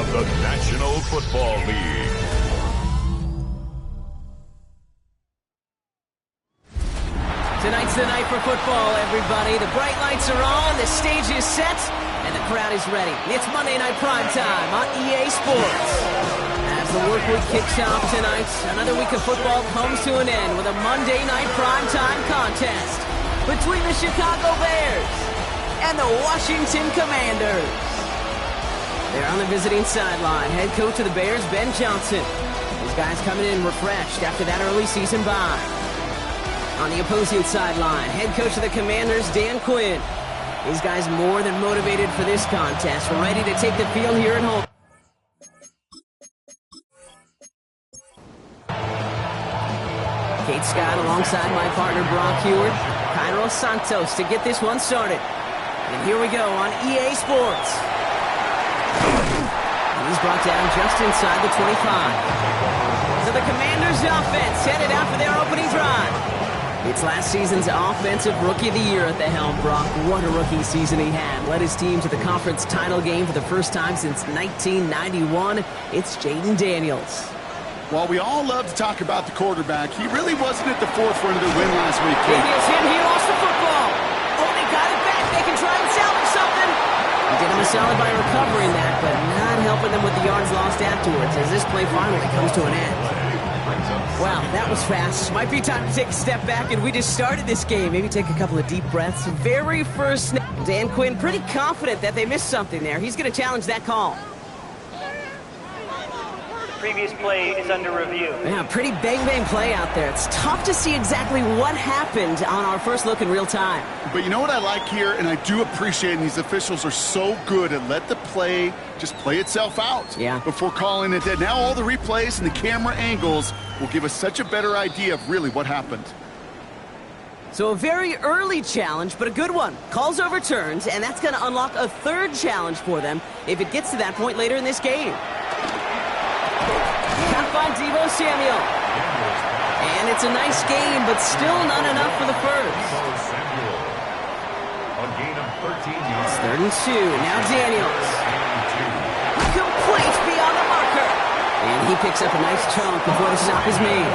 of the National Football League. Tonight's the night for football, everybody. The bright lights are on, the stage is set, and the crowd is ready. It's Monday Night Prime Time on EA Sports. As the work week kicks off tonight, another week of football comes to an end with a Monday Night Prime Time contest between the Chicago Bears and the Washington Commanders. They're on the visiting sideline. Head coach of the Bears, Ben Johnson. These guys coming in refreshed after that early season bye. On the opposing sideline, head coach of the Commanders, Dan Quinn. These guys more than motivated for this contest, ready to take the field here at home. Kate Scott alongside my partner, Brock Heward. Cairo Santos to get this one started. And here we go on EA Sports. And he's brought down just inside the 25. So the Commanders' offense headed out for their opening drive. It's last season's Offensive Rookie of the Year at the helm, Brock. What a rookie season he had. Led his team to the conference title game for the first time since 1991. It's Jaden Daniels. While we all love to talk about the quarterback, he really wasn't at the forefront of their win last week. Daniels hit, he lost the football. Oh, they got it back. They can try and salvage something. He did him a solid by recovering that, but not helping them with the yards lost afterwards as this play finally comes to an end. Wow, that was fast. Might be time to take a step back, and we just started this game. Maybe take a couple of deep breaths. Very first snap. Dan Quinn pretty confident that they missed something there. He's going to challenge that call. Previous play is under review. Yeah, pretty bang-bang play out there. It's tough to see exactly what happened on our first look in real time. But you know what I like here, and I do appreciate, and these officials are so good at let the play just play itself out before calling it dead. Now all the replays and the camera angles will give us such a better idea of really what happened. So a very early challenge, but a good one. Calls overturned, and that's going to unlock a third challenge for them if it gets to that point later in this game. Caught by Deebo Samuel. And it's a nice game, but still not enough for the first. It's 3rd and 2. Now Daniels. Complete beyond the marker. And he picks up a nice chunk before the stop is made.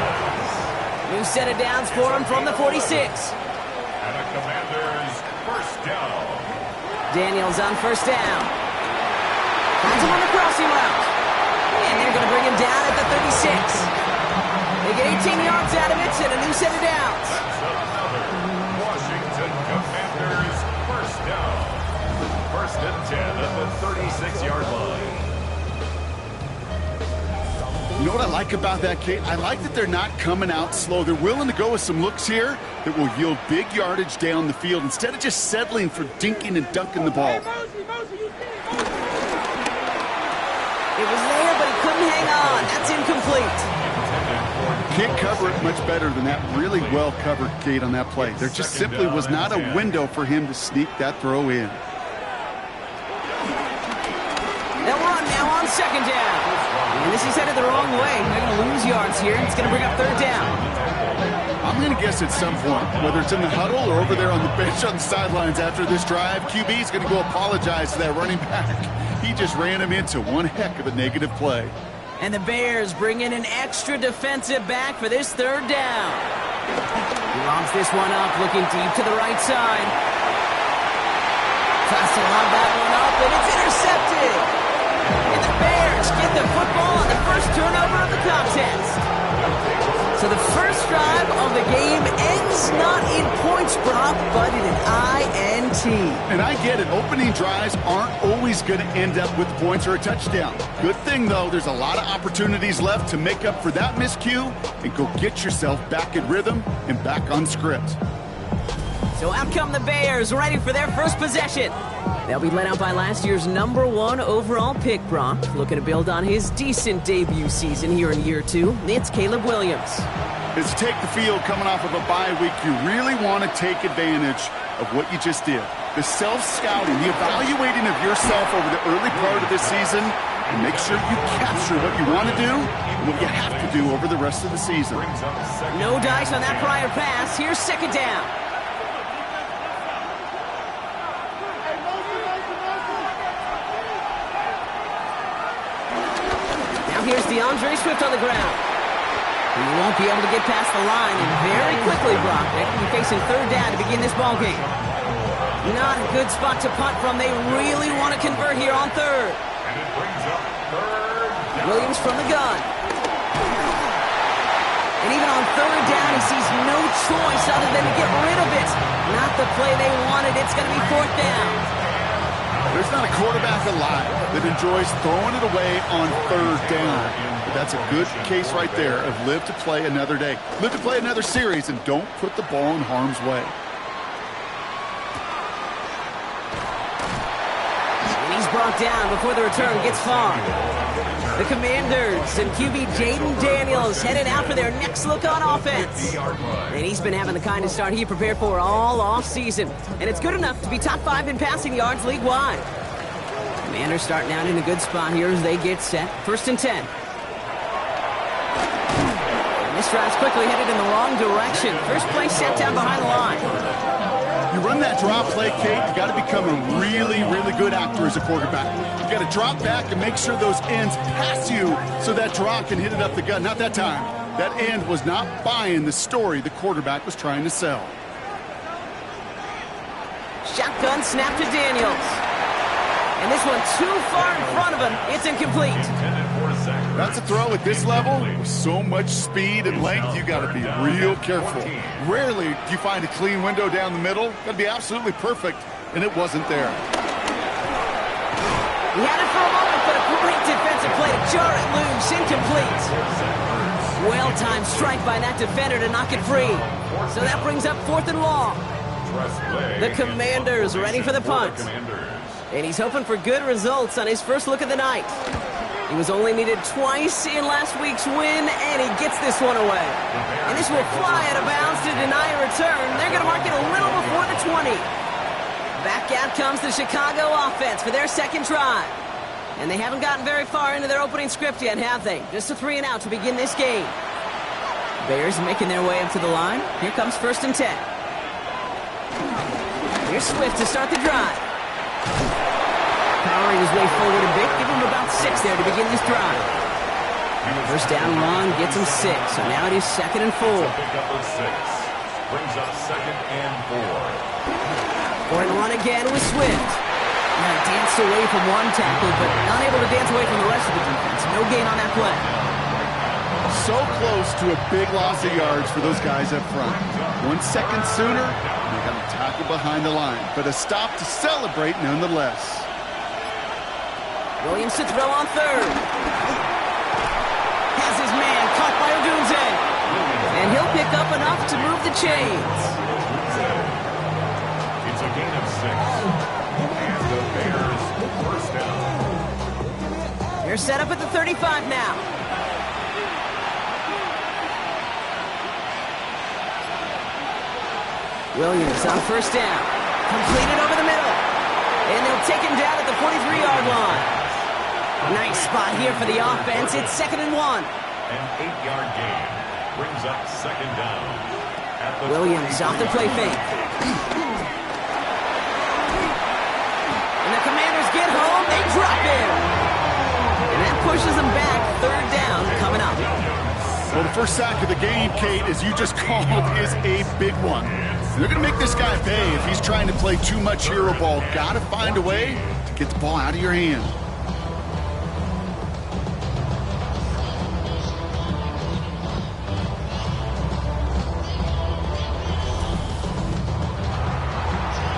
New set of downs for him from the 46. And a Commander's first down. Daniels on first down. Finds him on the crossing route. And they're going to bring him down at the 36. They get 18 yards out of it and a new set of downs. That's another Washington Commanders first down. 1st and 10 at the 36-yard line. You know what I like about that, Kate? I like that they're not coming out slow. They're willing to go with some looks here that will yield big yardage down the field instead of just settling for dinking and dunking the ball. It was there, but he couldn't hang on. That's incomplete. Can't cover it much better than that. Really well covered, Kate, on that play. There just simply was not a window for him to sneak that throw in. They'll run now on 2nd down. And this is headed the wrong way. They're going to lose yards here. It's going to bring up 3rd down. I'm going to guess at some point, whether it's in the huddle or over there on the bench on the sidelines after this drive, QB is going to go apologize to that running back. He just ran him into one heck of a negative play. And the Bears bring in an extra defensive back for this 3rd down. He lobs this one up, looking deep to the right side. Tries to lob that one up, and it's intercepted. And the Bears get the football on the first turnover of the contest. So the first drive of the game ends not in points, Brock, but in an INT. And I get it. Opening drives aren't always going to end up with points or a touchdown. Good thing, though, there's a lot of opportunities left to make up for that miscue and go get yourself back in rhythm and back on script. So out come the Bears, ready for their first possession. They'll be led out by last year's #1 overall pick, Brock. Looking to build on his decent debut season here in year 2. It's Caleb Williams. As you take the field coming off of a bye week, you really want to take advantage of what you just did. The self-scouting, the evaluating of yourself over the early part of this season, and make sure you capture what you want to do and what you have to do over the rest of the season. No dice on that prior pass. Here's 2nd down. here's DeAndre Swift on the ground. He won't be able to get past the line, and very quickly, Brock, they will be facing third down to begin this ballgame. Not a good spot to punt from. They really want to convert here on third. And it brings up third down. Williams from the gun. And even on third down, he sees no choice other than to get rid of it. Not the play they wanted. It's going to be fourth down. There's not a quarterback alive that enjoys throwing it away on third down. But that's a good case right there of live to play another day. Live to play another series and don't put the ball in harm's way. And he's brought down before the return gets far. The Commanders and QB Jaden Daniels headed out for their next look on offense. And he's been having the kind of start he prepared for all offseason. And it's good enough to be top 5 in passing yards league-wide. Commanders starting out in a good spot here as they get set. First and 10. And this drive's quickly headed in the wrong direction. First play set down behind the line. You run that drop play, Kate, you got to become a really, really good actor as a quarterback. You got to drop back and make sure those ends pass you so that drop can hit it up the gut. Not that time. That end was not buying the story the quarterback was trying to sell. Shotgun snap to Daniels. And this one too far in front of him. It's incomplete. That's a throw at this level. With so much speed and length, you got to be real careful. Rarely do you find a clean window down the middle. Got to be absolutely perfect, and it wasn't there. He had it for a moment, but a great defensive play to jar it loose. Incomplete. Well-timed strike by that defender to knock it free. So that brings up fourth and long. The Commanders ready for the punt. And he's hoping for good results on his first look of the night. He was only needed twice in last week's win, and he gets this one away. And this will fly out of bounds to deny a return. They're going to mark it a little before the 20. Back out comes the Chicago offense for their second drive. And they haven't gotten very far into their opening script yet, have they? Just a 3 and out to begin this game. Bears making their way up to the line. Here comes first and 10. Here's Swift to start the drive. Powering his way forward a bit, give him about 6 there to begin this drive. First down long gets him 6, so now it is second and 4. Pick up of 6. Brings up second and 4. Going to run again with Swift. Now he danced away from one tackle, but unable to dance away from the rest of the defense. No gain on that play. So close to a big loss of yards for those guys up front. 1 second sooner, they got a tackle behind the line, but a stop to celebrate nonetheless. Williams to throw on third. Has his man caught by Odunze. And he'll pick up enough to move the chains. It's a gain of 6. And the Bears first down. They're set up at the 35 now. Williams on first down. Completed over the middle. And they'll take him down at the 43-yard line. Nice spot here for the offense. It's second and 1. An 8-yard gain brings up second down. At the Williams off the play fake. And the Commanders get home. They drop him. And that pushes them back. Third down coming up. Well, the first sack of the game, Kate, as you just called, is a big one. They're going to make this guy pay if he's trying to play too much hero ball. Got to find a way to get the ball out of your hand.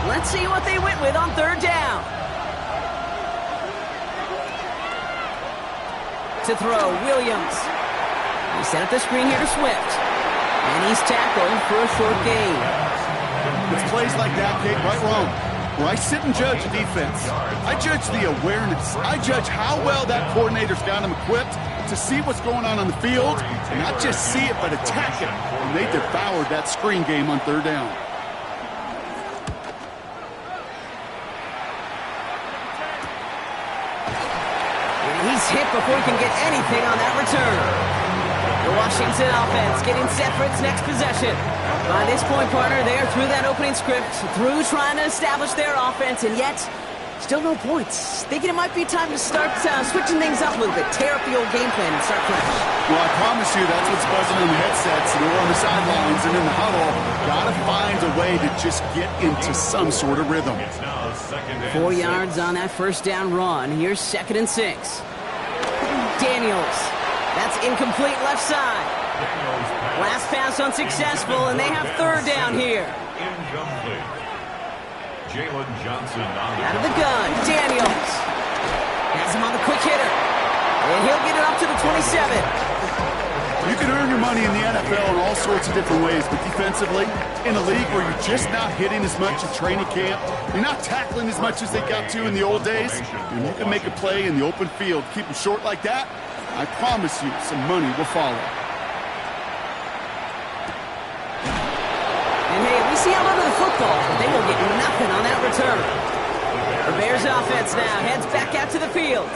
Let's see what they went with on third down. To throw, Williams. He set up the screen here to Swift. And he's tackled for a short gain. It's plays like that, Kate, right wrong. Where I sit and judge defense. I judge the awareness. I judge how well that coordinator's got him equipped to see what's going on the field, and not just see it, but attack it. And they devoured that screen game on third down. He's hit before he can get anything on that return. The Washington offense getting set for its next possession. By this point, partner, they are through that opening script, through trying to establish their offense, and yet Still no points. Thinking it might be time to start switching things up a little bit. Tear up the old game plan and start fresh. Well, I promise you that's what's buzzing in the headsets and over on the sidelines and in the huddle. Got to find a way to just get into some sort of rhythm. 4 yards on that first down run. Here's 2nd and 6. Daniels. That's incomplete left side. Last pass unsuccessful, and they have 3rd down here. Incomplete. Jalen Johnson on the Out of the gun, Daniels. Has him on the quick hitter. And he'll get it up to the 27. You can earn your money in the NFL in all sorts of different ways, but defensively, in a league where you're just not hitting as much in training camp, you're not tackling as much as they got to in the old days, and you can make a play in the open field. Keep them short like that, I promise you some money will follow. And hey, we see how under the football, but they will get nothing on that return. The Bears offense now heads back out to the field.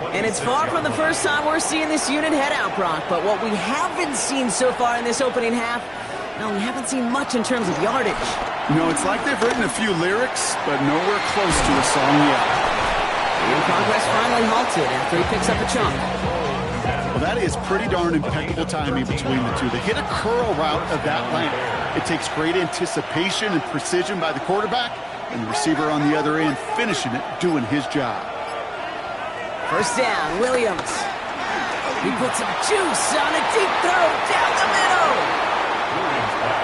And it's far from the first time we're seeing this unit head out, Brock, but what we haven't seen so far in this opening half, no, we haven't seen much in terms of yardage. No, it's like they've written a few lyrics, but nowhere close to a song yet. And progress finally halted after he picks up a chunk. Well, that is pretty darn impeccable timing between the two. They hit a curl route of that length. It takes great anticipation and precision by the quarterback, and the receiver on the other end finishing it, doing his job. First down, Williams. He puts some juice on a deep throw down the middle.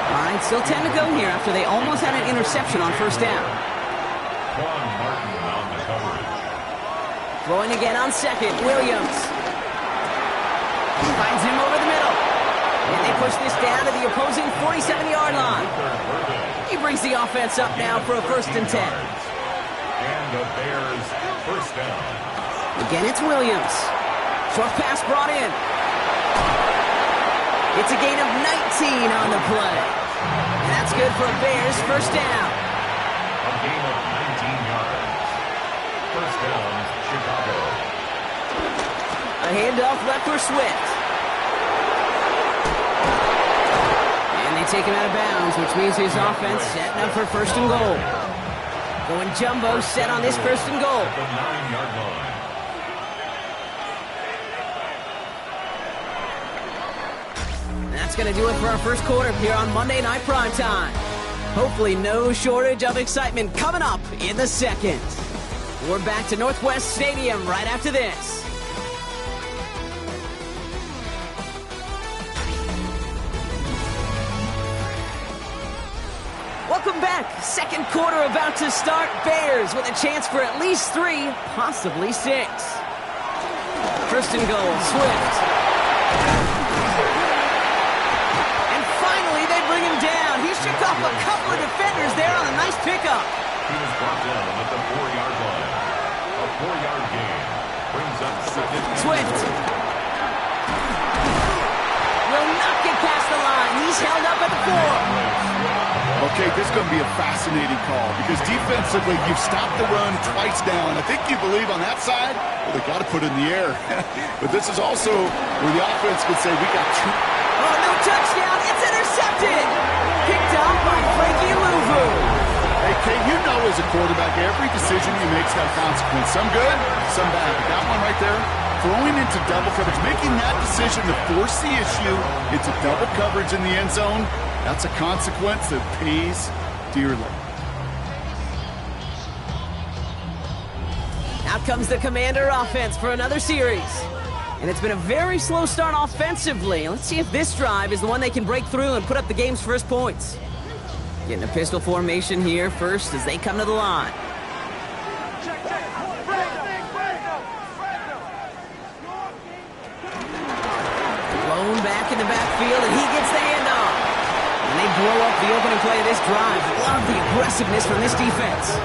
All right, still 10 to go here after they almost had an interception on first down. Quan Martin on the coverage. Throwing again on 2nd, Williams. Finds him over the middle. And they push this down to the opposing 47-yard line. He brings the offense up now for a 1st and 10. And the Bears first down. Again, it's Williams. Short pass brought in. It's a gain of 19 on the play. And that's good for a Bears first down. A gain of 19 yards. First down, Chicago. A handoff left for Swift. And they take him out of bounds, which means his offense setting up for 1st and goal. Going jumbo set on this 1st and goal. The 9-yard line. That's going to do it for our first quarter here on Monday Night Primetime. Hopefully no shortage of excitement coming up in the second. We're back to Northwest Stadium right after this. Welcome back. Second quarter about to start. Bears with a chance for at least 3, possibly 6. 1st and goal, Swift. Bring him down. He shook off a couple of defenders there on a nice pickup. He was brought down at the 4-yard line. A 4-yard gain brings up 2nd. Swift will not get past the line. He's held up at the 4. Okay, this is going to be a fascinating call because defensively you've stopped the run twice down. I think you believe on that side, well, they got to put it in the air. But this is also where the offense could say we got 2. Oh, no touchdown. It's intercepted. Picked off by Frankie Louvu. Hey, Kate, you know as a quarterback, every decision you make's got a consequence. Some good, some bad. But that one right there, throwing into double coverage, making that decision to force the issue into double coverage in the end zone, that's a consequence that pays dearly. Out comes the Commander offense for another series. And it's been a very slow start offensively. Let's see if this drive is the one they can break through and put up the game's first points. Getting a pistol formation here first as they come to the line. Blown back in the backfield, and he gets the handoff. And they blow up the opening play of this drive. Love the aggressiveness from this defense.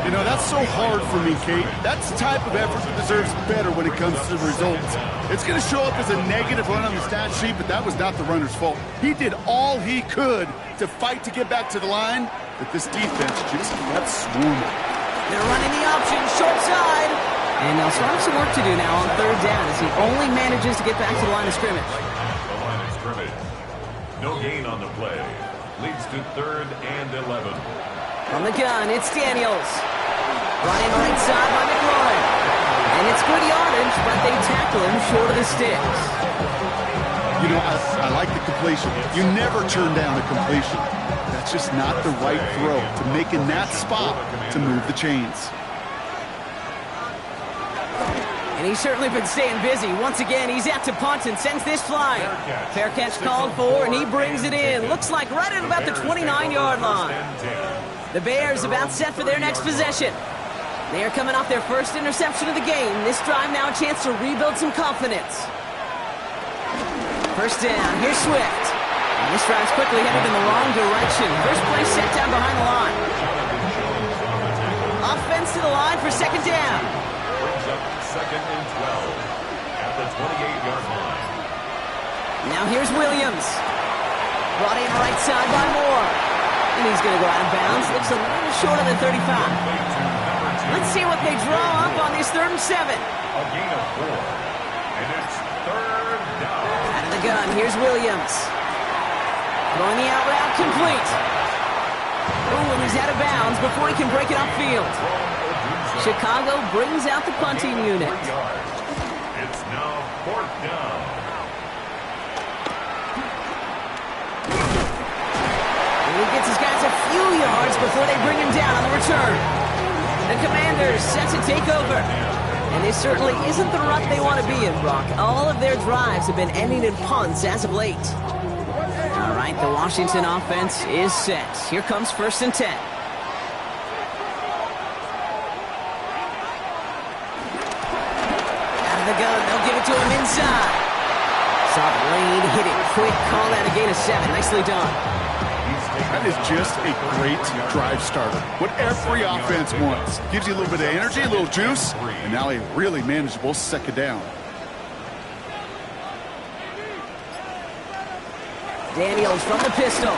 You know, that's so hard for me, Kate. That's the type of effort that deserves better when it comes to the results. It's going to show up as a negative run on the stat sheet, but that was not the runner's fault. He did all he could to fight to get back to the line, but this defense just kept swarming. They're running the option, short side. And they'll start some work to do now on 3rd down as he only manages to get back to the line of scrimmage. The line of scrimmage. No gain on the play. Leads to 3rd and 11. From the gun, it's Daniels. Brought in right side by McLaurin. And it's good yardage, but they tackle him short of the sticks. You know, I like the completion. You never turn down a completion. That's just not the right throw to make in that spot to move the chains. And he's certainly been staying busy. Once again, he's out to punt and sends this flying. Fair catch called for, and he brings it in. Looks like right at about the 29-yard line. The Bears about set for their next possession. They are coming off their first interception of the game. This drive now a chance to rebuild some confidence. First down, here's Swift. And this drive's quickly headed in the wrong direction. First play set down behind the line. Offense to the line for second down. Brings up second and 12 at the 28-yard line. Now here's Williams. Brought in right side by Moore. And he's going to go out of bounds. Looks a little short of the 35. Let's see what they draw up on this 3rd and 7. A gain of 4. And it's 3rd down. Out of the gun, here's Williams. Throwing the out route complete. Ooh, and he's out of bounds before he can break it upfield. Chicago brings out the punting unit. It's now 4th down. And he gets his guys a few yards before they bring him down on the return. The Commanders set to take over. And this certainly isn't the rut they want to be in, Brock. All of their drives have been ending in punts as of late. All right, the Washington offense is set. Here comes 1st and 10. Out of the gun, they'll give it to him inside. Saw the lane, hit it quick, call that a gain of 7. Nicely done. That is just a great drive starter. What every offense wants. Gives you a little bit of energy, a little juice, and now a really manageable second down. Daniels from the pistol.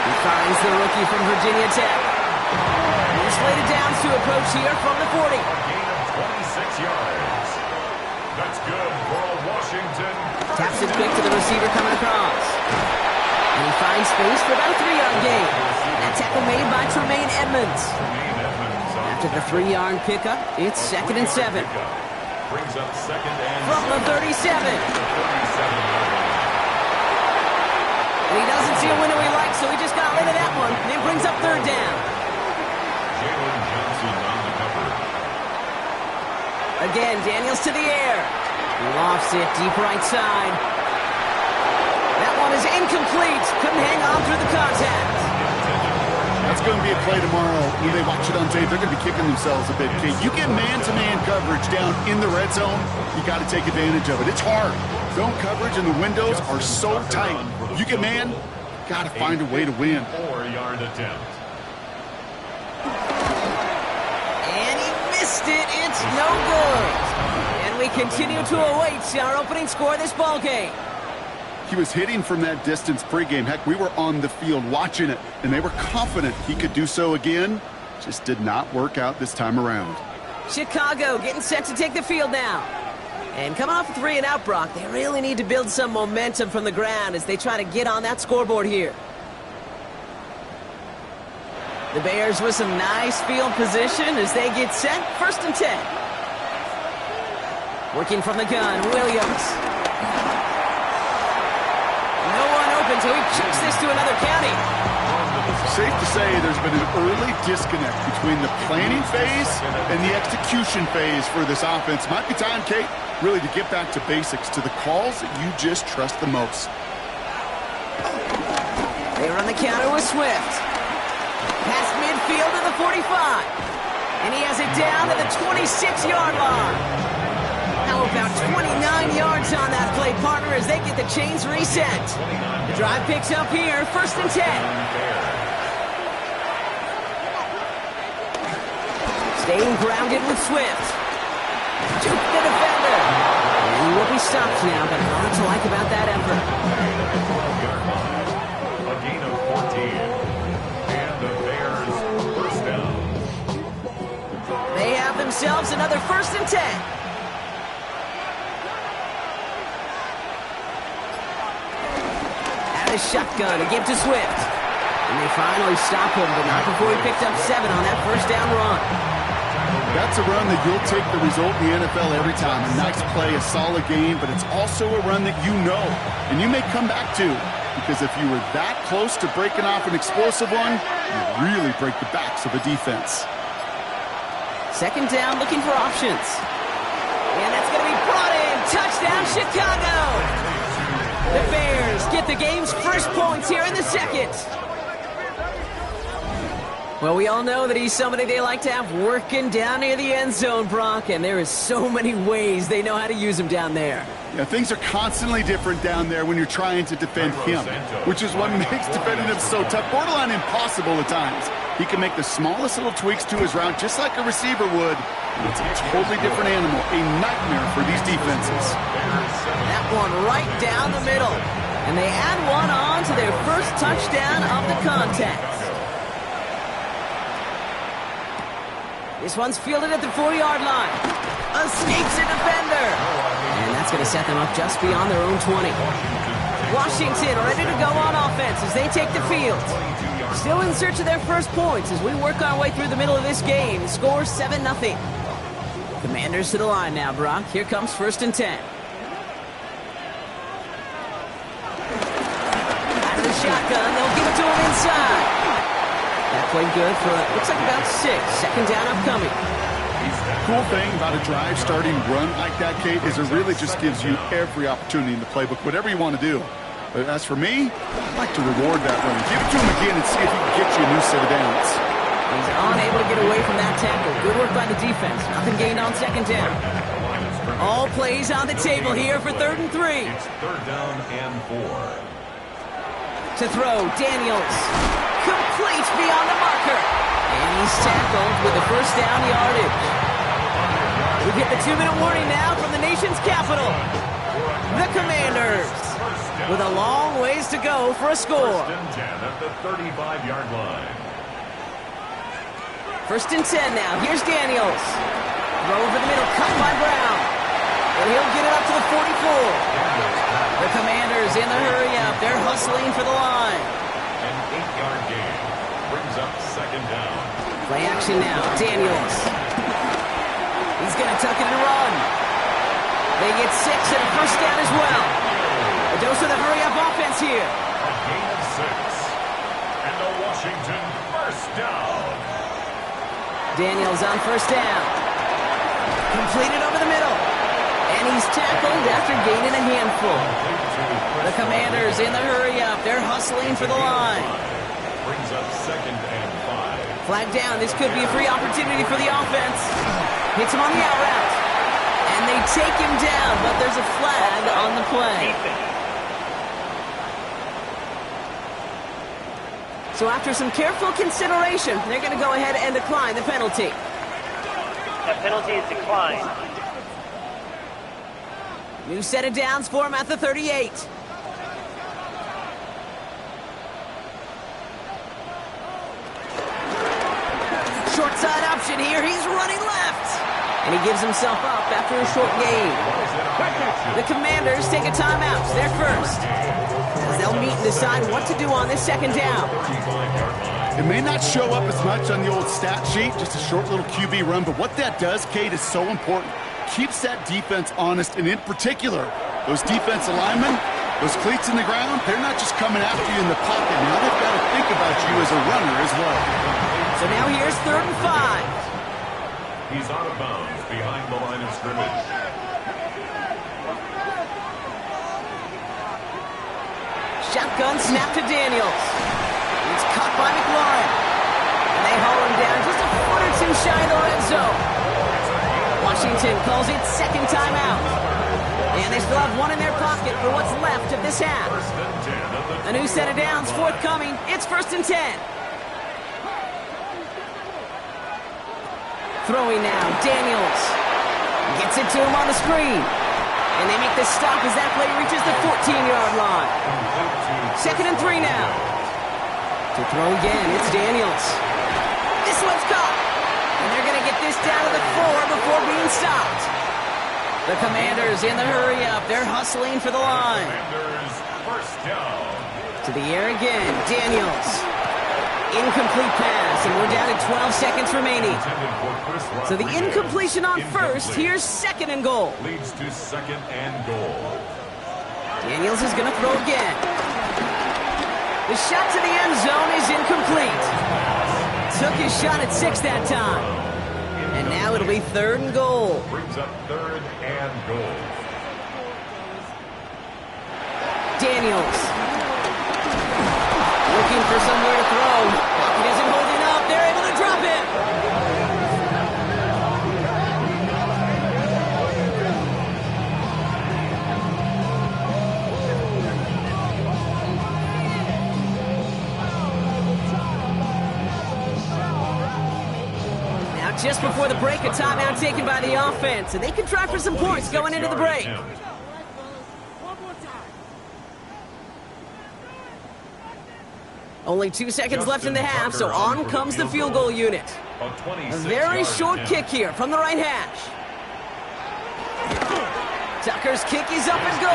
He finds the rookie from Virginia Tech. He's slated down to approach here from the 40. A gain of 26 yards. That's good for a Washington. Taps it quick to the receiver coming across. And he finds space for about a 3-yard gain. That tackle made by Tremaine Edmonds. After the 3-yard pickup, it's 2nd and 7. Brings up 2nd and From the 37. And he doesn't see a window he likes, so he just got rid of that one. And it brings up 3rd down. Jalen Johnson on the cover. Again, Daniels to the air. Lofts it deep right side. That one is incomplete. Couldn't hang on through the contact. That's going to be a play tomorrow. When they watch it on tape, they're going to be kicking themselves a bit. Okay, you get man-to-man coverage down in the red zone, you got to take advantage of it. It's hard. Zone coverage and the windows are so tight. You get man, got to find a way to win. 4-yard attempt. And he missed it. It's no good. And we continue to await our opening score of this ball game. He was hitting from that distance pregame. Heck, we were on the field watching it, and they were confident he could do so again. Just did not work out this time around. Chicago getting set to take the field now. And coming off a 3-and-out, Brock, they really need to build some momentum from the ground as they try to get on that scoreboard here. The Bears with some nice field position as they get set. 1st and 10. Working from the gun, Williams. No one open, so he chucks this to another county. Safe to say there's been an early disconnect between the planning phase and the execution phase for this offense. Might be time, Kate, really to get back to basics, to the calls that you just trust the most. They run the counter with Swift. Past midfield to the 45. And he has it down to the 26-yard line. How about 29 yards on that play, partner, as they get the chains reset. The drive picks up here, 1st and 10. Staying grounded with Swift. Juke the defender. And he will be stopped now, but not to like about that effort. A gain of 14. And the Bears first down. They have themselves another 1st and 10. Out of shotgun, a give to Swift. And they finally stop him, but not before he picked up 7 on that first down run. That's a run that you'll take the result in the NFL every time. A nice play, a solid game, but it's also a run that you know and you may come back to, because if you were that close to breaking off an explosive one, you really break the backs of a defense. Second down, looking for options. And that's going to be brought in. Touchdown, Chicago! The Bears get the game's first points here in the second. Well, we all know that he's somebody they like to have working down near the end zone, Brock, and there is so many ways they know how to use him down there. Yeah, things are constantly different down there when you're trying to defend him, which is what makes defending him so tough, borderline impossible at times. He can make the smallest little tweaks to his route just like a receiver would. It's a totally different animal, a nightmare for these defenses. That one right down the middle, and they add one on to their first touchdown of the contest. This one's fielded at the 40-yard line. Escapes a defender. And that's going to set them up just beyond their own 20. Washington ready to go on offense as they take the field. Still in search of their first points as we work our way through the middle of this game. The score 7-0. Commanders to the line now, Brock. Here comes 1st and 10. Out of the shotgun, they'll give it to him inside. That played good for, looks like about 6. Second down upcoming. Cool thing about a drive starting run like that, Kate, is it really just gives you every opportunity in the playbook, whatever you want to do. But as for me, I'd like to reward that run. Give it to him again and see if he can get you a new set of downs. He's unable to get away from that tackle. Good work by the defense. Nothing gained on second down. All plays on the table here for 3rd and 3. It's 3rd down and 4. To throw, Daniels. Complete beyond the marker. And he's tackled with the first down yardage. We get the 2-minute warning now from the nation's capital. The Commanders with a long ways to go for a score. 1st and 10 at the 35-yard line. 1st and 10 now. Here's Daniels. Throw over the middle, cut by Brown. And he'll get it up to the 44. The Commanders in the hurry-up. They're hustling for the line. An 8-yard gain brings up 2nd down. Play action now. Daniels. He's going to tuck it and run. They get 6 and a first down as well. A dose of the hurry-up offense here. A gain of 6. And a Washington first down. Daniels on first down. Completed over the middle. And he's tackled after gaining a handful. The Commanders in the hurry-up. They're hustling for the line. Brings up 2nd and 5. Flag down. This could be a free opportunity for the offense. Hits him on the out route. And they take him down, but there's a flag on the play. So after some careful consideration, they're going to go ahead and decline the penalty. That penalty is declined. New set of downs for him at the 38. Short side option here. He's running left. And he gives himself up after a short gain. The Commanders take a timeout. They're first. As they'll meet and decide what to do on this second down. It may not show up as much on the old stat sheet, just a short little QB run, but what that does, Kate, is so important. Keeps that defense honest, and in particular, those defensive linemen, those cleats in the ground, they're not just coming after you in the pocket. Now they've got to think about you as a runner as well. So now here's 3rd and 5. He's out of bounds behind the line of scrimmage. Shotgun snap to Daniels. It's caught by McLaurin. And they haul him down just a foot or two shy of the red zone. Washington calls it second timeout. And they still have one in their pocket for what's left of this half. A new set of downs forthcoming. It's 1st and 10. Throwing now, Daniels. Gets it to him on the screen. And they make the stop as that play reaches the 14-yard line. 2nd and 3 now. To throw again, it's Daniels. This one's caught. And they're going to get this down to the 4 before being stopped. The Commanders in the hurry-up. They're hustling for the line. Commanders first down. To the air again, Daniels. incomplete pass, and we're down to 12 seconds remaining. So the incompletion on first. Here's second and goal. Leads to second and goal. Daniels is going to throw again. The shot to the end zone is incomplete. Took his shot at 6 that time. And now it'll be third and goal. Brings up third and goal. Daniels. Looking for somewhere to throw. He isn't holding up. They're able to drop it. Now just before the break, a timeout taken by the offense. And they can try for some points going into the break. Only 2 seconds left in the half, so on comes the field goal unit. A very short kick here from the right hash. Tucker's kick is up and good.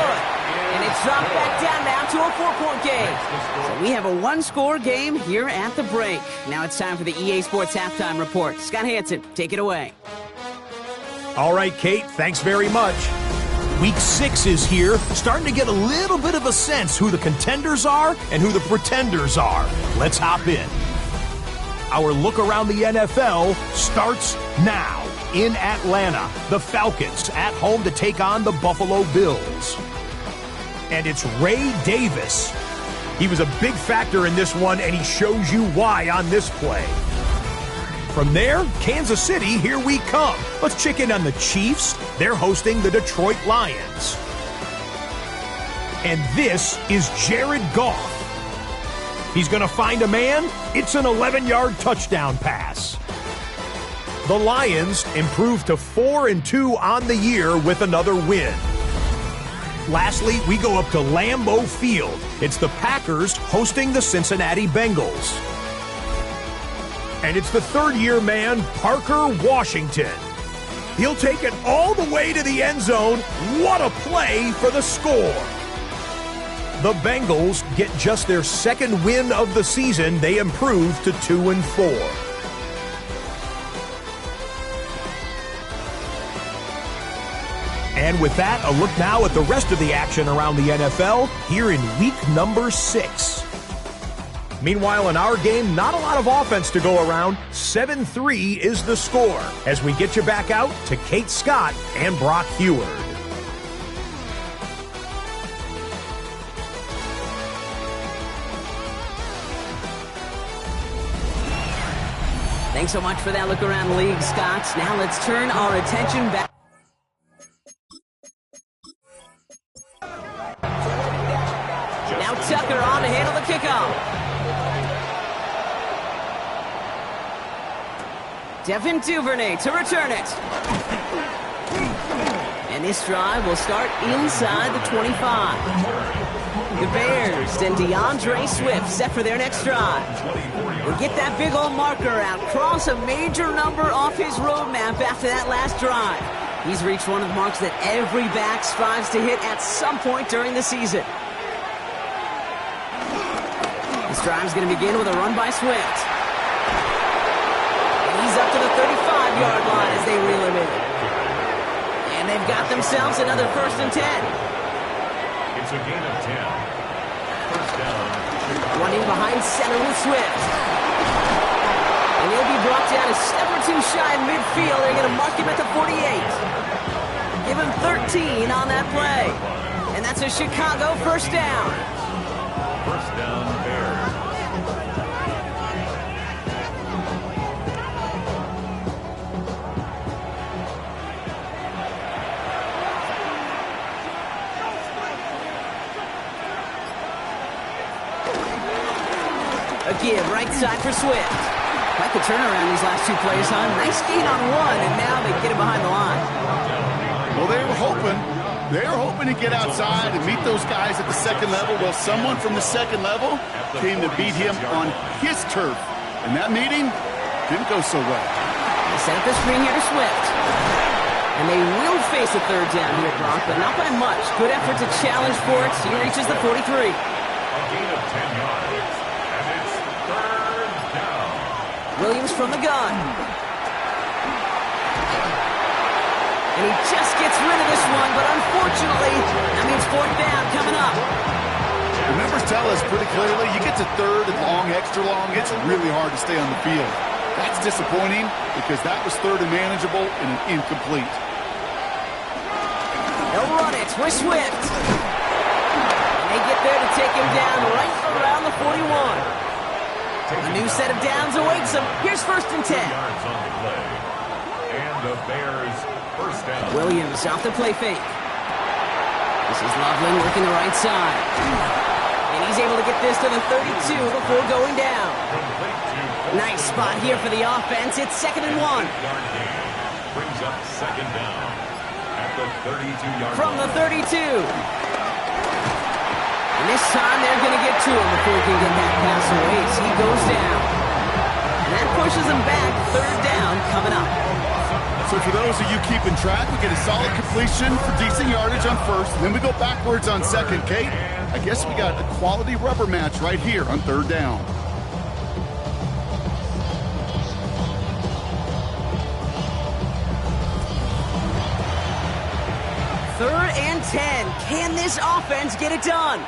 And it's dropped back down now to a 4-point game. So we have a one-score game here at the break. Now it's time for the EA Sports Halftime Report. Scott Hansen, take it away. All right, Kate, thanks very much. Week 6 is here, starting to get a little bit of a sense who the contenders are and who the pretenders are. Let's hop in. Our look around the NFL starts now. In Atlanta, the Falcons at home to take on the Buffalo Bills. And it's Ray Davis. He was a big factor in this one, and he shows you why on this play. From there, Kansas City, here we come. Let's check in on the Chiefs. They're hosting the Detroit Lions. And this is Jared Goff. He's going to find a man. It's an 11-yard touchdown pass. The Lions improved to 4-2 on the year with another win. Lastly, we go up to Lambeau Field. It's the Packers hosting the Cincinnati Bengals. And it's the third-year man, Parker Washington. He'll take it all the way to the end zone. What a play for the score. The Bengals get just their second win of the season. They improve to 2-4. And with that, a look now at the rest of the action around the NFL here in week number 6. Meanwhile, in our game, not a lot of offense to go around. 7-3 is the score as we get you back out to Kate Scott and Brock Heward. Thanks so much for that look around the league, Scott. Now let's turn our attention back. Now Tucker on to handle the kickoff. Devin Duvernay to return it. And this drive will start inside the 25. The Bears and DeAndre Swift set for their next drive. We'll get that big old marker out, cross a major number off his roadmap after that last drive. He's reached one of the marks that every back strives to hit at some point during the season. This drive's going to begin with a run by Swift. And he's up to the 35-yard line as they reel him in. And they've got themselves another 1st and 10. It's a gain of 10. First down. Running behind center with Swift. And he'll be brought down a step or two shy of midfield. They're going to mark him at the 48. Give him 13 on that play. And that's a Chicago first down. First down, Bears. A give right side for Swift. Quite the turnaround these last two plays, huh? Nice gain on one, and now they get him behind the line. Well, they were hoping to get outside and meet those guys at the second level. Well, someone from the second level came to beat him on his turf. And that meeting didn't go so well. They set up the screen here to Swift. And they will face a third down here, Brock, but not by much. Good effort to challenge for it. He reaches the 43. A gain of 10 yards. And it's third down. Williams from the gun. And he just gets rid of this one, but unfortunately, that means fourth down coming up. The numbers tell us pretty clearly, you get to third and long, extra long, it's really hard to stay on the field. That's disappointing because that was third and manageable and an incomplete. They'll run it with Swift. And they get there to take him down right around the 41. A new set of downs awaits him. Here's first and 10. Yards on the play. And the Bears first down. Williams off the play fake. This is Loveland working the right side. And he's able to get this to the 32 before going down. Nice spot here for the offense. It's 2nd and 1. Brings up second down at the 32-yard From the 32. And this time they're going to get to him before he can get that pass away. So he goes down. And that pushes him back. Third down coming up. So for those of you keeping track, we get a solid completion for decent yardage on first, and then we go backwards on second. Kate, I guess we got a quality rubber match right here on third down. Third and 10. Can this offense get it done?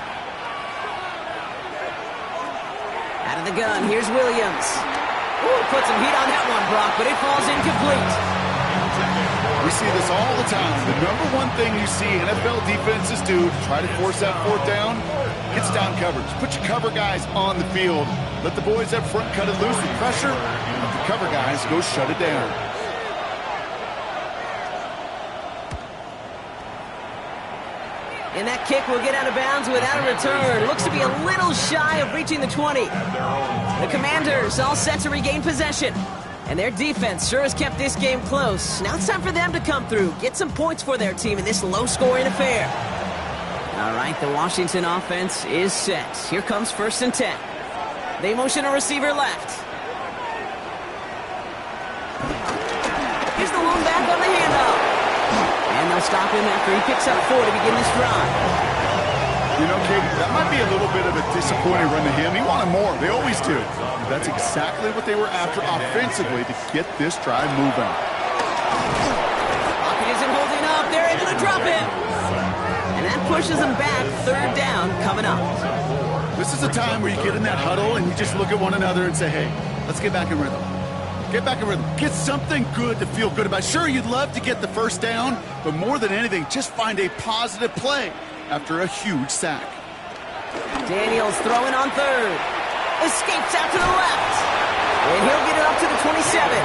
Out of the gun, here's Williams. Ooh, put some heat on that one, Brock, but it falls incomplete. We see this all the time. The number one thing you see NFL defenses do to try to force that fourth down, it's down coverage. Put your cover guys on the field. Let the boys up front cut it loose with pressure. Let the cover guys go shut it down. And that kick will get out of bounds without a return. Looks to be a little shy of reaching the 20. The Commanders all set to regain possession. And their defense sure has kept this game close. Now it's time for them to come through, get some points for their team in this low-scoring affair. All right, the Washington offense is set. Here comes first and 10. They motion a receiver left. Here's the lone back on the handoff. And they'll stop him after he picks up 4 to begin this drive. You know, Kate, that might be a little bit of a disappointing run to him. He wanted more. They always do. That's exactly what they were after offensively to get this drive moving. Pocket isn't holding up. They're able to drop him. And that pushes them back. Third down coming up. This is a time where you get in that huddle and you just look at one another and say, hey, let's get back in rhythm. Get back in rhythm. Get something good to feel good about. Sure, you'd love to get the first down, but more than anything, just find a positive play after a huge sack. Daniels throwing on third. Escapes out to the left. And he'll get it up to the 27.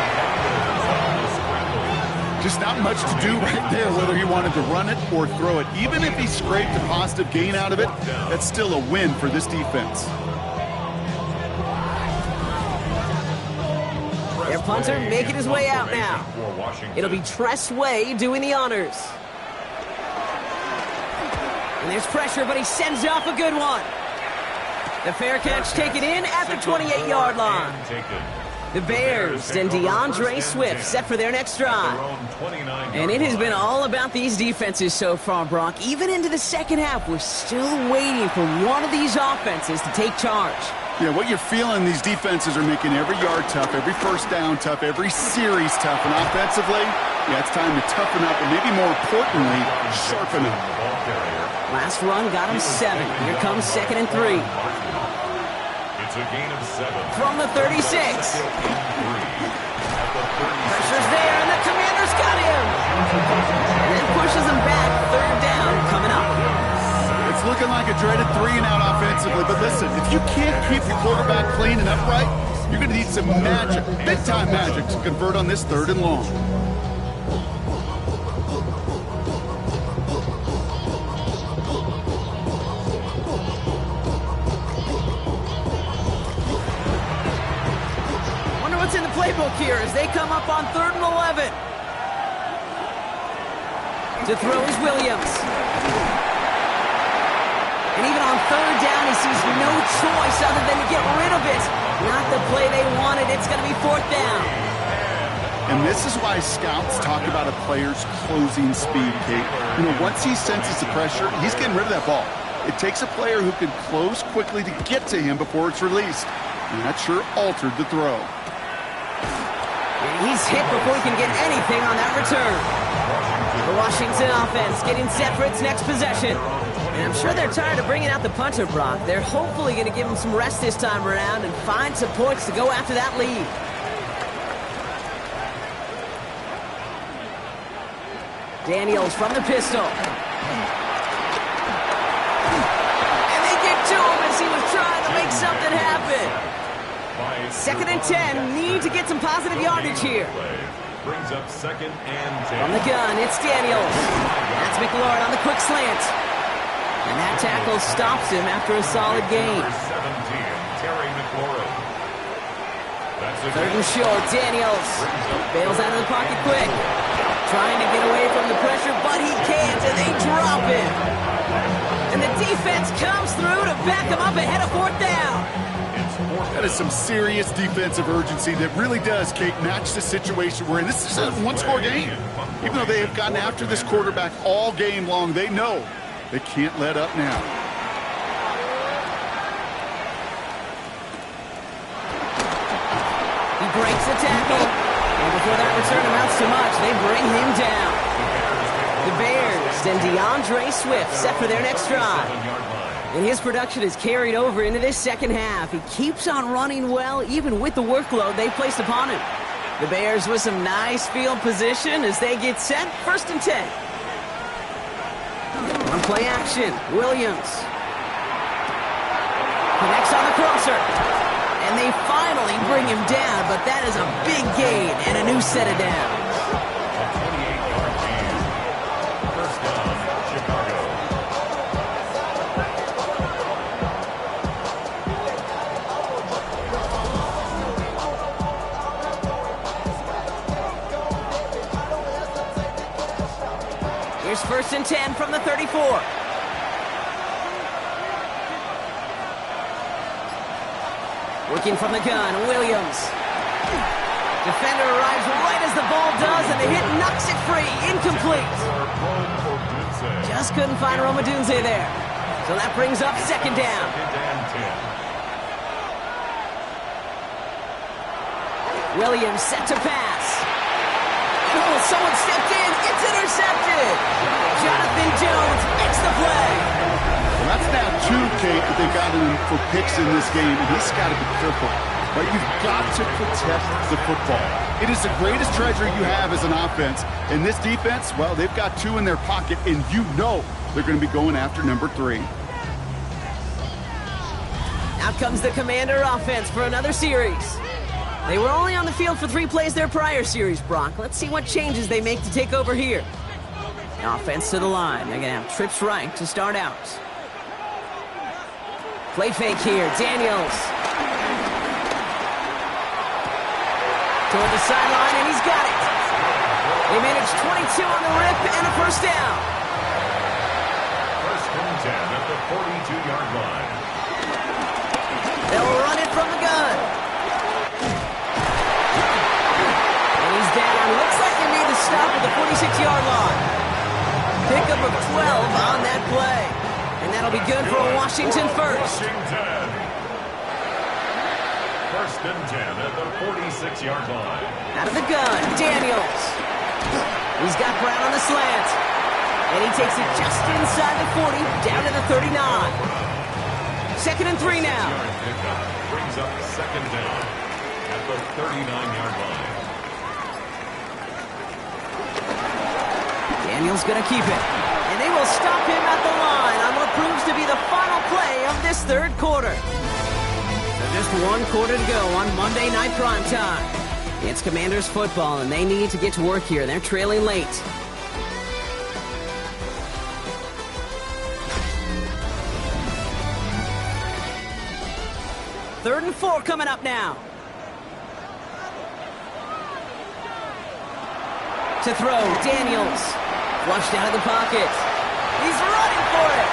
Just not much to do right there, whether he wanted to run it or throw it. Even if he scraped a positive gain out of it, that's still a win for this defense. Their punter making his way out now. It'll be Tress Way doing the honors. And there's pressure, but he sends off a good one. The fair catch taken in at the 28-yard line. The Bears and DeAndre Swift set for their next drive. And it has been all about these defenses so far, Brock. Even into the second half, we're still waiting for one of these offenses to take charge. Yeah, what you're feeling, these defenses are making every yard tough, every first down tough, every series tough. And offensively, yeah, it's time to toughen up and maybe more importantly, sharpen up. Last run got him 7. Here comes 2nd and 3. It's a gain of 7. From the 36. Pressure's there, and the Commanders got him. And then pushes him back. Third down coming up. It's looking like a dreaded 3-and-out offensively, but listen, if you can't keep your quarterback clean and upright, you're going to need some magic, big-time magic, to convert on this 3rd and long. Wonder what's in the playbook here as they come up on 3rd and 11. To throw is Williams. And even on 3rd down, he sees no choice other than to get rid of it. Not the play they wanted. It's going to be 4th down. And this is why scouts talk about a player's closing speed, Kate. You know, once he senses the pressure, he's getting rid of that ball. It takes a player who can close quickly to get to him before it's released. And that sure altered the throw. He's hit before he can get anything on that return. The Washington offense getting set for its next possession. And I'm sure they're tired of bringing out the punter, Brock. They're hopefully going to give him some rest this time around and find some points to go after that lead. Daniels from the pistol. And they get to him as he was trying to make something happen. 2nd and 10, need to get some positive yardage here. Brings up 2nd and 10. From the gun, it's Daniels. That's McLaurin on the quick slant. And that tackle stops him after a solid gain. 17, Terry McLaurin. 3rd and short, Daniels bails out of the pocket quick. Trying to get away from the pressure, but he can't, and they drop him. And the defense comes through to back him up ahead of 4th down. That is some serious defensive urgency that really does, Kate, match the situation we're in. This is a one-score game. Even though they have gotten after this quarterback all game long, they know they can't let up now. He breaks the tackle. And before that return amounts to much, they bring him down. The Bears and DeAndre Swift set for their next drive. And his production is carried over into this second half. He keeps on running well, even with the workload they've placed upon him. The Bears with some nice field position as they get set. 1st and 10. On play action, Williams. Connects on the crosser. And they finally bring him down, but that is a big gain and a new set of downs. A 28-yard gain. 1st down, Chicago. Here's 1st and 10 from the 34. Working from the gun, Williams. Defender arrives right as the ball does, and the hit knocks it free. Incomplete. Just couldn't find Romadunze there. So that brings up 2nd down. 2nd and 10. Williams set to pass. Oh, someone stepped in. It's intercepted. Jonathan Jones makes the play. Well, that's now 2, Kate, that they've got him for picks in this game, and he's got to be careful. Right? You've got to protect the football. It is the greatest treasure you have as an offense. And this defense, well, they've got 2 in their pocket, and you know they're going to be going after number 3. Out comes the Commander offense for another series. They were only on the field for 3 plays their prior series, Brock. Let's see what changes they make to take over here. Offense to the line. They're going to have trips right to start out. Play fake here. Daniels. Toward the sideline, and he's got it. They manage 22 on the rip and a 1st down. 1st and 10 at the 42-yard line. They'll run it from the gun. And he's down. Looks like they made the stop at the 46-yard line. Pickup of 12 on that play. And that'll be good for a Washington first. Washington. 1st and 10 at the 46-yard line. Out of the gun, Daniels. He's got Brown on the slant. And he takes it just inside the 40, down to the 39. 2nd and 3 now. Brings up 2nd down at the 39-yard line. Daniels going to keep it. And they will stop him at the line on what proves to be the final play of this 3rd quarter. So just 1 quarter to go on Monday Night Primetime. It's Commanders football, and they need to get to work here. They're trailing late. Third and 4 coming up now. To throw, Daniels. Flushed out of the pocket. He's running for it.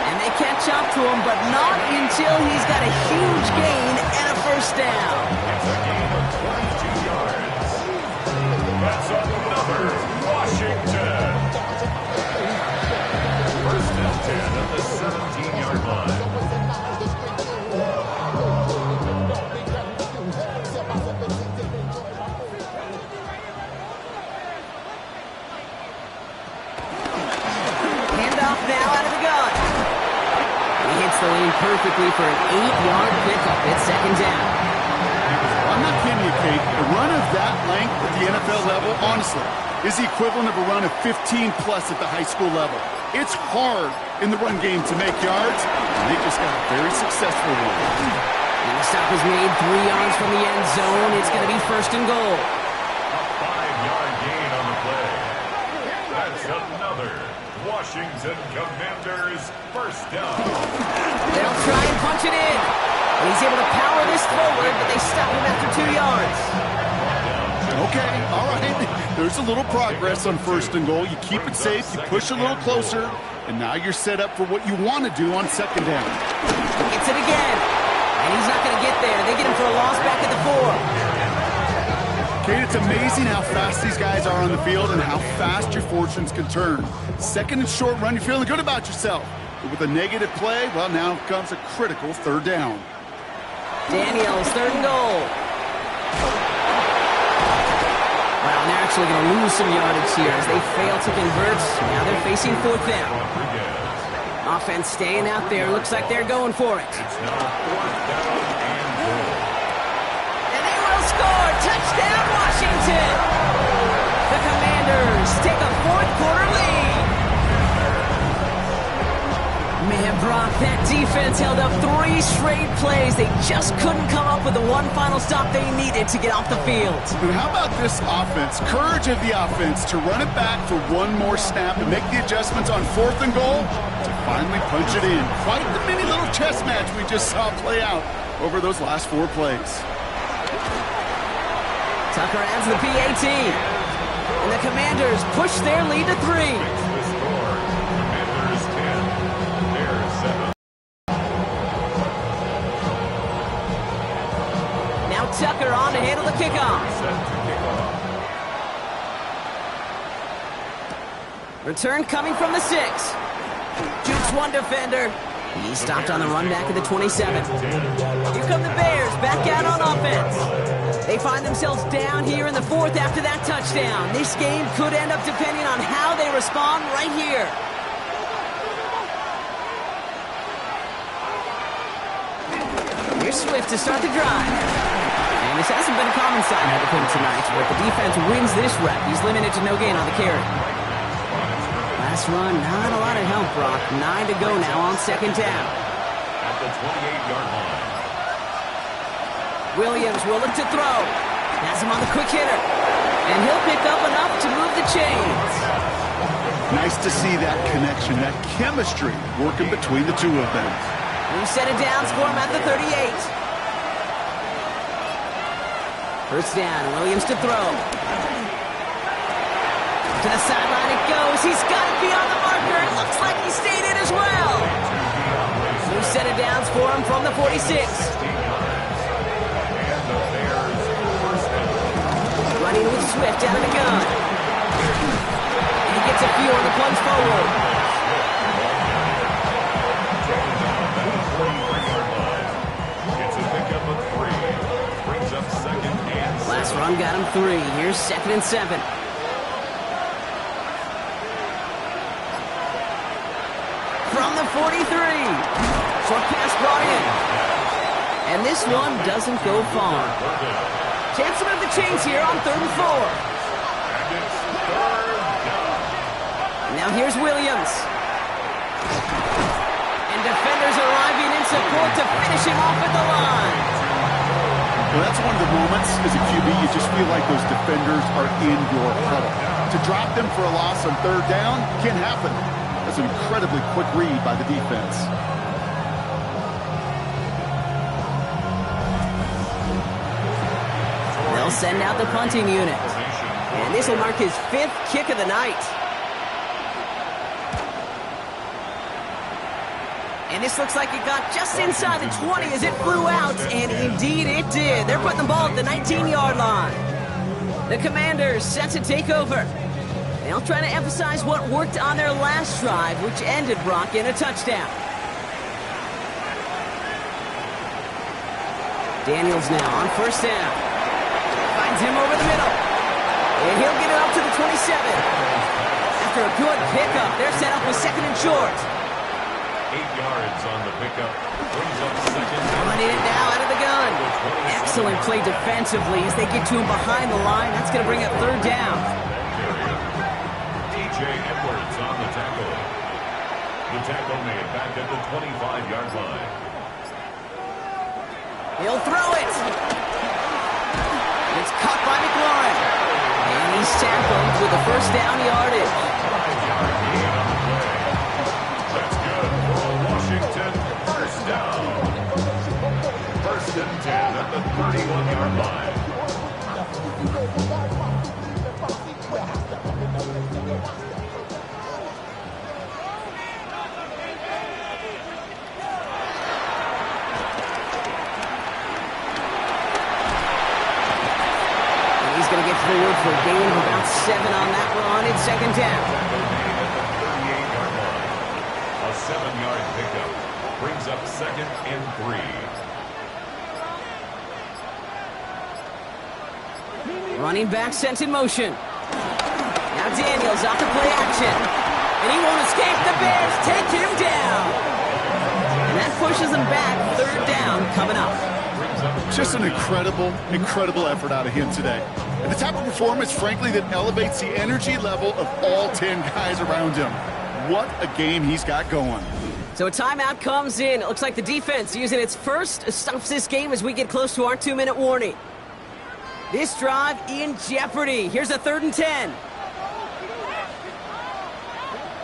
And they catch up to him, but not until he's got a huge gain and a 1st down. It's a gain of 22 yards. That's another Washington. 1st and 10 at the 17-yard line. off now out of the gun. He hits the lane perfectly for an 8-yard pickup. It's second down. I'm not kidding you, Kate. A run of that length at the NFL level, honestly, is the equivalent of a run of 15-plus at the high school level. It's hard in the run game to make yards, and they just got a very successful one. And the stop is made 3 yards from the end zone. It's going to be first and goal. A 5-yard gain on the play. That's another Washington Commanders first down. They'll try and punch it in. And he's able to power this forward, but they stop him after 2 yards. Okay, all right. There's a little progress on first and goal. You keep it safe, you push a little closer, and now you're set up for what you want to do on second down. Gets it again. And he's not going to get there. They get him for a loss back at the 4. Kate, it's amazing how fast these guys are on the field and how fast your fortunes can turn. Second and short run, you're feeling good about yourself. But with a negative play, well, now comes a critical third down. Daniels, third and goal. Wow, and they're actually going to lose some yardage here as they fail to convert. Now they're facing fourth down. Offense staying out there. Looks like they're going for it. It's now fourth down and goal. And they will score. Touchdown, Washington. The Commanders take a fourth-quarter lead. Man, Brock, that defense held up 3 straight plays. They just couldn't come up with the one final stop they needed to get off the field. And how about this offense? Courage of the offense to run it back for one more snap and make the adjustments on fourth and goal to finally punch it in. Quite the mini little chess match we just saw play out over those last 4 plays. Tucker adds the PAT. And the Commanders push their lead to 3. Tucker on to handle the kickoff. Return coming from the 6. Jukes one defender. He's stopped on the run back at the 27. Here come the Bears back out on offense. They find themselves down here in the 4th after that touchdown. This game could end up depending on how they respond right here. Here's Swift to start the drive. And this hasn't been a common sight out of him tonight, but the defense wins this rep. He's limited to no gain on the carry. Last run, not a lot of help, Brock. 9 to go now on second down. At the 28-yard line. Williams will look to throw. Has him on the quick hitter. And he'll pick up enough to move the chains. Nice to see that connection, that chemistry working between the two of them. We set it down for him at the 38. First down, Williams to throw. To the sideline it goes. He's got it beyond the marker. It looks like he stayed in as well. New set of downs for him from the 46. Running with Swift out of the gun. And he gets a few on the plunge forward. Last run got him 3. Here's 2nd and 7. From the 43. Short pass brought in. And this one doesn't go far. Chance to move the chains here on 3rd and 4. Now here's Williams. And defenders arriving in support to finish him off at the line. Well, that's one of the moments as a QB you just feel like those defenders are in your huddle. To drop them for a loss on 3rd down can happen. That's an incredibly quick read by the defense. They'll send out the punting unit. And this will mark his 5th kick of the night. And this looks like it got just inside the 20 as it flew out, and indeed it did. They're putting the ball at the 19-yard line. The Commanders set to take over. They'll try to emphasize what worked on their last drive, which ended Brock in a touchdown. Daniels now on first down. Finds him over the middle. And he'll get it up to the 27. after a good pickup. They're set up with second and short. 8 yards on the pickup. Brings up second. Running it now out of the gun. Excellent play defensively as they get to him behind the line. That's going to bring up third down. DJ Edwards on the tackle. The tackle made back at the 25-yard line. He'll throw it. It's caught by McLaurin. And he's tackled with the first down yardage. 5-yard gain on the play. That's good for Washington. First down. First and 10 at the 31-yard line. He's going to get forward for a gain of about 7 on that run. It's second down. A 7-yard pickup brings up second and 3. Running back sent in motion. Now Daniels off the play action. And he won't escape. The Bears take him down. And that pushes him back. Third down coming up. Just an incredible effort out of him today. And the type of performance, frankly, that elevates the energy level of all 10 guys around him. What a game he's got going. So a timeout comes in. It looks like the defense using its first stops this game as we get close to our 2-minute warning. This drive in jeopardy. Here's a 3rd and 10.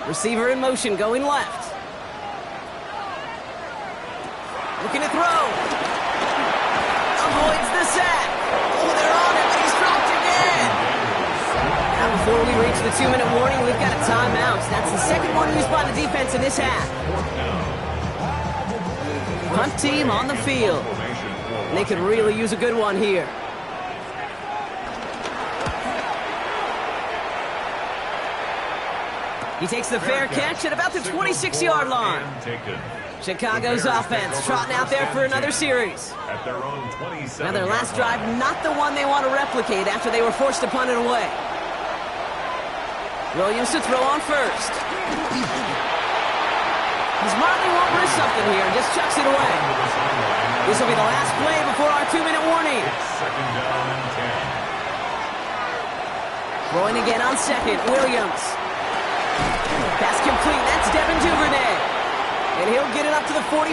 Receiver in motion, going left. Looking to throw. Avoids the sack. Oh, they're on it, but he's dropped again. Now before we reach the 2-minute warning, we've got a timeout. That's the second one used by the defense in this half. Punt team on the field. And they could really use a good one here. He takes the fair catch at about the 26-yard line. Chicago's offense trotting out there for another series. Now their last drive, not the one they want to replicate after they were forced to punt it away. Williams to throw on first. He's Marley won't risk something here and just chucks it away. This will be the last play before our 2-minute warning. Second down and 10. Throwing again on second, Williams. Pass complete, that's Devin Duvernay. And he'll get it up to the 44.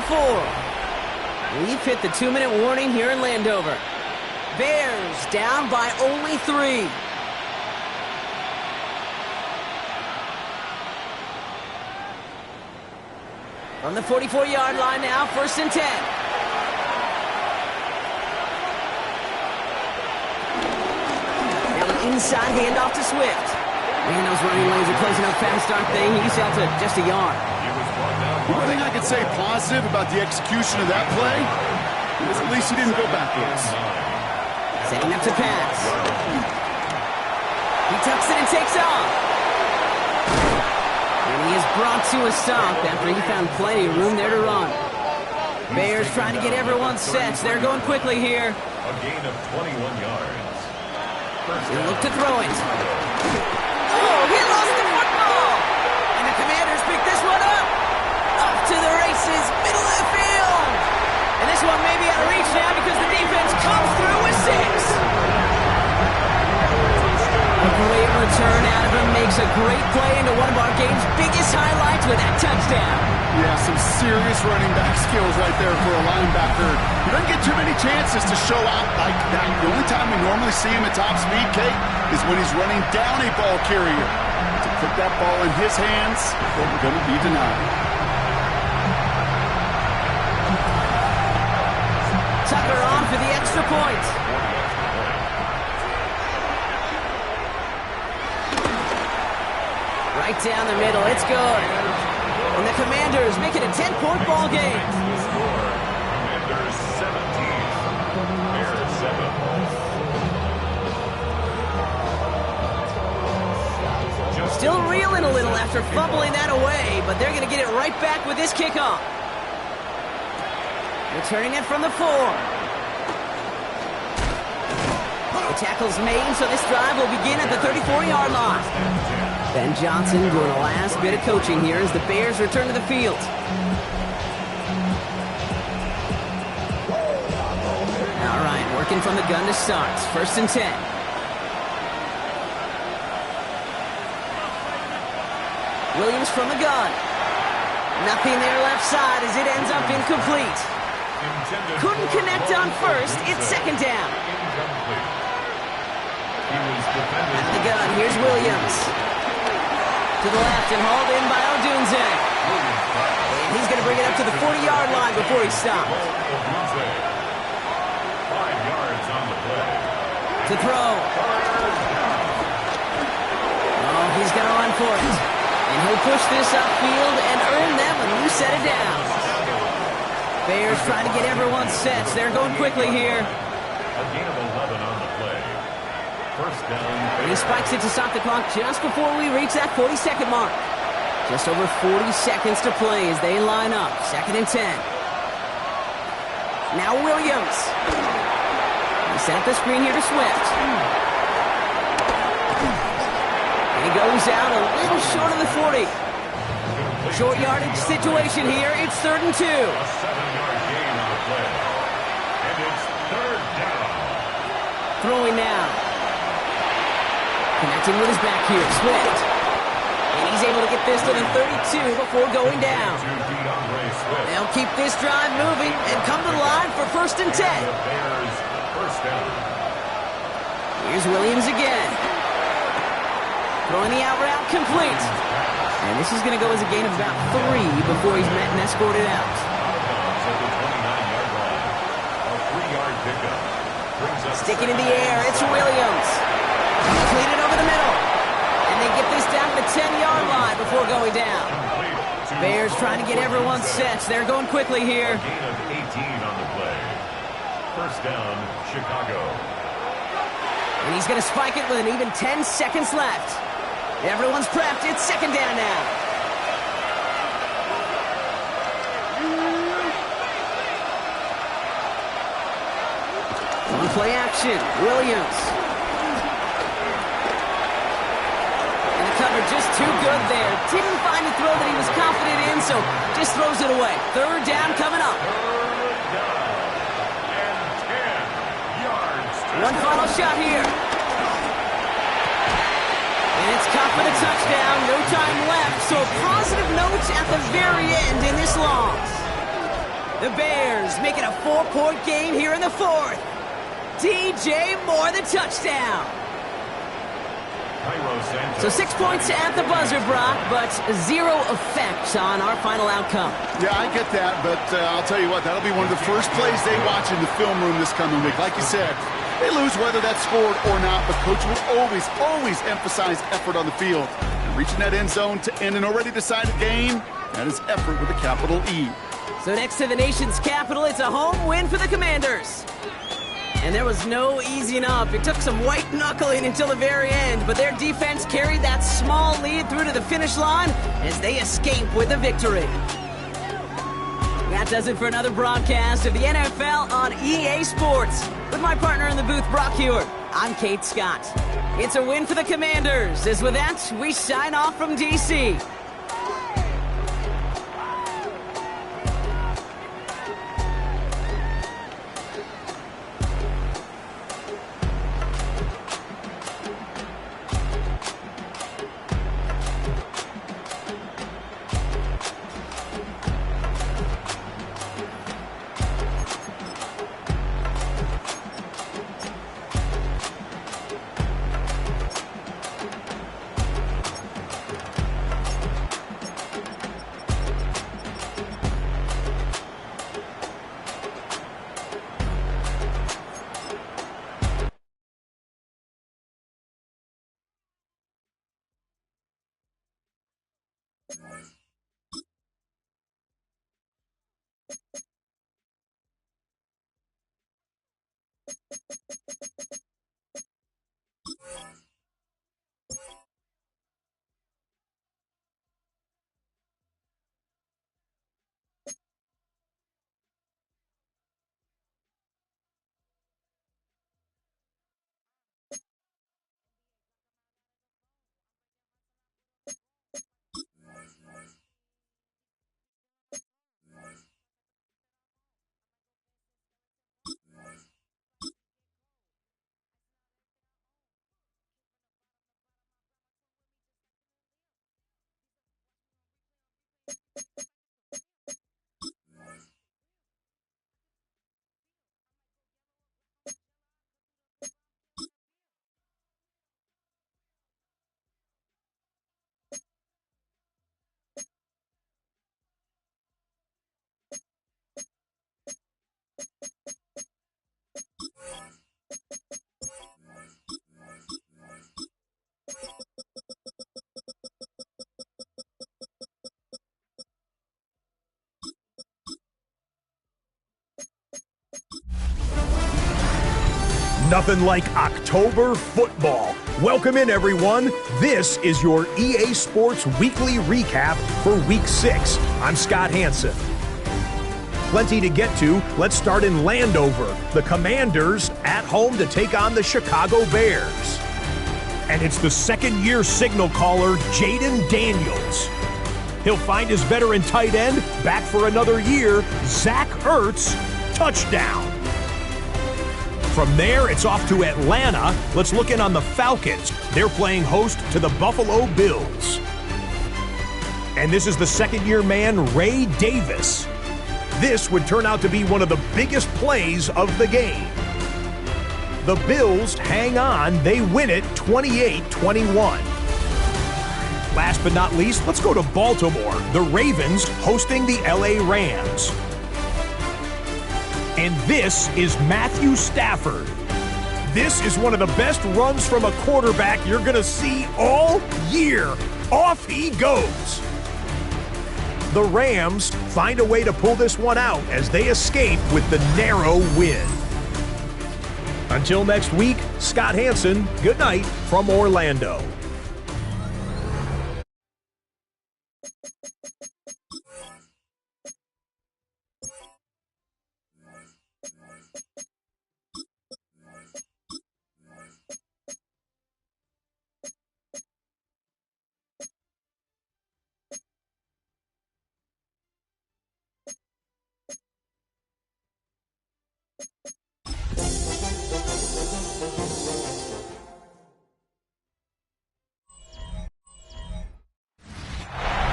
We've hit the 2-minute warning here in Landover. Bears down by only 3. On the 44-yard line now, 1st and 10. Now an inside handoff to Swift. Man, those running lanes are closing up fast, aren't they? He's out to just a yard. The only thing I can say positive about the execution of that play is at least he didn't go backwards. Setting up to pass. He tucks it and takes off. And he is brought to a stop after he found plenty of room there to run. Bears trying to get everyone set. They're going quickly here. A gain of 21 yards. He'll look to throw it. Oh, he lost the football! And the Commanders pick this one up. Up to the races, middle of the field. And this one may be out of reach now because the defense comes through with 6. A great return out of him, makes a great play into one of our game's biggest highlights with that touchdown. Yeah, some serious running back skills right there for a linebacker. He doesn't get too many chances to show out like that. The only time we normally see him at top speed, Kate, is when he's running down a ball carrier. To put that ball in his hands, they're going to be denied. Tucker on for the extra point. Right down the middle, it's good. And the Commanders make it a 10-point ball game. Commanders 17, Bears 7. Still reeling a little after fumbling that away, but they're going to get it right back with this kickoff. Returning it from the 4. The tackle's made, so this drive will begin at the 34-yard line. Ben Johnson doing a last bit of coaching here as the Bears return to the field. All right, working from the gun to start. 1st and 10. Williams from the gun. Nothing there left side as it ends up incomplete. Couldn't connect on first. It's 2nd down. At the gun, here's Williams. To the left and hauled in by Odunze. And he's going to bring it up to the 40-yard line before he stops. 5 yards on the play. To throw. Oh, he's going to run for it. And he'll push this upfield and earn them a new set of downs. Bears trying to get everyone set. They're going quickly here. A gain of 11 on the play. 1st down. And he spikes it to stop the clock just before we reach that 40-second mark. Just over 40 seconds to play as they line up. 2nd and 10. Now Williams. He set up the screen here to Swift. And he goes out a little short of the 40. Short yardage situation here. It's 3rd and 2. A 7-yard gain on the play. And it's 3rd down. Throwing now. Connecting with his back here, Swift. And he's able to get this to the 32 before going down. They'll keep this drive moving and come to the line for 1st and 10. The Bears, 1st down. Here's Williams again. Throwing the out route complete. And this is going to go as a gain of about 3 before he's met and escorted out. Out of bounds at the 29-yard line. A 3-yard pickup. Brings us Sticking in the air, it's Williams. Completed over the middle. And they get this down to the 10-yard line before going down. Bears trying to get everyone set. They're going quickly here. A gain of 18 on the play. 1st down, Chicago. And he's going to spike it with an even 10 seconds left. Everyone's prepped. It's 2nd down now. On play action, Williams. And the cover just too good there. Didn't find a throw that he was confident in, so just throws it away. 3rd down coming up. 3rd down. And 10 yards. One final shot here. And it's caught for the touchdown. No time left, so positive notes at the very end in this loss. The Bears make it a 4-point game here in the 4th. DJ Moore, the touchdown. So 6 points at the buzzer, Brock, but 0 effect on our final outcome. Yeah, I get that, but I'll tell you what, that'll be one of the first plays they watch in the film room this coming week. Like you said, they lose whether that's scored or not, but Coach will always emphasize effort on the field. And reaching that end zone to end an already decided game, that is effort with a capital E. So next to the nation's capital, it's a home win for the Commanders. And there was no easing up. It took some white knuckling until the very end, but their defense carried that small lead through to the finish line as they escape with a victory. That does it for another broadcast of the NFL on EA Sports. With my partner in the booth, Brock Hewitt, I'm Kate Scott. It's a win for the Commanders, as with that, we sign off from D.C. Nothing like October football. Welcome in, everyone. This is your EA Sports Weekly Recap for Week 6. I'm Scott Hansen. Plenty to get to. Let's start in Landover. The Commanders at home to take on the Chicago Bears. And it's the second-year signal caller, Jaden Daniels. He'll find his veteran tight end back for another year, Zach Ertz, touchdown. From there, it's off to Atlanta. Let's look in on the Falcons. They're playing host to the Buffalo Bills. And this is the second-year man, Ray Davis. This would turn out to be one of the biggest plays of the game. The Bills hang on. They win it 28-21. Last but not least, let's go to Baltimore. The Ravens hosting the LA Rams. And this is Matthew Stafford. This is one of the best runs from a quarterback you're going to see all year. Off he goes. The Rams find a way to pull this one out as they escape with the narrow win. Until next week, Scott Hansen, good night from Orlando.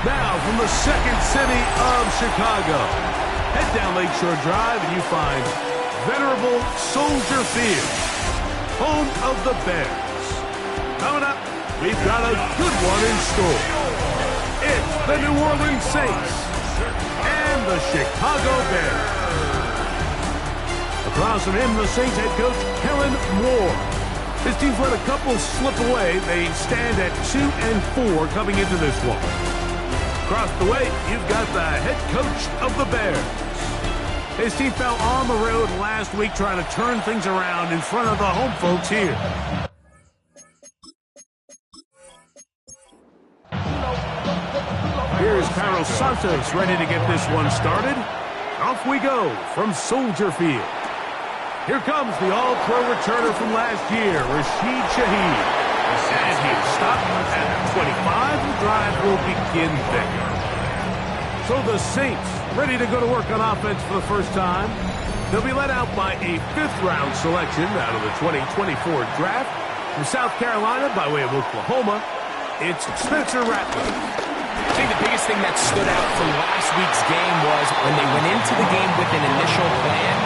Now, from the second city of Chicago, head down Lakeshore Drive and you find venerable Soldier Field, home of the Bears. Coming up, we've got a good one in store. It's the New Orleans Saints and the Chicago Bears. Across from him, the Saints head coach, Kellen Moore. His team's let a couple slip away. They stand at 2-4 coming into this one. Across the way, you've got the head coach of the Bears. His team fell on the road last week trying to turn things around in front of the home folks here. Here's Carlos Santos ready to get this one started. Off we go from Soldier Field. Here comes the all-pro returner from last year, Rashid Shaheed. And he's stopped at 25. The drive will begin there. So the Saints ready to go to work on offense for the first time. They'll be led out by a fifth-round selection out of the 2024 draft. From South Carolina, by way of Oklahoma, it's Spencer Rattler. I think the biggest thing that stood out from last week's game was when they went into the game with an initial plan,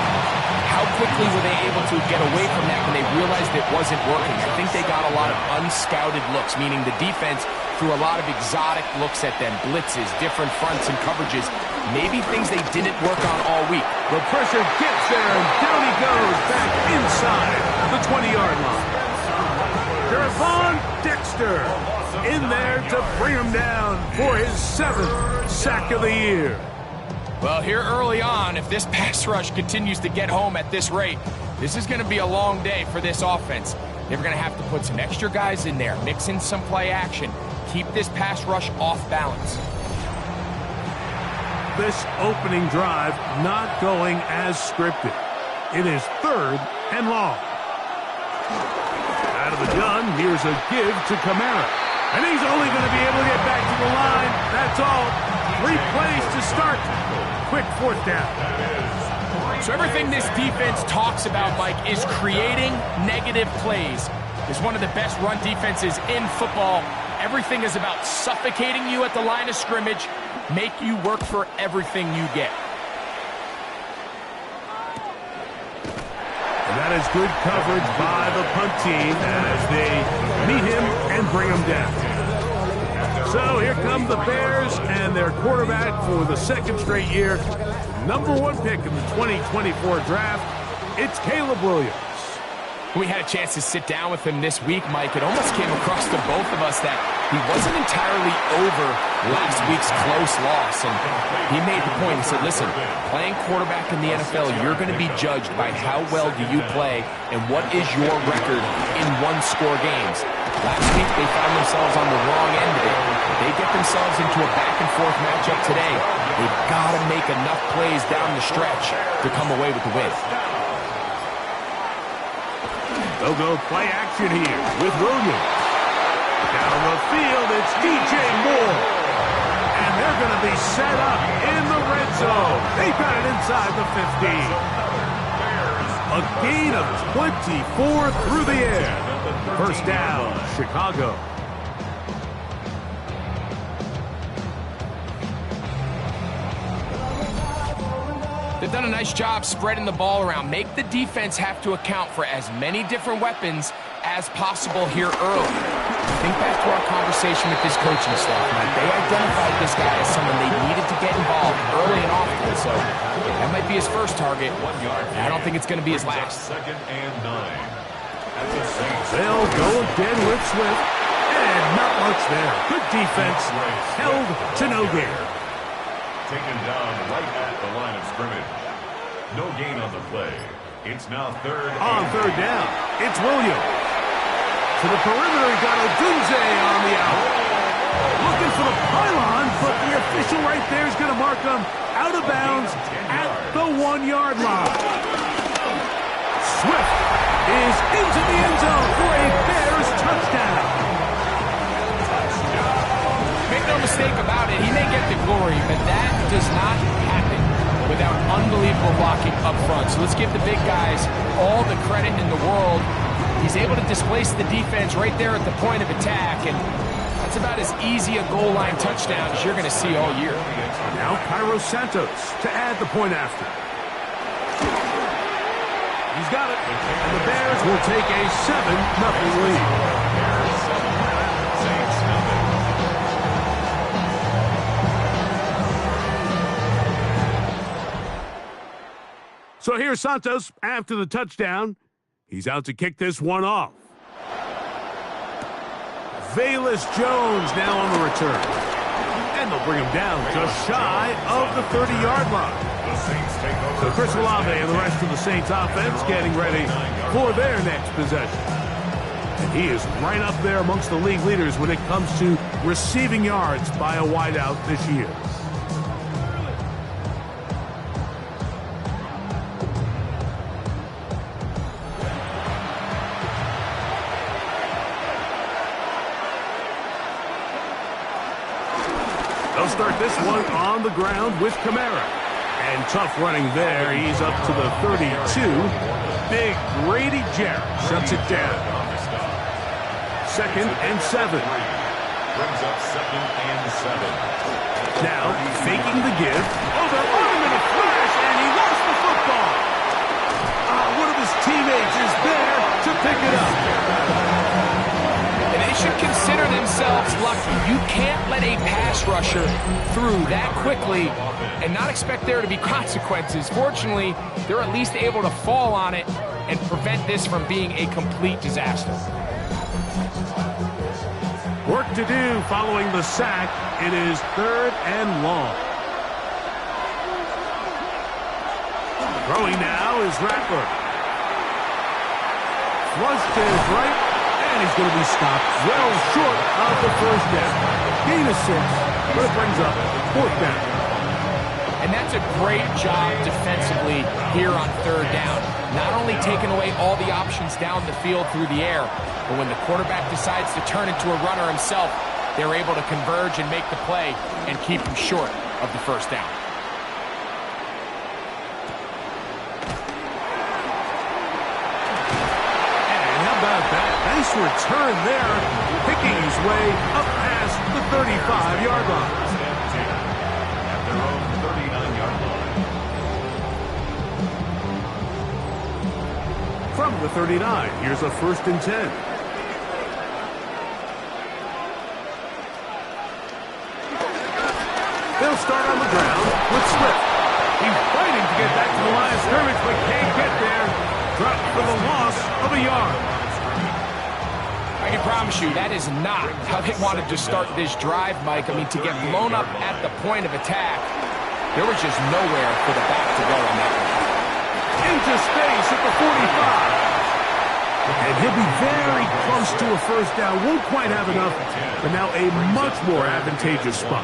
how quickly were they able to get away from that when they realized it wasn't working? I think they got a lot of unscouted looks, meaning the defense threw a lot of exotic looks at them, blitzes, different fronts and coverages, maybe things they didn't work on all week. The pressure gets there, and down he goes back inside the 20-yard line. Gervon Dexter in there to bring him down for his 7th sack of the year. Well, here early on, if this pass rush continues to get home at this rate, this is going to be a long day for this offense. They're going to have to put some extra guys in there, mix in some play action, keep this pass rush off balance. This opening drive not going as scripted. It is 3rd and long. Out of the gun, here's a give to Kamara. And he's only going to be able to get back to the line. That's all. 3 plays to start. Quick 4th down. So everything this defense talks about, Mike, is creating negative plays. It's one of the best run defenses in football. Everything is about suffocating you at the line of scrimmage, make you work for everything you get. And that is good coverage by the punt team as they meet him and bring him down. So here come the Bears and their quarterback for the second straight year. #1 pick in the 2024 draft. It's Caleb Williams. We had a chance to sit down with him this week, Mike. It almost came across to both of us that he wasn't entirely over last week's close loss. And he made the point. He said, listen, playing quarterback in the NFL, you're going to be judged by how well do you play and what is your record in one-score games. Last week, they found themselves on the wrong end of it. They get themselves into a back-and-forth matchup today. They've got to make enough plays down the stretch to come away with the win. They'll go play action here with Williams. Down the field, it's DJ Moore. And they're going to be set up in the red zone. They got it inside the 15. A gain of 24 through the air. First down, Chicago. They've done a nice job spreading the ball around. Make the defense have to account for as many different weapons as possible here early. Think back to our conversation with this coaching staff, Mike. They identified this guy as someone they needed to get involved early and often, so that might be his first target. I don't think it's going to be his last. Second and 9. They'll go again with Swift. And not much there. Good defense. Held to no gain. Taken down right at the line of scrimmage. No gain on the play. It's now On third down, it's Williams. To the perimeter, he got Odunze on the out. Looking for the pylon, but the official right there is going to mark him out of bounds at the 1-yard line. Swift is into the end zone for a Bears touchdown. Make no mistake about it, he may get the glory, but that does not happen without unbelievable blocking up front. So let's give the big guys all the credit in the world. He's able to displace the defense right there at the point of attack, and that's about as easy a goal line touchdown as you're going to see all year. Now Cairo Santos to add the point after. He's got it, and the Bears will take a 7-0 lead. So here's Santos after the touchdown. He's out to kick this one off. Velus Jones now on the return. And they'll bring him down just shy of the 30-yard line. So Chris Olave and the rest of the Saints offense getting ready for their next possession. And he is right up there amongst the league leaders when it comes to receiving yards by a wideout this year. They'll start this one on the ground with Kamara. And tough running there. He's up to the 32. Big Grady Jarrett shuts it down. 2nd and 7. Brings up 2nd and 7. Now, faking the give. Oh, they're on him in a flash, and he lost the football. One of his teammates is there to pick it up. And they should consider themselves lucky. You can't let a pass rusher through that quickly and not expect there to be consequences. Fortunately, they're at least able to fall on it and prevent this from being a complete disaster. Work to do following the sack. It is 3rd and long. Throwing now is Rattler. Flush to his right, and he's going to be stopped well short of the first down. Gain of 6, but it brings up 4th down. And that's a great job defensively here on 3rd down. Not only taking away all the options down the field through the air, but when the quarterback decides to turn into a runner himself, they're able to converge and make the play and keep him short of the first down. And how about that? Nice Nice return there, picking his way up past the 35-yard line. At their own 39-yard line. From the 39, here's a 1st and 10. They'll start on the ground with Swift. He's fighting to get back to the line of scrimmage, but can't get there. Dropped for the loss of a yard. I can promise you that is not how they wanted to start this drive, Mike. I mean, to get blown up at the point of attack, there was just nowhere for the back to go on that one. Into space at the 45. And he'll be very close to a 1st down. Won't quite have enough, but now a much more advantageous spot.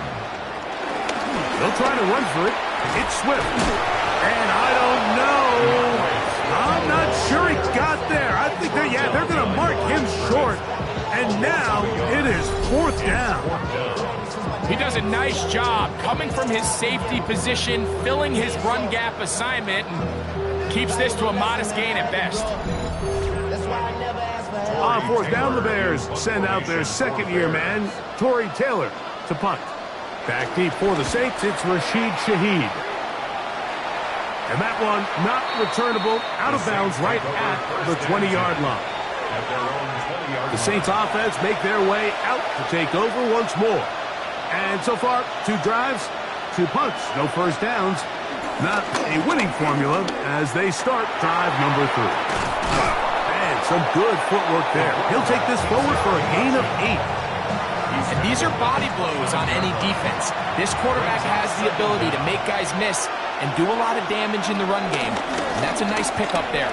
They'll try to run for it. It's Swift. And I don't know. I'm not sure he got there. I think they're going to mark him short. And now it is 4th down. He does a nice job coming from his safety position, filling his run gap assignment, and keeps this to a modest gain at best. On 4th down, the Bears send out their 2nd-year man, Torrey Taylor, to punt. Back deep for the Saints, it's Rashid Shaheed. And that one not returnable, out of bounds right at the 20-yard line. The Saints offense make their way out to take over once more. And so far, 2 drives, 2 punts, no 1st downs. Not a winning formula as they start drive number 3. And some good footwork there. He'll take this forward for a gain of 8. And these are body blows on any defense. This quarterback has the ability to make guys miss and do a lot of damage in the run game. And that's a nice pickup there.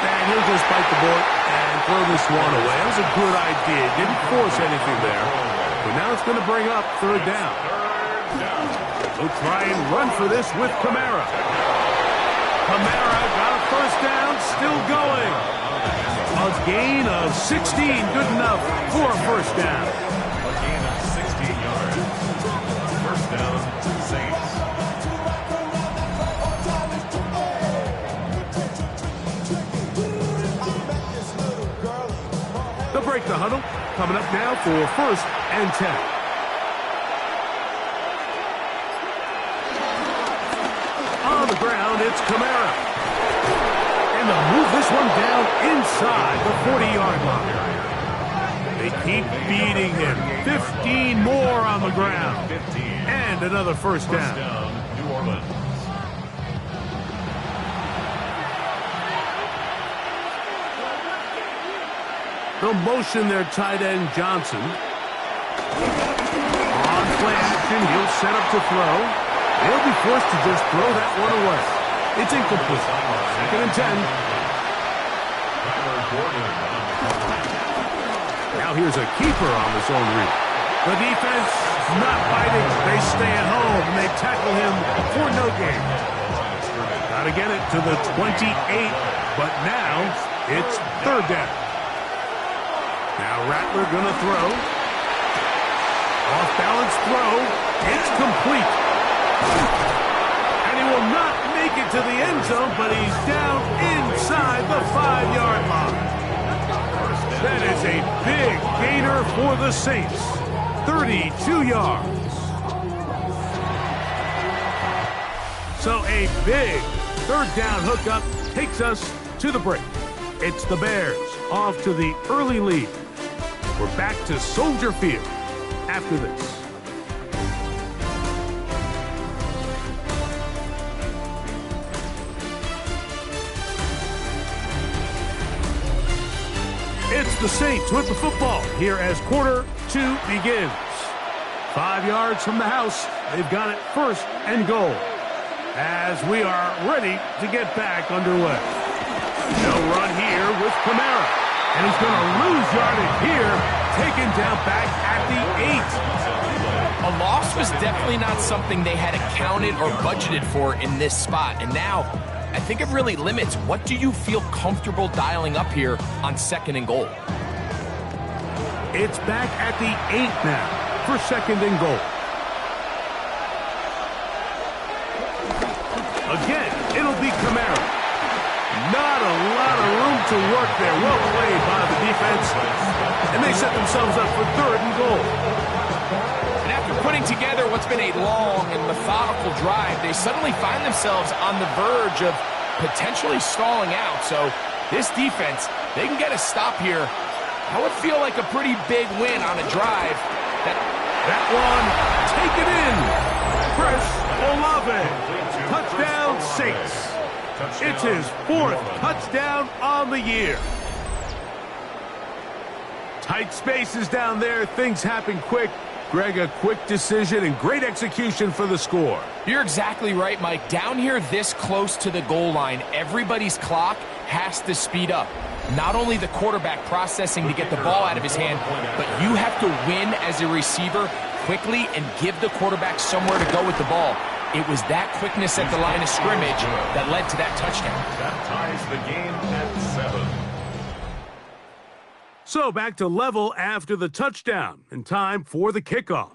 And he'll just bite the bullet and throw this one away. That was a good idea. Didn't force anything there. But now it's going to bring up 3rd down. He'll try and run for this with Kamara. Kamara got a 1st down, still going. A gain of 16, good enough for a 1st down. A gain of 16 yards. 1st down, Saints. They'll break the huddle. Coming up now for 1st and 10. On the ground, it's Kamara. And they'll move this one down inside the 40-yard line. They keep beating him. 15 more on the ground. And another 1st down. New Orleans. They'll motion their tight end, Johnson. On play action, he'll set up to throw. They'll be forced to just throw that one away. It's incomplete. 2nd and 10. Now here's a keeper on the zone read. The defense not fighting. They stay at home and they tackle him for no gain. Got to get it to the 28, but now it's 3rd down. Now Rattler going to throw. Off balance throw. It's complete. And he will not make it to the end zone, but he's down inside the 5-yard line. That is a big gainer for the Saints. 32 yards. So a big 3rd down hookup takes us to the break. It's the Bears off to the early lead. We're back to Soldier Field after this. It's the Saints with the football here as quarter 2 begins. 5 yards from the house. They've got it 1st and goal as we are ready to get back underway. No run here with Kamara. And he's going to lose yardage here, taken down back at the 8. A loss was definitely not something they had accounted or budgeted for in this spot. And now, I think it really limits what do you feel comfortable dialing up here on 2nd and goal. It's back at the 8 now for 2nd and goal. Again, it'll be Kamara. not a lot of room to work there. Well played by the defense. And they set themselves up for 3rd and goal. And after putting together what's been a long and methodical drive, they suddenly find themselves on the verge of potentially stalling out. So this defense, they can get a stop here. That would feel like a pretty big win on a drive. That one, take it in. Chris Olave, touchdown Saints. It's his 4th touchdown on the year. Tight spaces down there, things happen quick. Greg, a quick decision and great execution for the score. You're exactly right, Mike. Down here this close to the goal line, everybody's clock has to speed up. Not only the quarterback processing to get the ball out of his hand, but you have to win as a receiver quickly and give the quarterback somewhere to go with the ball. It was that quickness at the line of scrimmage that led to that touchdown. That ties the game at 7. So back to level after the touchdown, and time for the kickoff.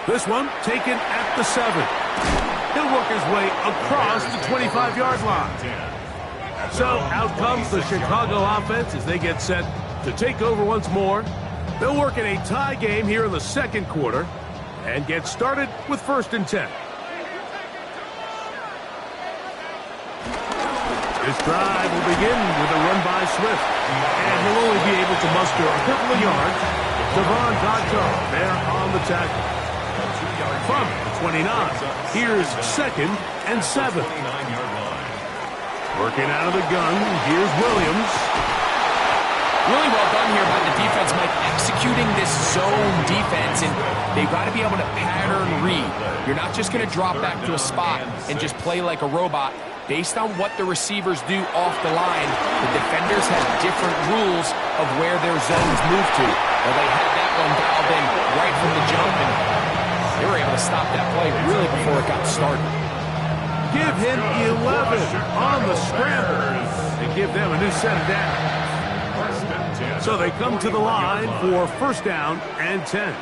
This one taken at the 7. He'll work his way across the 25-yard line. So out comes the Chicago offense as they get set to take over once more. They'll work in a tie game here in the 2nd quarter and get started with 1st and 10. This drive will begin with a run by Swift, and he'll only be able to muster a couple of yards. Devon Godchar there on the tackle. From the 29, here's 2nd and 7. Working out of the gun, here's Williams. Really well done here by the defense, Mike, executing this zone defense, and they've got to be able to pattern read. You're not just going to drop back to a spot and just play like a robot. Based on what the receivers do off the line, the defenders have different rules of where their zones move to. Well, they had that one dialed in right from the jump, and they were able to stop that play really before it got started. Give him 11 on the scramble and give them a new set of downs. So they come to the line for 1st down and 10.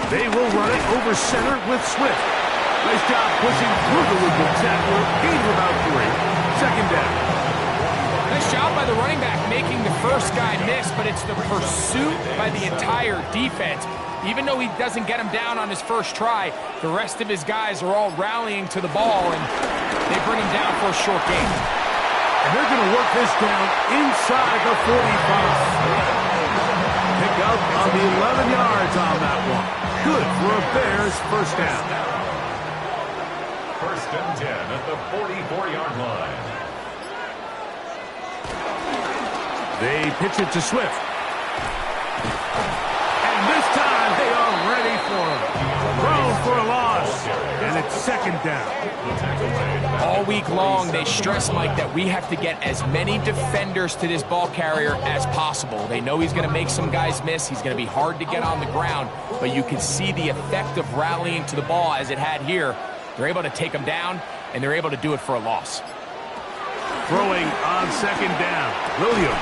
They will run it over center with Swift. Nice job pushing through the wooded tackler. Gain of about 3. 2nd down. Nice job by the running back making the first guy miss, but it's the pursuit by the entire defense. Even though he doesn't get him down on his first try, the rest of his guys are all rallying to the ball, and they bring him down for a short gain. And they're going to work this down inside the 45. Pick up on the 11 yards on that one. Good for a Bears 1st down. 1st and 10 at the 44-yard line. They pitch it to Swift. And this time they are ready for him. Thrown for a loss. And it's 2nd down. All week long, they stress, Mike, that we have to get as many defenders to this ball carrier as possible. They know he's going to make some guys miss. He's going to be hard to get on the ground. But you can see the effect of rallying to the ball as it had here. They're able to take him down, and they're able to do it for a loss. Throwing on 2nd down. Williams.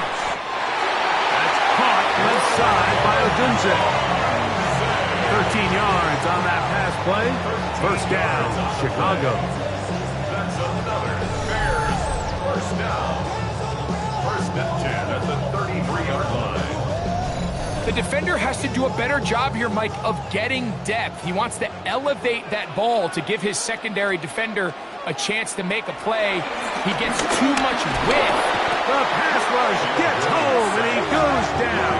That's caught left side by Odunze. 13 yards on that pass play. 1st down, Chicago. That's another Bears 1st down. 1st and 10 at the 33-yard line. The defender has to do a better job here, Mike, of getting depth. He wants to elevate that ball to give his secondary defender a chance to make a play. He gets too much width. The pass rush gets home, and he goes down.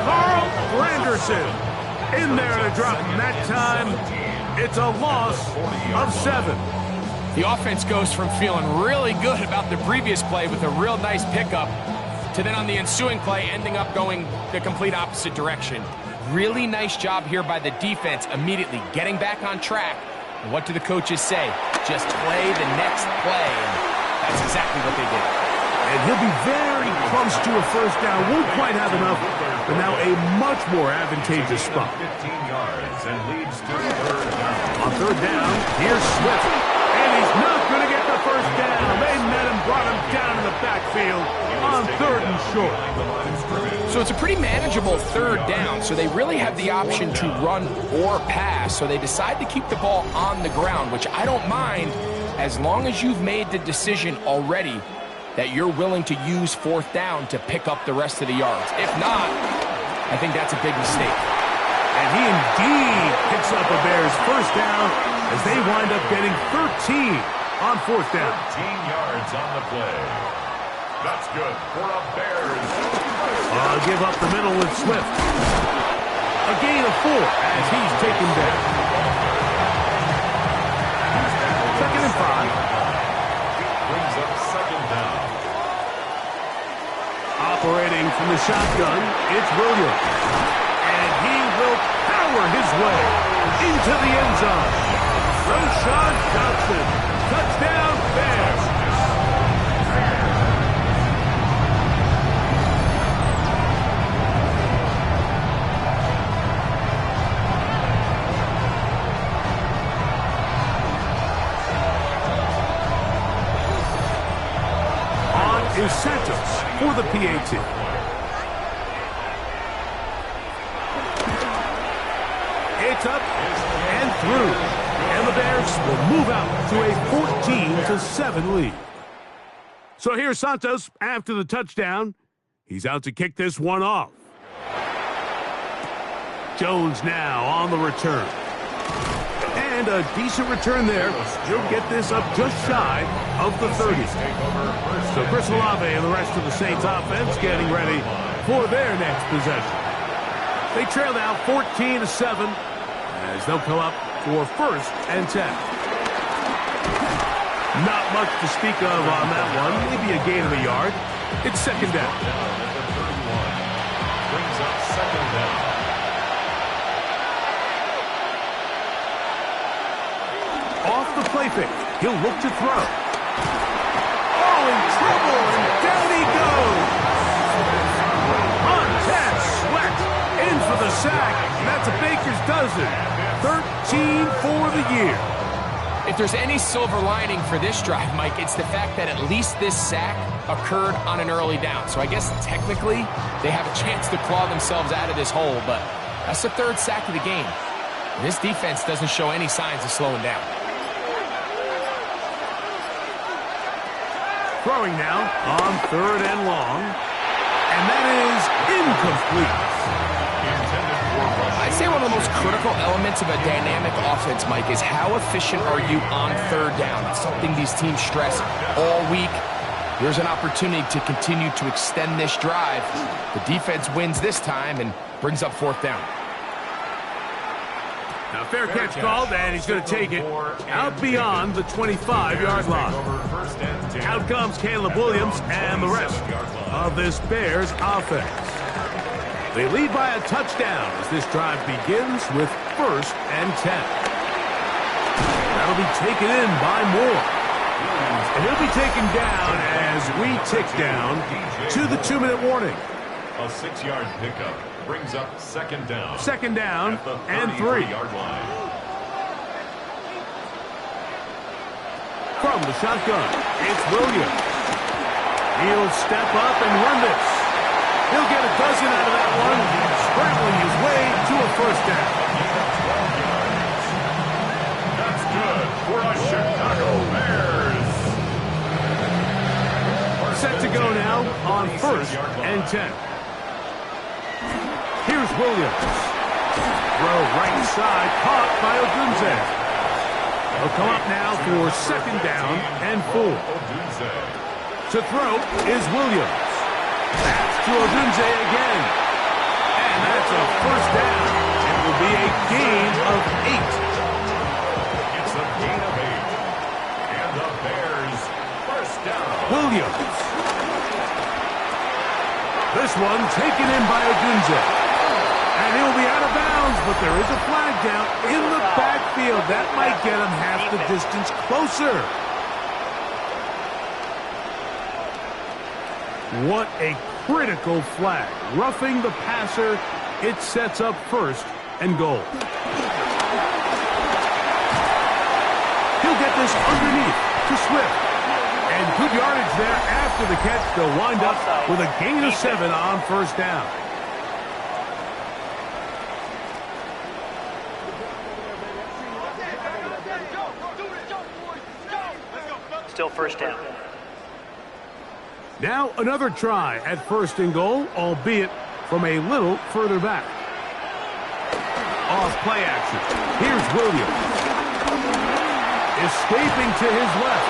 Carl Granderson in there to drop him. That time, it's a loss of 7. The offense goes from feeling really good about the previous play with a real nice pickup to then on the ensuing play ending up going the complete opposite direction. Really nice job here by the defense immediately getting back on track. And what do the coaches say? Just play the next play. And that's exactly what they did. And he'll be very close to a 1st down. Won't quite have enough, but now a much more advantageous spot. 15 yards and leads to 3rd down. On 3rd down, here's Swift. And he's not going to get the 1st down. They met him, brought him down in the backfield on 3rd 3rd and short. So it's a pretty manageable 3rd down, so they really have the option to run or pass, so they decide to keep the ball on the ground, which I don't mind as long as you've made the decision already that you're willing to use 4th down to pick up the rest of the yards. If not, I think that's a big mistake. And he indeed picks up a Bears 1st down as they wind up getting 13 on 4th down. 13 yards on the play. That's good for a Bears. Give up the middle with Swift. A gain of 4 as he's taken down. 2nd and 5. Brings up 2nd down. Operating from the shotgun, it's Williams. And he will power his way into the end zone. Roshan Johnson. Touchdown, Bears. Is Santos for the PAT. It's up and through. And the Bears will move out to a 14-7 lead. So here's Santos after the touchdown. He's out to kick this one off. Jones now on the return. And a decent return there. He'll get this up just shy of the 30. So Chris Olave and the rest of the Saints offense getting ready for their next possession. They trail now 14-7 as they'll come up for 1st and 10. Not much to speak of on that one. Maybe a gain of a yard. It's 2nd down. Brings up 2nd down. Off the play fake. He'll look to throw. Oh, in trouble, and down he goes. Montez Sweat in for the sack, and that's a Baker's dozen. 13 for the year. If there's any silver lining for this drive, Mike, it's the fact that at least this sack occurred on an early down. So I guess technically they have a chance to claw themselves out of this hole, but that's the 3rd sack of the game. And this defense doesn't show any signs of slowing down. Throwing now on 3rd and long. And that is incomplete. I'd say one of the most critical elements of a dynamic offense, Mike, is how efficient are you on 3rd down? It's something these teams stress all week. Here's an opportunity to continue to extend this drive. The defense wins this time and brings up 4th down. Now, fair catch called, and he's going to take it out beyond the 25-yard line. Out comes Caleb Williams and the rest of this Bears offense. They lead by a touchdown as this drive begins with 1st and 10. That'll be taken in by Moore. And he'll be taken down as we tick down to the 2-minute warning. A 6-yard pickup brings up 2nd down. 2nd down and 3. Line. From the shotgun, it's Williams. He'll step up and run this. He'll get a dozen out of that one, scrambling his way to a 1st down. That's good for a Chicago Bears. Set to go now on 1st and 10. Here's Williams. Throw right side, caught by Odunze. He'll come up now for 2nd down and 4. To throw is Williams. That's to Odunze again. And that's a 1st down. It will be a gain of 8. It's a gain of 8. And the Bears 1st down. Williams. This one taken in by Odunze. And he'll be out of bounds, but there is a flag down in the backfield. That might get him half the distance closer. What a critical flag. Roughing the passer, it sets up 1st and goal. He'll get this underneath to Swift. And good yardage there after after the catch, they'll wind up with a gain of 7 on first down. Still first down. Now another try at first and goal, albeit from a little further back. Off play action. Here's Williams. Escaping to his left.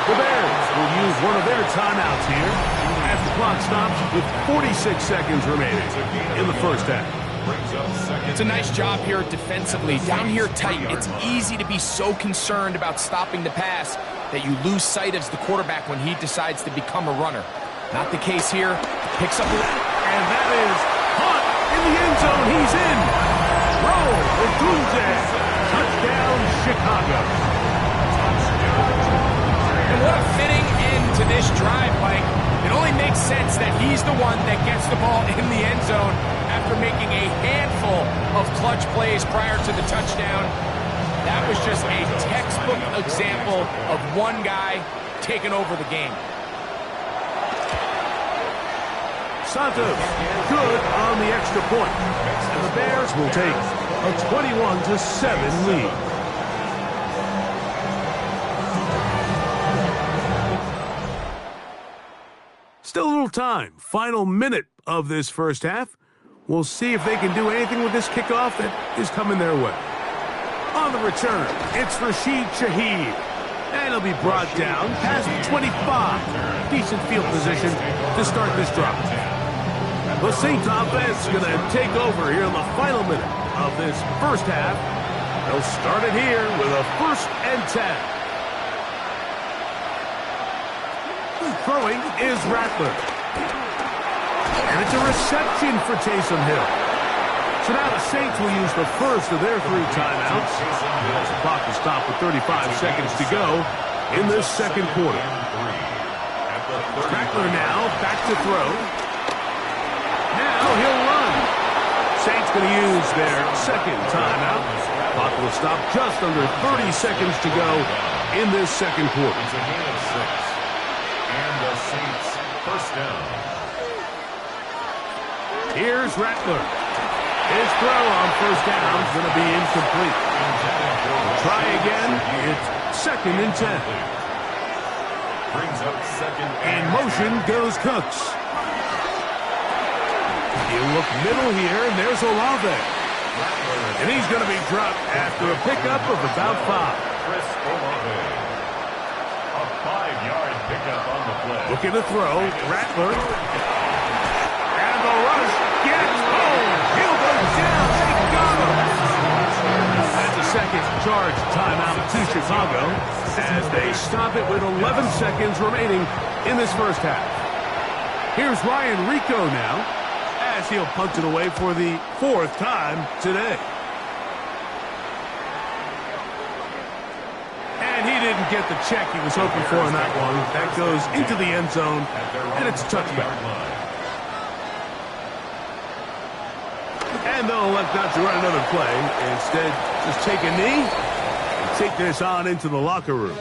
The Bears will use one of their timeouts here as the clock stops with 46 seconds remaining in the first half. It's a nice job here defensively. Down here tight, it's easy to be so concerned about stopping the pass that you lose sight of the quarterback when he decides to become a runner. Not the case here. Picks up, and that is caught in the end zone. He's in. Roll with Doomsday. Touchdown, Chicago. And what a fitting end to this drive, Mike. It only makes sense that he's the one that gets the ball in the end zone after making a handful of clutch plays prior to the touchdown. That was just a textbook example of one guy taking over the game. Santos, good on the extra point. And the Bears will take a 21-7 lead. Still a little time. Final minute of this first half. We'll see if they can do anything with this kickoff that is coming their way. On the return, it's Rashid Shaheed. And he'll be brought down past 25. Decent field position to start this drive. The Saints offense is going to take over here in the final minute of this first half. They'll start it here with a 1st and 10. Throwing is Rattler. And it's a reception for Taysom Hill. So now the Saints will use the first of their 3 timeouts. The clock will stop with 35 seconds to go in this second quarter. Rattler now back to throw. Now he'll run. Saints going to use their second timeout. Clock will stop just under 30 seconds to go in this second quarter. And the Saints first down. Here's Rattler. His throw on first down is going to be incomplete. Try again. It's 2nd and 10. Brings up 2nd. In motion goes Cooks. He'll look middle here, and there's Olave. And he's going to be dropped after a pickup of about 5. Chris Olave. A 5-yard pickup on the play. Looking to throw. Rattler. And the rush gets home. He'll go down. Chicago. That's a second charge timeout to Chicago as they stop it with 11 seconds remaining in this first half. Here's Ryan Rico now as he'll punt it away for the 4th time today. And he didn't get the check he was hoping for in that one. That goes into the end zone, and it's a touchback. And they'll elect not to run another play. Instead, just take a knee and take this on into the locker room.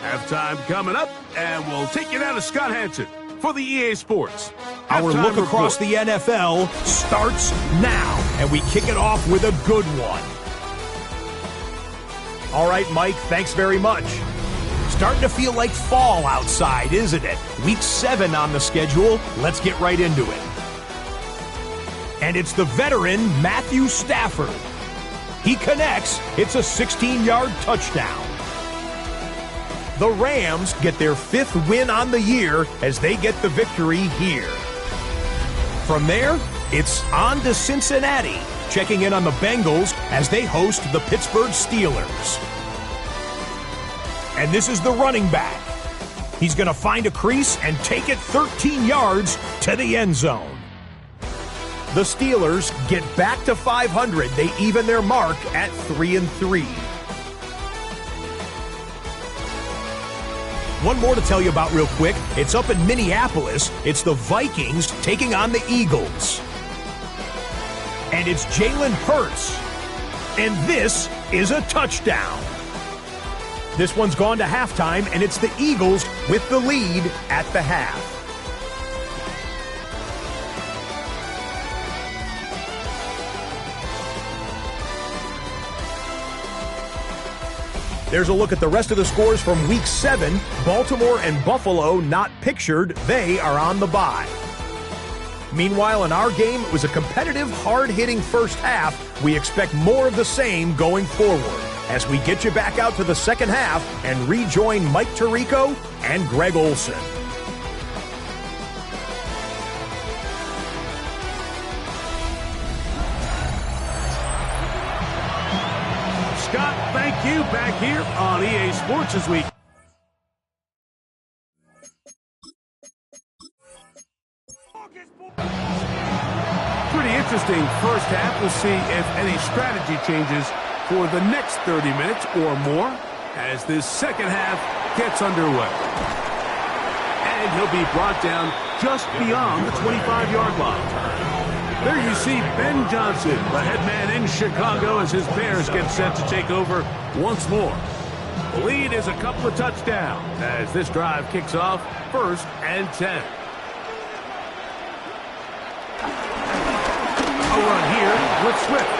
Halftime coming up, and we'll take you down to Scott Hansen for the EA Sports Our Halftime look across report. the NFL starts now, and we kick it off with a good one. All right, Mike, thanks very much. Starting to feel like fall outside, isn't it? Week 7 on the schedule. Let's get right into it. And it's the veteran Matthew Stafford. He connects. It's a 16-yard touchdown. The Rams get their 5th win on the year as they get the victory here. From there, it's on to Cincinnati, checking in on the Bengals as they host the Pittsburgh Steelers. And this is the running back. He's going to find a crease and take it 13 yards to the end zone. The Steelers get back to 500. They even their mark at 3-3. One more to tell you about real quick. It's up in Minneapolis. It's the Vikings taking on the Eagles. And it's Jalen Hurts. And this is a touchdown. This one's gone to halftime, and it's the Eagles with the lead at the half. There's a look at the rest of the scores from Week 7. Baltimore and Buffalo not pictured. They are on the bye. Meanwhile, in our game, it was a competitive, hard-hitting first half. We expect more of the same going forward as we get you back out to the second half and rejoin Mike Tirico and Greg Olson. Scott, thank you. Back here on EA Sports this week. Pretty interesting first half. We'll see if any strategy changes for the next 30 minutes or more as this second half gets underway. And he'll be brought down just beyond the 25-yard line. There you see Ben Johnson, the head man in Chicago, as his Bears get set to take over once more. The lead is a couple of touchdowns as this drive kicks off 1st and 10. A run here with Swift.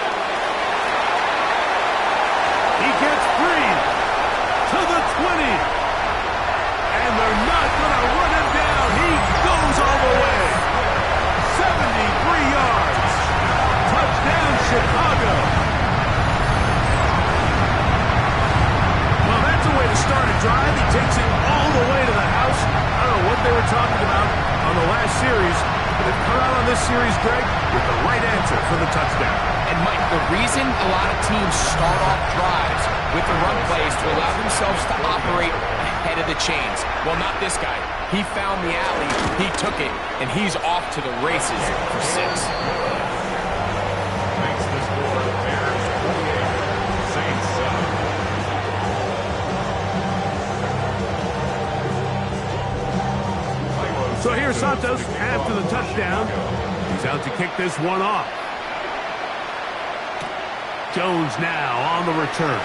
He gets free to the 20. And they're not going to run him down. He goes all the way. 73 yards. Touchdown, Chicago. Well, that's a way to start a drive. He takes it all the way to the house. I don't know what they were talking about on the last series, but they've come out on this series, Greg, with the right answer for the touchdown. And, Mike, the reason a lot of teams start off drives with the run plays to allow themselves to operate ahead of the chains. Well, not this guy. He found the alley, he took it, and he's off to the races for 6. Makes the score Bears 48, Saints 7. So here's Santos after the touchdown. He's out to kick this one off. Jones now on the return.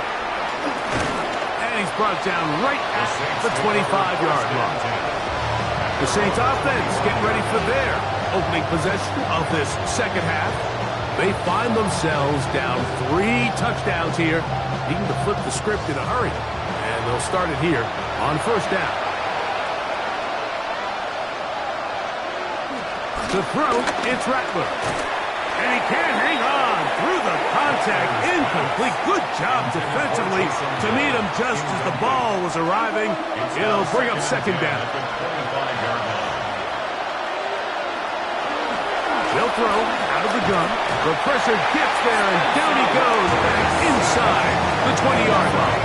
And he's brought down right at the 25-yard line. The Saints offense getting ready for their opening possession of this second half. They find themselves down 3 touchdowns here, needing to flip the script in a hurry. And they'll start it here on 1st down. To throw, it's Rattler. And he can't hang on through the contact. Incomplete. Good job defensively to meet him just as the ball was arriving. It'll bring up 2nd down. They'll throw out of the gun. The pressure gets there, and down he goes back inside the 20-yard line.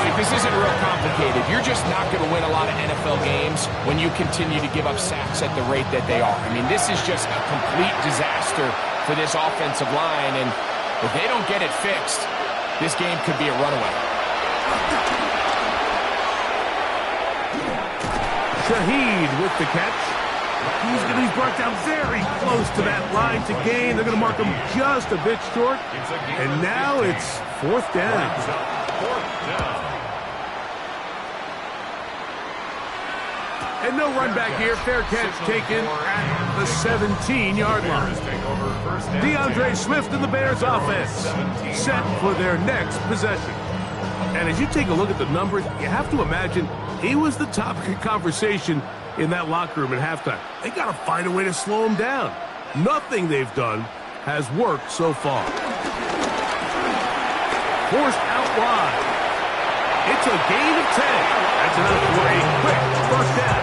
Mike, this isn't real complicated. You're just not going to win a lot of NFL games when you continue to give up sacks at the rate that they are. I mean, this is just a complete disaster for this offensive line, and if they don't get it fixed, this game could be a runaway. Shaheed with the catch. He's going to be brought down very close to that line to gain. They're going to mark him just a bit short. And now it's 4th down. And no run back here. Fair catch taken at the 17-yard line. DeAndre Swift and the Bears offense set for their next possession. And as you take a look at the numbers, you have to imagine he was the topic of conversation in that locker room at halftime. They got to find a way to slow him down. Nothing they've done has worked so far. Forced out wide. It's a gain of 10. That's enough for a quick 1st down.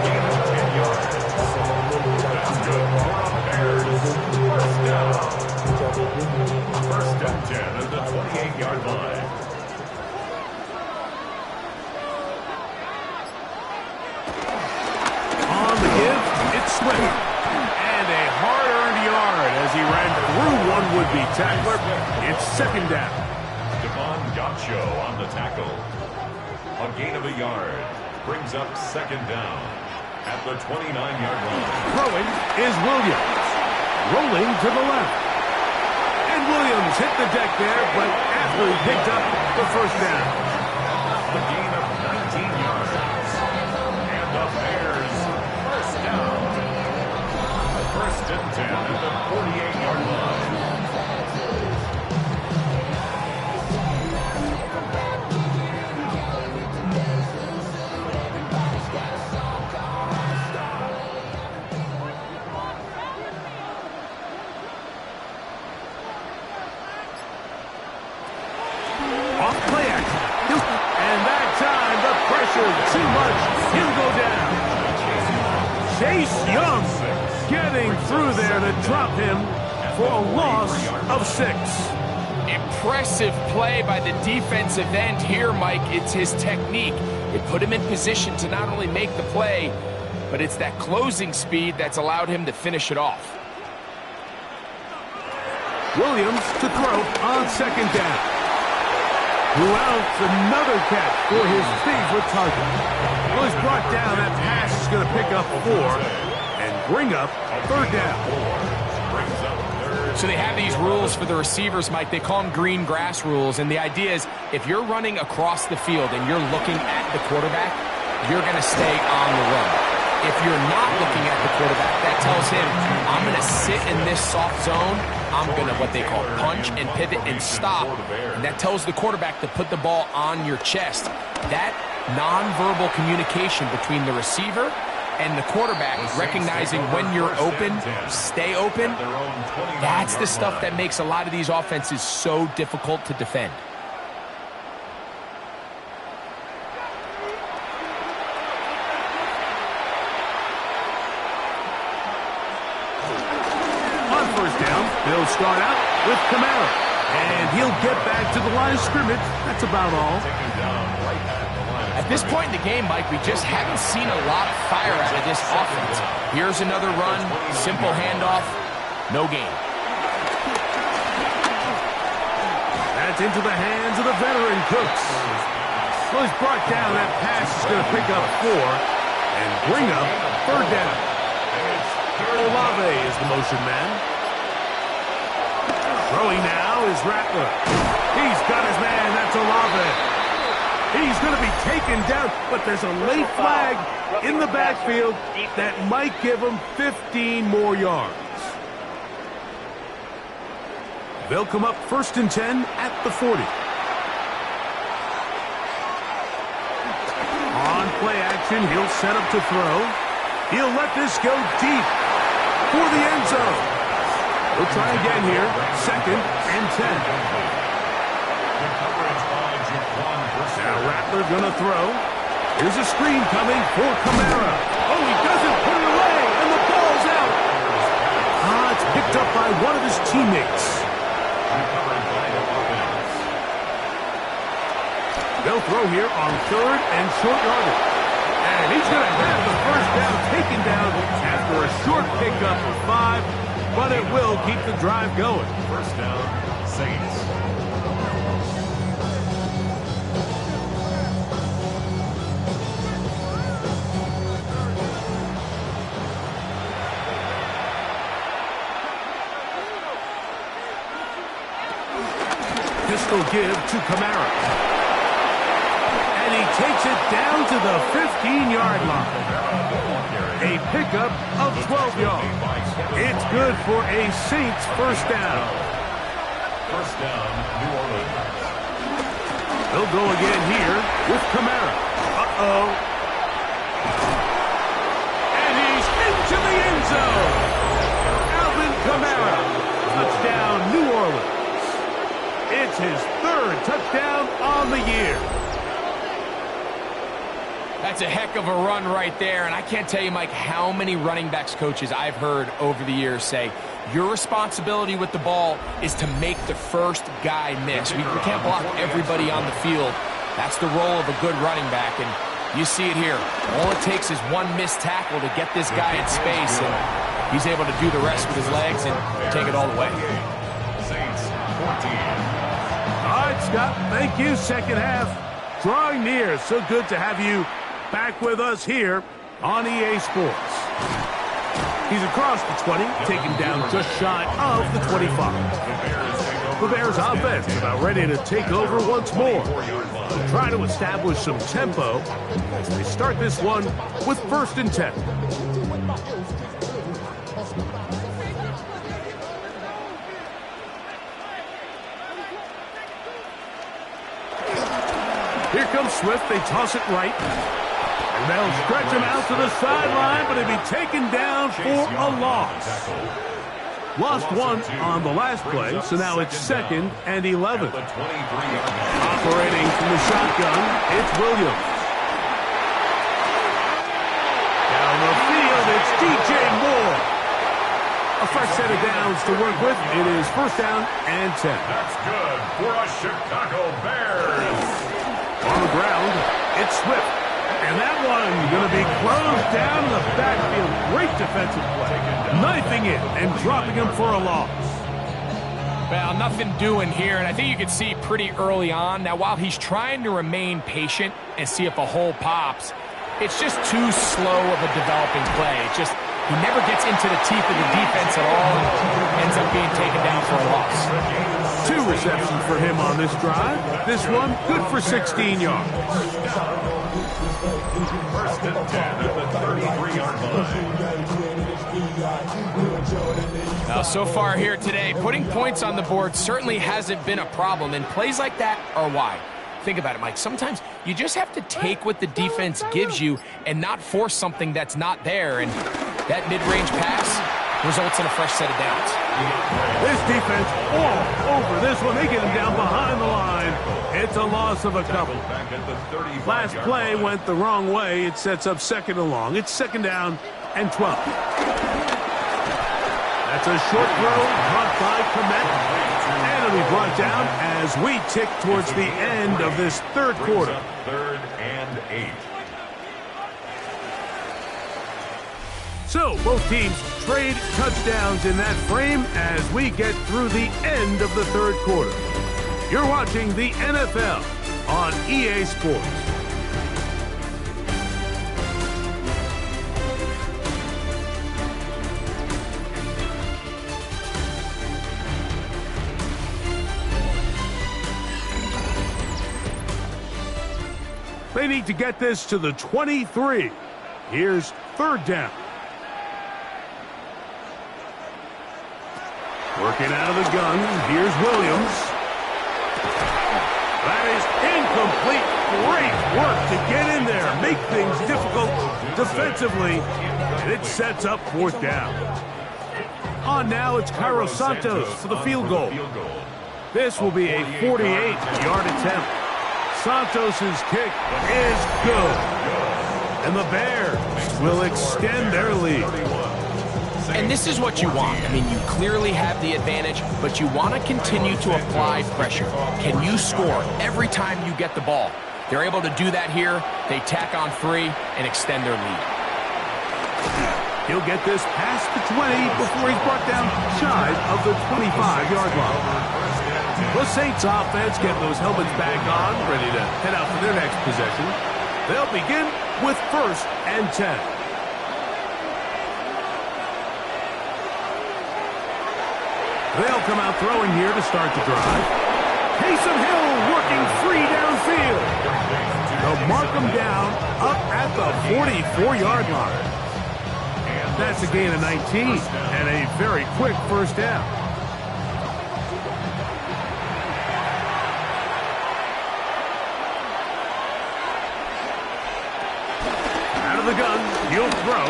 Gain of 10 yards. That's good for the Bears. 1st down. 1st and 10 at the 28-yard line. On the give, it's Swift. And a hard-earned yard as he ran through one would-be tackler. It's 2nd down. Devon Gaccio on the tackle. A gain of a yard. Brings up 2nd down at the 29-yard line. Throwing is Williams. Rolling to the left. And Williams hit the deck there, but after he picked up the first down. A gain of 19 yards. And the Bears first down. First and 10 at the 48-yard line. Off play action. And that time, the pressure too much. He'll go down. Chase Young getting through there to drop him for a loss of 6. Impressive play by the defensive end here, Mike. It's his technique. It put him in position to not only make the play, but it's that closing speed that's allowed him to finish it off. Williams to throw on second down. Who else? Another catch for his favorite target. Well, he's brought down. That pass is going to pick up 4 and bring up third down. So they have these rules for the receivers, Mike. They call them green grass rules. And the idea is if you're running across the field and you're looking at the quarterback, you're going to stay on the run. If you're not looking at the quarterback, that tells him, I'm going to sit in this soft zone. I'm going to, what they call, punch and pivot and stop. And that tells the quarterback to put the ball on your chest. That nonverbal communication between the receiver and the quarterback, recognizing when you're open, stay open, that's the stuff that makes a lot of these offenses so difficult to defend. They'll start out with Kamara, and he'll get back to the line of scrimmage. That's about all. At this point in the game, Mike, we just haven't seen a lot of fire out of this offense. Here's another run, simple handoff, no gain. That's into the hands of the veteran Cooks. So he's brought down. That pass is going to pick up 4 and bring up third down. Olave is the motion man. Throwing now is Rattler. He's got his man. That's Olave. He's going to be taken down, but there's a late flag in the backfield that might give him 15 more yards. They'll come up first and 10 at the 40. On play action, he'll set up to throw. He'll let this go deep for the end zone. We'll try again here. Second and 10. Now Rattler gonna throw. Here's a screen coming for Kamara. Oh, he doesn't put it away, and the ball's out. It's picked up by one of his teammates. They'll throw here on third and short yardage. And he's gonna have the first down taken down after a short pickup of 5. But it will keep the drive going. First down, Saints. Pistol give to Kamara. And he takes it down to the 15-yard line. A pickup of 12 yards. It's good for a Saints first down. First down, New Orleans. They'll go again here with Kamara. Uh-oh. And he's into the end zone. Alvin Kamara. Touchdown, New Orleans. It's his third touchdown on the year. That's a heck of a run right there, and I can't tell you, Mike, how many running backs coaches I've heard over the years say, your responsibility with the ball is to make the first guy miss. We can't block everybody on the field. That's the role of a good running back, and you see it here. All it takes is one missed tackle to get this guy in space, and he's able to do the rest with his legs and take it all the way. Saints, 14. All right, Scott, thank you. Second half drawing near. So good to have you back with us here on EA Sports. He's across the 20, taken down just shy of the 25. The Bears take The Bears offense about ready to take over once more. They'll try to establish some tempo as they start this one with 1st and 10. Here comes Swift. They toss it right. And they'll stretch him out to the sideline, but he'll be taken down for a loss. Lost one on the last play, so now it's 2nd and 11. Operating from the shotgun, it's Williams. Down the field, it's DJ Moore. A fresh set of downs to work with. It is 1st down and 10. That's good for a Chicago Bears. On the ground, it's Swift. And that one going to be closed down in the backfield. Great defensive play. Knifing it and dropping him for a loss. Well, nothing doing here, and I think you can see pretty early on. Now, while he's trying to remain patient and see if a hole pops, it's just too slow of a developing play. It's just he never gets into the teeth of the defense at all and ends up being taken down for a loss. 2 receptions for him on this drive. This one good for 16 yards. 1st and 10 at the 33-yard line. Now, so far here today, putting points on the board certainly hasn't been a problem, and plays like that are why. Think about it, Mike. Sometimes you just have to take what the defense gives you and not force something that's not there, and that mid-range pass results in a fresh set of downs. This defense all over this one. They get him down behind the line. It's a loss of a couple. Last play went the wrong way. It sets up 2nd and long. It's 2nd down and 12. That's a short throw caught by Komet. And it'll be brought down as we tick towards the end of this 3rd quarter. 3rd and 8. So, both teams trade touchdowns in that frame as we get through the end of the 3rd quarter. You're watching the NFL on EA Sports. They need to get this to the 23. Here's 3rd down. Working out of the gun, here's Williams. That is incomplete. Great work to get in there, make things difficult defensively, and it sets up 4th down. On now, it's Cairo Santos for the field goal. This will be a 48-yard attempt. Santos' kick is good. And the Bears will extend their lead. And this is what you want. I mean, you clearly have the advantage, but you want to continue to apply pressure. Can you score every time you get the ball? They're able to do that here. They tack on 3 and extend their lead. He'll get this past the 20 before he's brought down shy of the 25-yard line. The Saints offense getting those helmets back on, ready to head out for their next possession. They'll begin with 1st and 10. They'll come out throwing here to start the drive. Taysom Hill working free downfield. They'll mark him down up at the 44-yard line. That's a gain of 19 and a very quick 1st down. Out of the gun, he'll throw.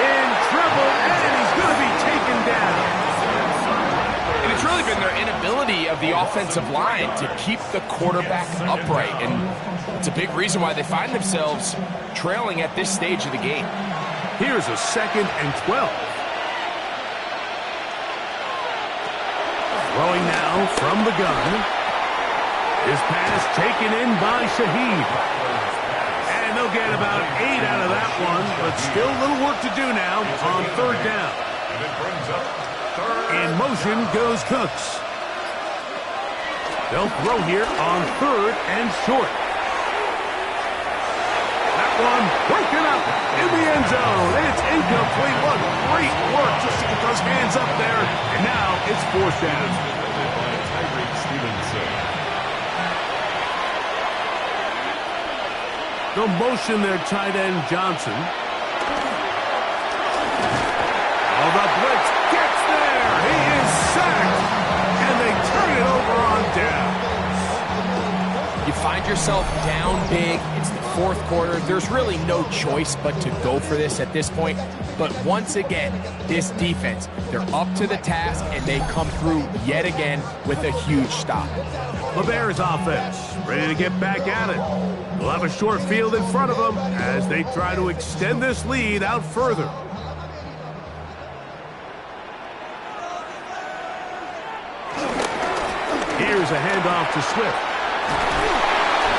In trouble, and he's going to be taken down. And it's really been their inability of the offensive line to keep the quarterback upright. And it's a big reason why they find themselves trailing at this stage of the game. Here's a 2nd and 12. Throwing now from the gun. His pass taken in by Shaheed. And they'll get about 8 out of that one, but still a little work to do now on 3rd down. In motion goes Cooks. They'll throw here on 3rd and short. That one broken up in the end zone. It's incomplete. What great work just to get those hands up there. And now it's fourth down. No motion there, tight end Johnson. Oh, the blitz gets there. He is sacked. And they turn it over on down. You find yourself down big. It's the fourth quarter. There's really no choice but to go for this at this point. But once again, this defense, they're up to the task, and they come through yet again with a huge stop. The Bears offense ready to get back at it. They'll have a short field in front of them as they try to extend this lead out further. Here's a handoff to Swift.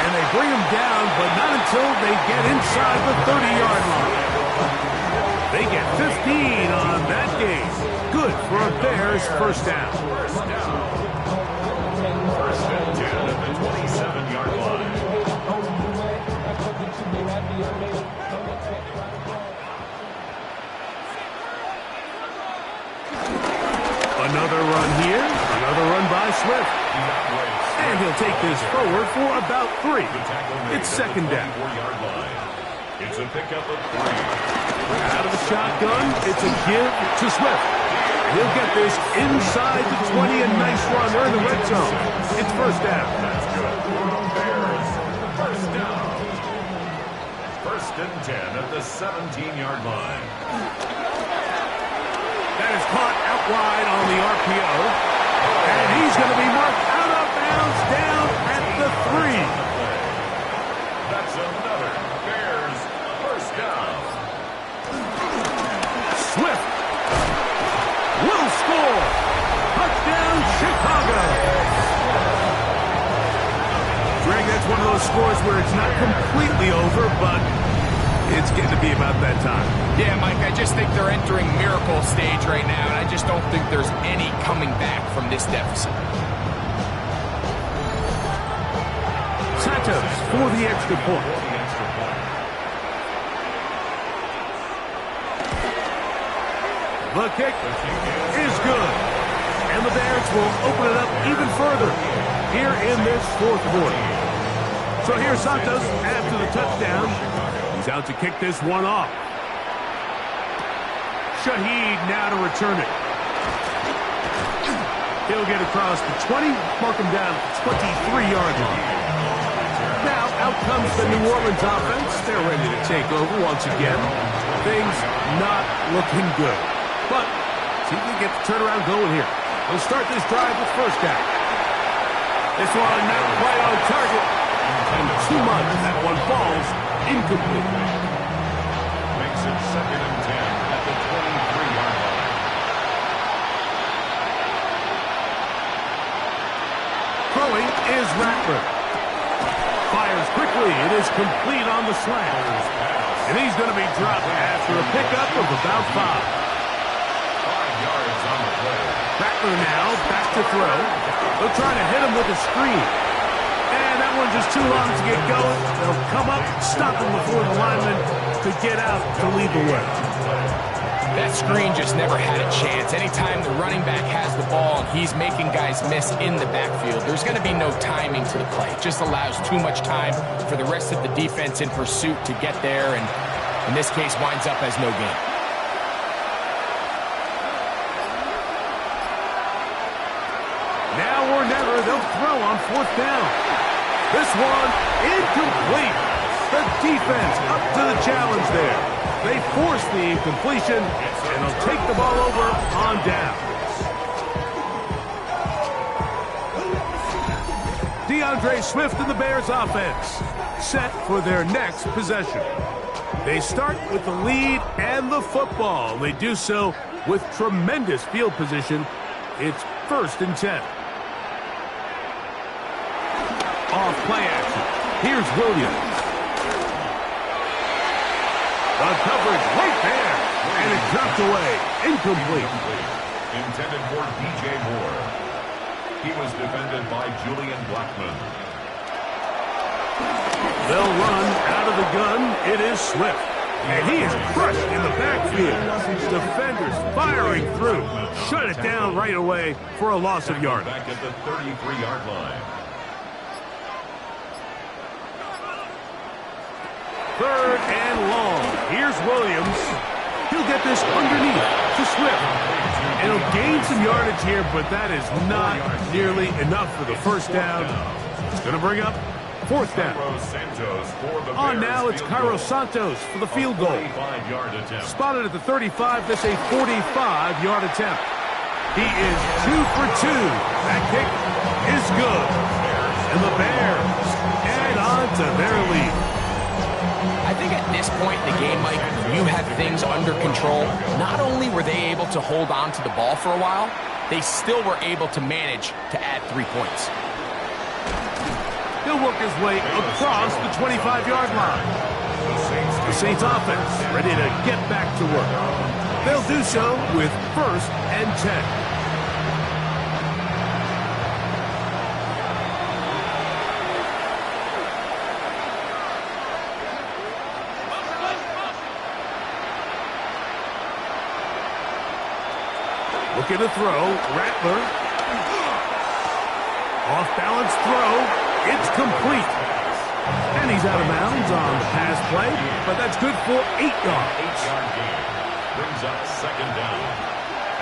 And they bring him down, but not until they get inside the 30-yard line. They get 15 on that game. Good for a Bears first down. First and 10 at the 27-yard line. Another run here. Another run by Swift. And he'll take this forward for about 3. It's second down. It's a pickup of 3. Out of the shotgun, it's a give to Swift. He'll get this inside the 20, a nice run. They're in the red zone. It's first down. That's good for the Bears. First down. First and 10 at the 17-yard line. That is caught out wide on the RPO. And he's going to be marked out of bounds down at the 3. That's another Bears first down. Swift will score. Touchdown, Chicago. Greg, that's one of those scores where it's not completely over, but it's getting to be about that time. Yeah, Mike, I just think they're entering miracle stage right now, and I just don't think there's any coming back from this deficit. Santos for the extra point. The kick is good. And the Bears will open it up even further here in this fourth quarter. So here's Santos after the touchdown. He's out to kick this one off. Shaheed now to return it. He'll get across the 20, mark him down at the 23-yard line. Now out comes the New Orleans offense. They're ready to take over once again. Things not looking good. But see if they get the turnaround going here. They'll start this drive with first down. This one not quite on target. And too much. That one falls incomplete. Makes it second and 10 at the 23-yard line. Throwing is Rattler. Fires quickly. It is complete on the slant. And he's going to be dropped after a pickup of about 5. 5 yards on the play. Rattler now back to throw. They'll try to hit him with a screen. And that one just too long to get going. They'll come up, stop him before the lineman could get out to lead the way. That screen just never had a chance. Anytime the running back has the ball and he's making guys miss in the backfield, there's going to be no timing to the play. It just allows too much time for the rest of the defense in pursuit to get there, and in this case winds up as no gain. Now or never, they'll throw on fourth down. This one incomplete. The defense up to the challenge there. They force the incompletion, and they'll take the ball over on down. DeAndre Swift and the Bears offense set for their next possession. They start with the lead and the football. They do so with tremendous field position. It's first and 10. Off play action. Here's Williams. The coverage right there. And it dropped away. Incomplete. Intended for DJ Moore. He was defended by Julian Blackman. They'll run out of the gun. It is Swift. And he is crushed in the backfield. Defenders firing through. Shut it down right away for a loss of yardage. Back at the 33-yard line. Third and long. Here's Williams. He'll get this underneath to Swift. And he'll gain some yardage here, but that is not nearly enough for the first down. It's going to bring up fourth down. On now, it's Cairo Santos for the field goal. Spotted at the 35. This a 45-yard attempt. He is 2 for 2. That kick is good. And the Bears add on to their lead. I think at this point in the game, Mike, you have things under control. Not only were they able to hold on to the ball for a while, they still were able to manage to add 3 points. He'll work his way across the 25-yard line. The Saints offense ready to get back to work. They'll do so with 1st and 10. Looking to throw, Rattler. Off-balance throw, it's complete. And he's out of bounds on the pass play, but that's good for 8 yards. 8-yard gain brings up second down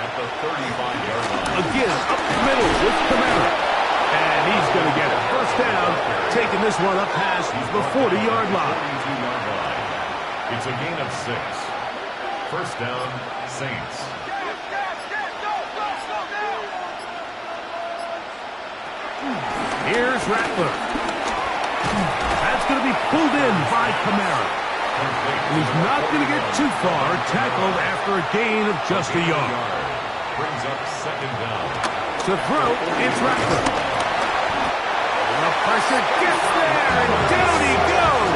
at the 35-yard line. Again, up the middle with Kamara. And he's going to get it. First down, taking this one up past the 40-yard line. 42-yard line. It's a gain of 6. First down, Saints. Here's Rattler. That's going to be pulled in by Kamara. And he's not going to get too far, tackled after a gain of just a yard. Brings up second down. To throw, it's Rattler. The pressure gets there, and down he goes.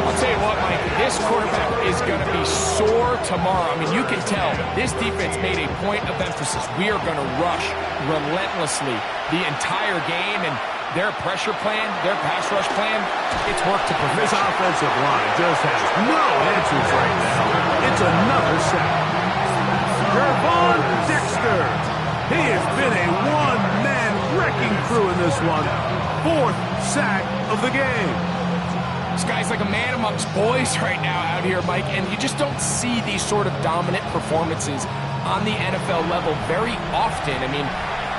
I'll tell you what, Mike, this quarterback is going to be sore tomorrow. I mean, you can tell this defense made a point of emphasis. We are going to rush relentlessly the entire game, and their pressure plan, their pass rush plan, it's worked to perfection. This offensive line just has no answers right now. It's another sack. Gervon Dexter. He has been a one-man wrecking crew in this one. 4th sack of the game. This guy's like a man amongst boys right now out here, Mike, and you just don't see these sort of dominant performances on the NFL level very often. I mean,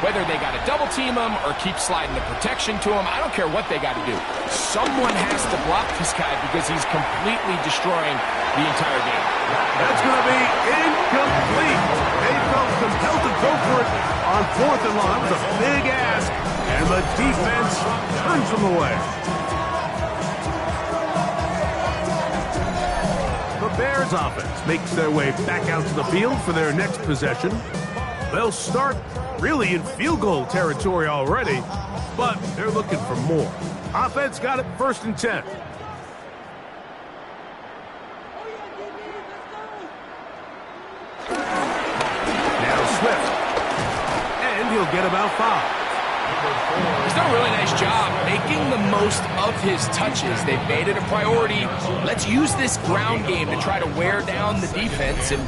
whether they got to double team him or keep sliding the protection to him, I don't care what they got to do. Someone has to block this guy because he's completely destroying the entire game. That's going to be incomplete. They felt compelled to go for it on 4th and long. That was a big ask, and the defense turns them away. The Bears offense makes their way back out to the field for their next possession. They'll start really in field goal territory already, but they're looking for more. Offense got it 1st and 10. Now Swift. And he'll get about 5. He's done a really nice job making the most of his touches. They've made it a priority. Let's use this ground game to try to wear down the defense, and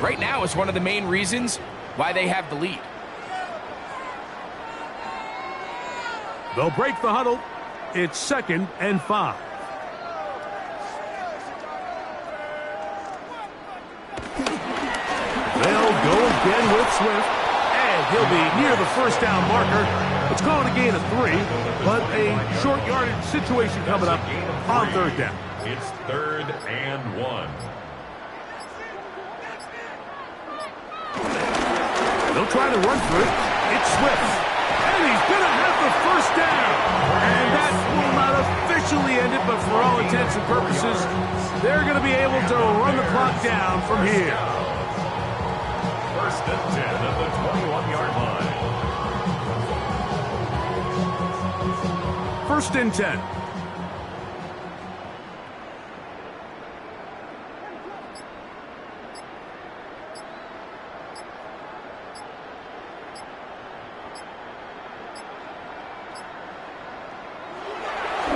right now it's one of the main reasons why they have the lead. They'll break the huddle. It's 2nd and 5. They'll go again with Swift, and he'll be near the first down marker. It's called a gain of 3, but a short yardage situation coming up on 3rd down. It's 3rd and 1. They'll try to run through it. It's Swift. And he's going to have the first down. And that will not officially end it, but for all intents and purposes, they're going to be able to run the clock down from here. 1st and 10 at the 21-yard line. 1st and 10.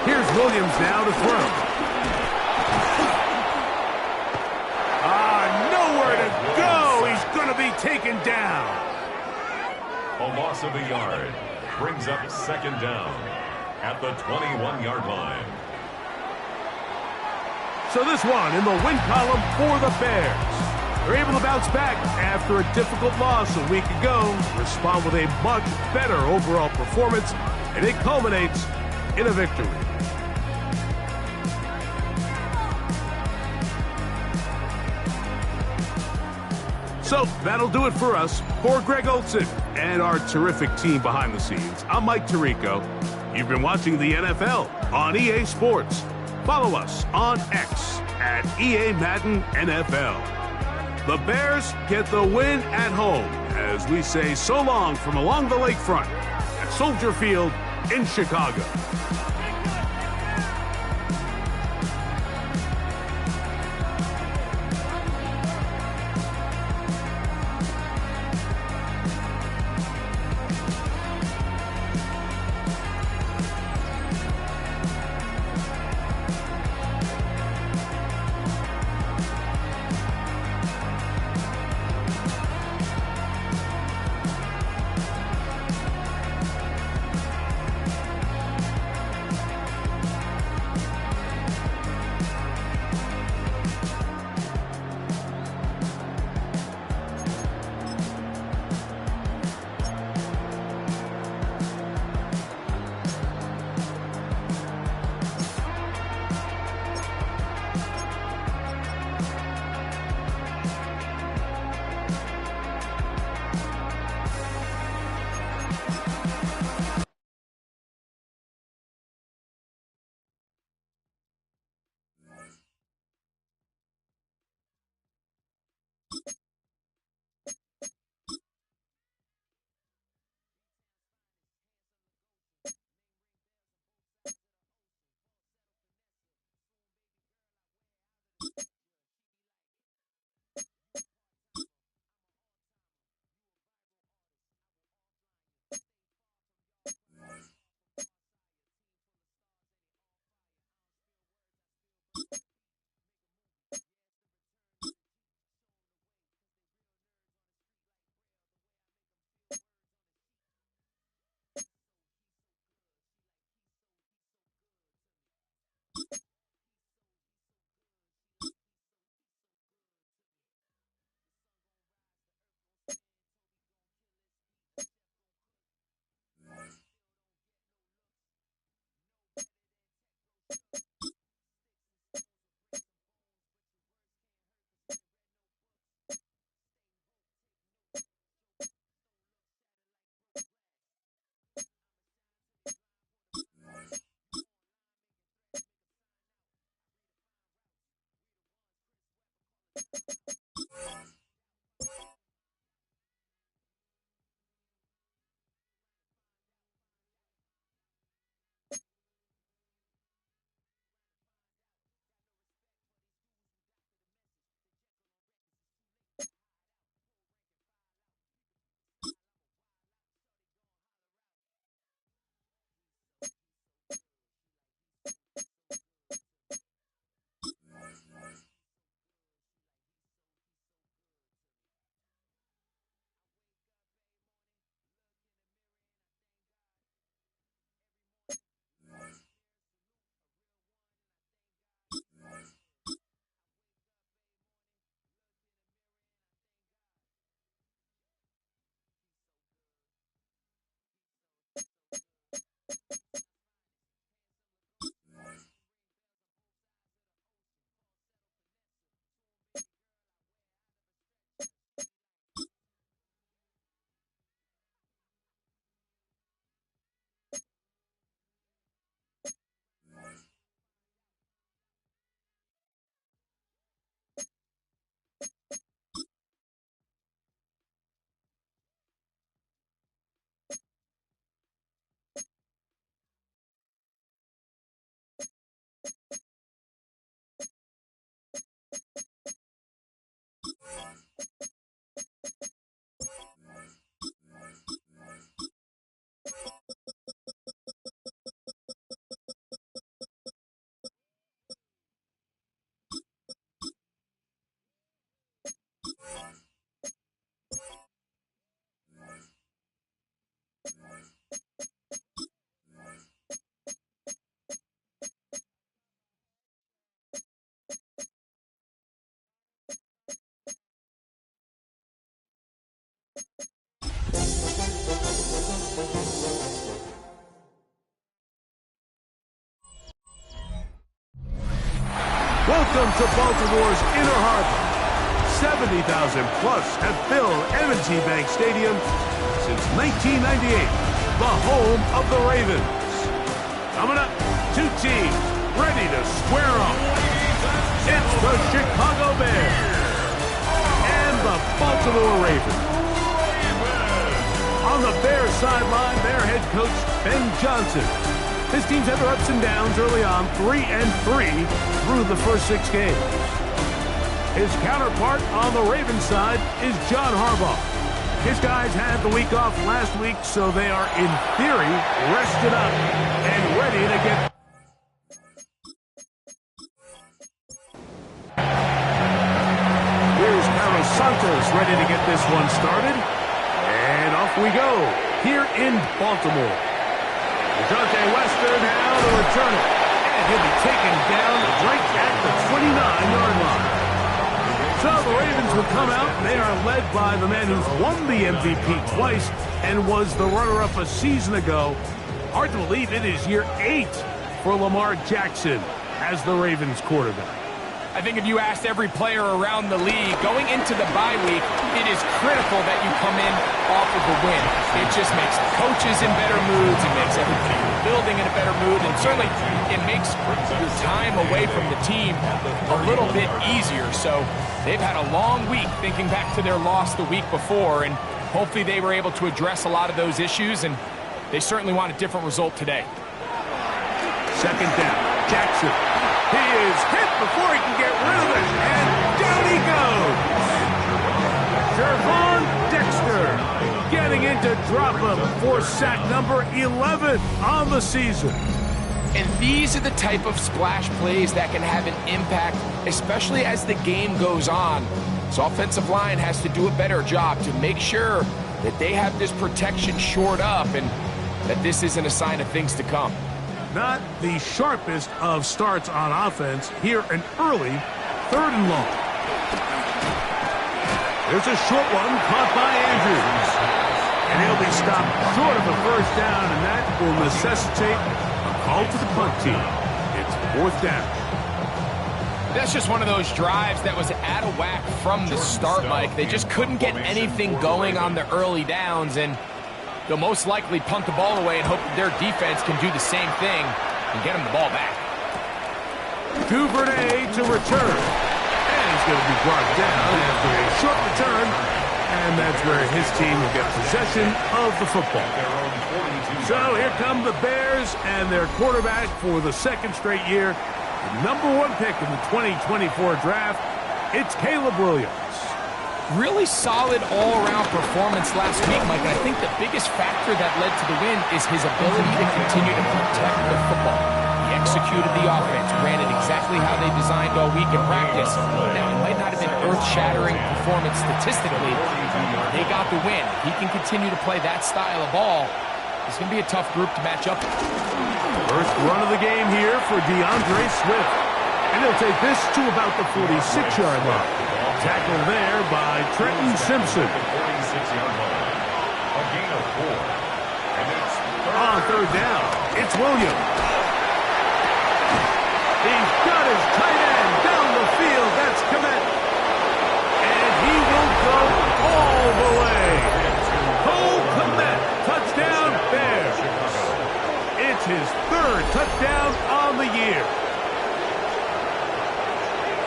Here's Williams now to throw. taken down. A loss of a yard brings up second down at the 21-yard line. So this one in the win column for the Bears. They're able to bounce back after a difficult loss a week ago, respond with a much better overall performance, and it culminates in a victory. So that'll do it for us. For Greg Olson and our terrific team behind the scenes, I'm Mike Tirico. You've been watching the NFL on EA Sports. Follow us on X at EA Madden NFL. The Bears get the win at home as we say so long from along the lakefront at Soldier Field in Chicago. Welcome to Baltimore's Inner Harbor. 70,000 plus have filled M&T Bank Stadium since 1998, the home of the Ravens. Coming up, two teams ready to square off. It's the Chicago Bears and the Baltimore Ravens. On the Bears sideline, their head coach, Ben Johnson. His teams had their ups and downs early on, 3-3 through the first 6 games. His counterpart on the Ravens side is John Harbaugh. His guys had the week off last week, so they are, in theory, rested up and ready to get... Here's Carlos Santos ready to get this one started. And off we go, here in Baltimore. Dejounte Wester now to return it. And he'll be taken down right at the 29-yard line. So the Ravens will come out. They are led by the man who's won the MVP twice and was the runner-up a season ago. Hard to believe it is year 8 for Lamar Jackson as the Ravens quarterback. I think if you asked every player around the league, going into the bye week, it is critical that you come in off of a win. It just makes the coaches in better moods. It makes everybody in the building in a better mood. And certainly it makes your time away from the team a little bit easier. So they've had a long week thinking back to their loss the week before. And hopefully they were able to address a lot of those issues. And they certainly want a different result today. Second down, Jackson. He is hit before he can get rid of it, and down he goes. Gervon Dexter getting in to drop him for sack number 11 on the season. And these are the type of splash plays that can have an impact, especially as the game goes on. So offensive line has to do a better job to make sure that they have this protection shored up and that this isn't a sign of things to come. Not the sharpest of starts on offense. Here an early 3rd and long. There's a short one caught by Andrews. And he'll be stopped short of a first down, and that will necessitate a call to the punt team. It's 4th down. That's just one of those drives that was out of whack from the start, Mike. They just couldn't get anything going on the early downs, and they'll most likely punt the ball away and hope that their defense can do the same thing and get them the ball back. Duvernay to return. And he's going to be brought down after a short return. And that's where his team will get possession of the football. So here come the Bears and their quarterback for the 2nd straight year. The number 1 pick in the 2024 draft. It's Caleb Williams. Really solid all-around performance last week, Mike. I think the biggest factor that led to the win is his ability to continue to protect the football. He executed the offense, ran it exactly how they designed all week in practice. Now, it might not have been earth-shattering performance statistically. They got the win. He can continue to play that style of ball. It's going to be a tough group to match up. First run of the game here for DeAndre Swift. And he'll take this to about the 46-yard line. Tackled there by Trenton Simpson. On 3rd down, it's Williams. He's got his tight end down the field. That's Kmet. And he will go all the way. Cole Kmet, touchdown Bears. It's his 3rd touchdown on the year.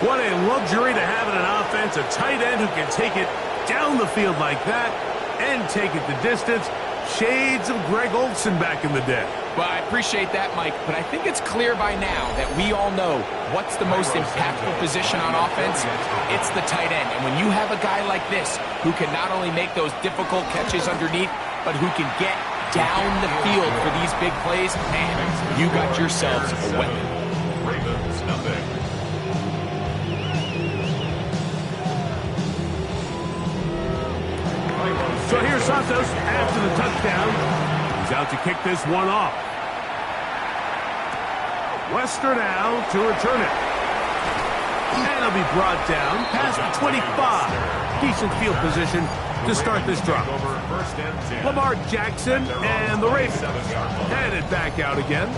What a luxury to have in an offense, a tight end who can take it down the field like that and take it the distance. Shades of Greg Olsen back in the day. Well, I appreciate that, Mike, but I think it's clear by now that we all know what's the most impactful position on offense. It's the tight end. And when you have a guy like this who can not only make those difficult catches underneath, but who can get down the field for these big plays, man, you got yourselves a weapon. Ravens, nothing. So here's Santos after the touchdown. He's out to kick this one off. Wester now to return it. And he'll be brought down past the 25. Decent field position to start this drive. Lamar Jackson and the Ravens headed back out again.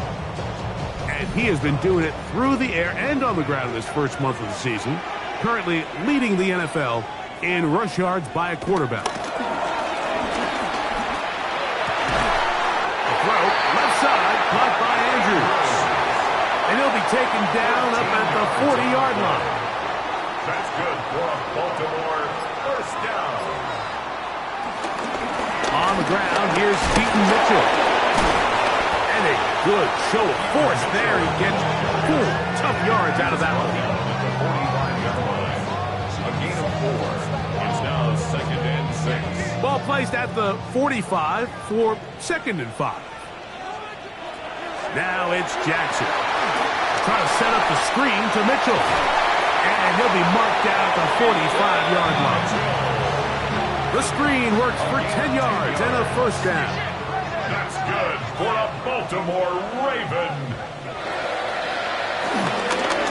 And he has been doing it through the air and on the ground in this first month of the season. Currently leading the NFL in rush yards by a quarterback. The throw, left side, caught by Andrews. And he'll be taken down up at the 40-yard line. That's good for a Baltimore first down. On the ground, here's Keaton Mitchell. And a good show of force there. He gets 4 tough yards out of that one. The 45-yard line. A gain of 4. It's now 2nd and 6. Ball placed at the 45 for 2nd and 5. Now it's Jackson. Trying to set up the screen to Mitchell. And he'll be marked down at the 45-yard line. The screen works for 10 yards and a first down. That's good for a Baltimore Raven.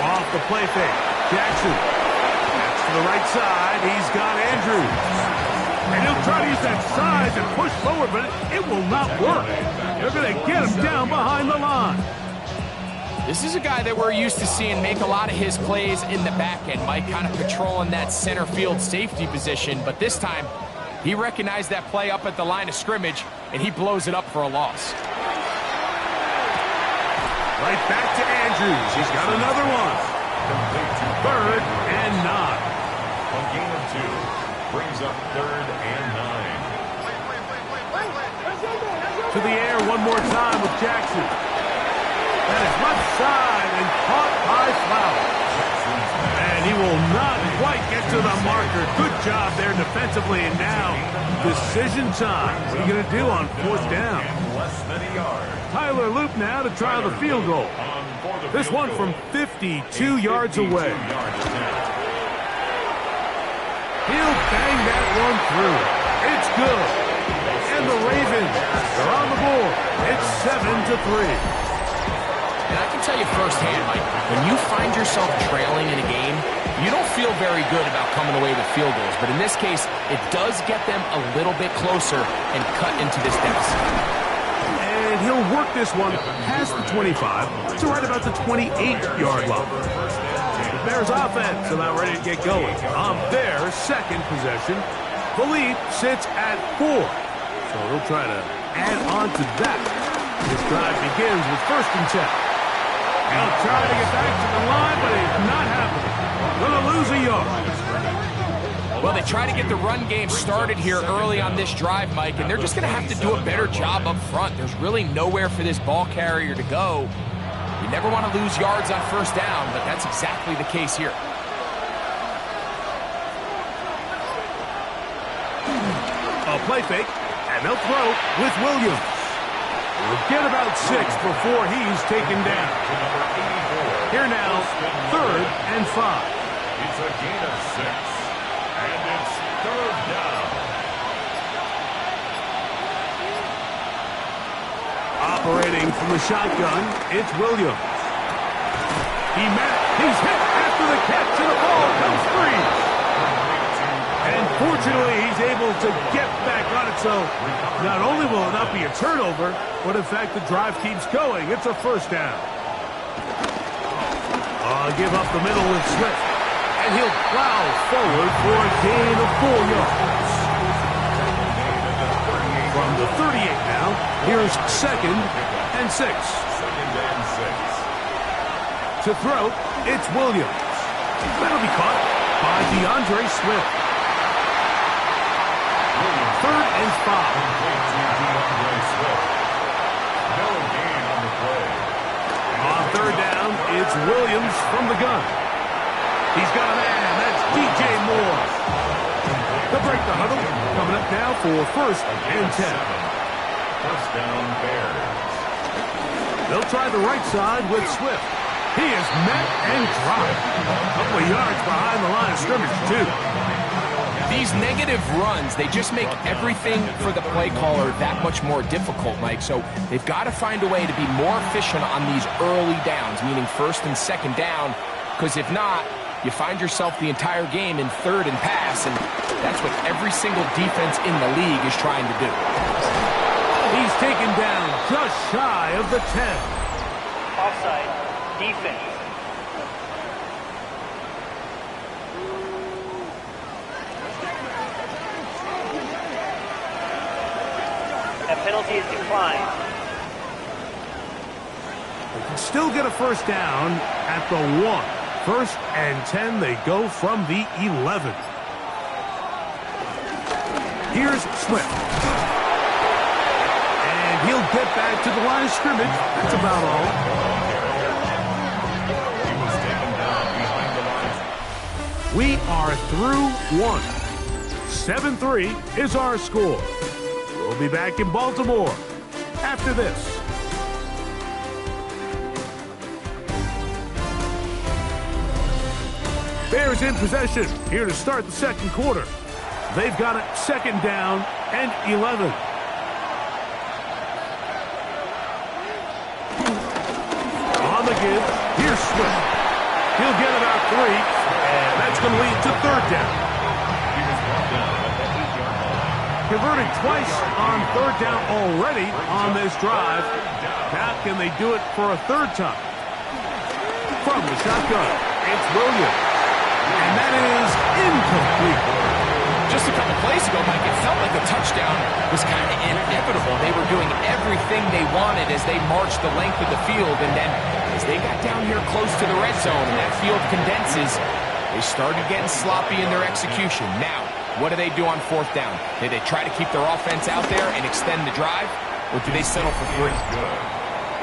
Off the play fake. Jackson. That's to the right side. He's got Andrews. And he'll try to use that size and push forward, but it will not work. They're going to get him down behind the line. This is a guy that we're used to seeing make a lot of his plays in the back end, Mike, kind of patrolling that center field safety position. But this time, he recognized that play up at the line of scrimmage, and he blows it up for a loss. Right back to Andrews. He's got another one. 3rd and 9. A gain of 2 brings up 3rd and 9. To the air one more time with Jackson. And it's left side and caught by Flowers. And he will not quite get to the marker. Good job there defensively. And now, decision time. What are you going to do on 4th down? Less than a yard. Tyler Loop now to try the field goal. This one from 52 yards away. He'll bang that one through. It's good. And the Ravens are on the board. It's 7-3. And I can tell you firsthand, Mike, when you find yourself trailing in a game, you don't feel very good about coming away with field goals. But in this case, it does get them a little bit closer and cut into this deficit. And he'll work this one past the 25 to right about the 28-yard line. The Bears offense about ready to get going. On their 2nd possession, Philippe sits at 4. So they'll try to add on to that. This drive begins with 1st and 10. He'll try to get back to the line, but it's not happening. Gonna lose a yard. Well, they try to get the run game started here early on this drive, Mike, and they're just going to have to do a better job up front. There's really nowhere for this ball carrier to go. You never want to lose yards on 1st down, but that's exactly the case here. A play fake, and they'll throw with Williams. We'll get about 6 before he's taken down. Here now, 3rd and 5. It's a gain of 6, and it's 3rd down. Operating from the shotgun, it's Williams. He's hit after the catch, and the ball comes free. And fortunately, he's able to get back on it, so not only will it not be a turnover, but in fact the drive keeps going. It's a 1st down. Give up the middle with Swift. And he'll plow forward for a gain of 4 yards. From the 38 now, here's 2nd and 6. 2nd and 6. To throw, it's Williams. That'll be caught by DeAndre Swift. 3rd and 5. No gain on the play. On 3rd down, it's Williams from the gun. He's got a man. That's DJ Moore. They'll break the huddle. Coming up now for 1st and 10. 1st down, Bears. They'll try the right side with Swift. He is met and dropped. A couple of yards behind the line of scrimmage, too. These negative runs, they just make everything for the play caller that much more difficult, Mike. So they've got to find a way to be more efficient on these early downs, meaning 1st and 2nd down, because if not, you find yourself the entire game in 3rd and pass, and that's what every single defense in the league is trying to do. He's taken down just shy of the 10. offside. Defense. That penalty is declined. They can still get a first down at the 1. 1st and 10, they go from the 11. Here's Swift. And he'll get back to the line of scrimmage. That's about all. We are through 1. 7-3 is our score. We'll be back in Baltimore after this. Bears in possession here to start the second quarter. They've got it 2nd down and 11. On the give, here's Swift. He'll get about 3, and that's going to lead to 3rd down. Converted twice on 3rd down already on this drive. Now can they do it for a 3rd time? From the shotgun, it's Williams. And that is incomplete. Just a couple plays ago, Mike, it felt like the touchdown was kind of inevitable. They were doing everything they wanted as they marched the length of the field. And then as they got down here close to the red zone and that field condenses, they started getting sloppy in their execution. Now, what do they do on 4th down? Do they try to keep their offense out there and extend the drive? Or do they settle for 3?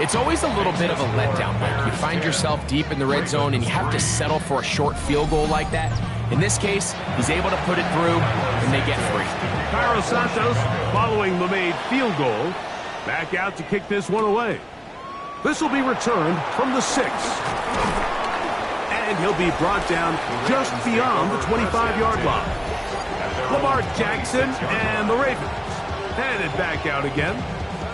It's always a little bit of a letdown, Mike. You find yourself deep in the red zone and you have to settle for a short field goal like that. In this case, he's able to put it through and they get 3. Cairo Santos, following the made field goal, back out to kick this one away. This will be returned from the 6. And he'll be brought down just beyond the 25-yard line. Lamar Jackson and the Ravens headed back out again.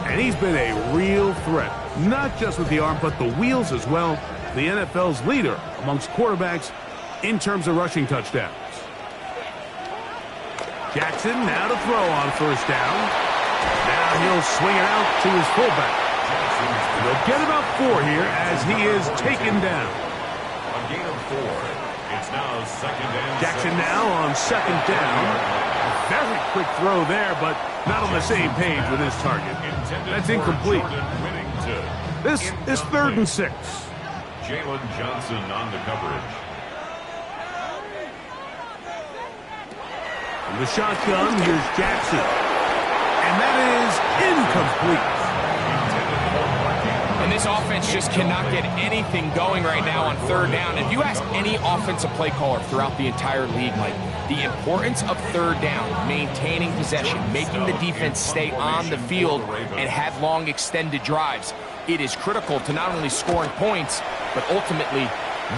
And he's been a real threat, not just with the arm, but the wheels as well. The NFL's leader amongst quarterbacks in terms of rushing touchdowns. Jackson now to throw on 1st down. Now he'll swing it out to his fullback. They'll get about 4 here as he is taken down. A gain of 4. It's now 2nd and Jackson now on 2nd down. Very quick throw there, but not on the same page with his target. That's incomplete. This is 3rd and 6. Jalen Johnson on the coverage. From the shotgun, here's Jackson. And that is incomplete. And this offense just cannot get anything going right now on 3rd down. If you ask any offensive play caller throughout the entire league, Mike, the importance of 3rd down, maintaining possession, making the defense stay on the field and have long extended drives, it is critical to not only scoring points, but ultimately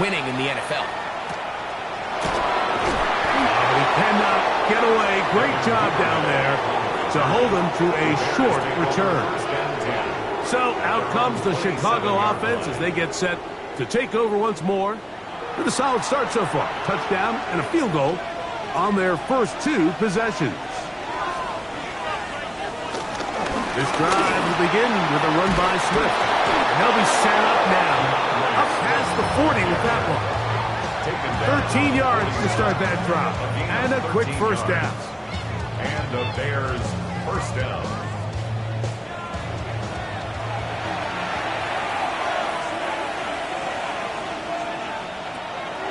winning in the NFL. But he cannot get away. Great job down there to hold him to a short return. So out comes the Chicago offense as they get set to take over once more. With a solid start so far. Touchdown and a field goal on their first 2 possessions. This drive will begin with a run by Swift. And they'll be set up now. Up past the 40 with that one. 13 yards to start that drive. And a quick first down. And the Bears 1st down.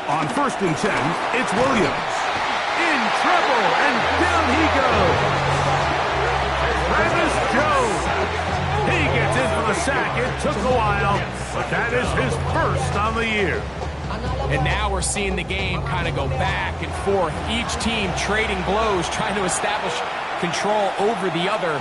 On 1st and 10, it's Williams. In trouble, and down he goes. Travis Jones. He gets in for the sack. It took a while, but that is his 1st on the year. And now we're seeing the game kind of go back and forth. Each team trading blows, trying to establish control over the other.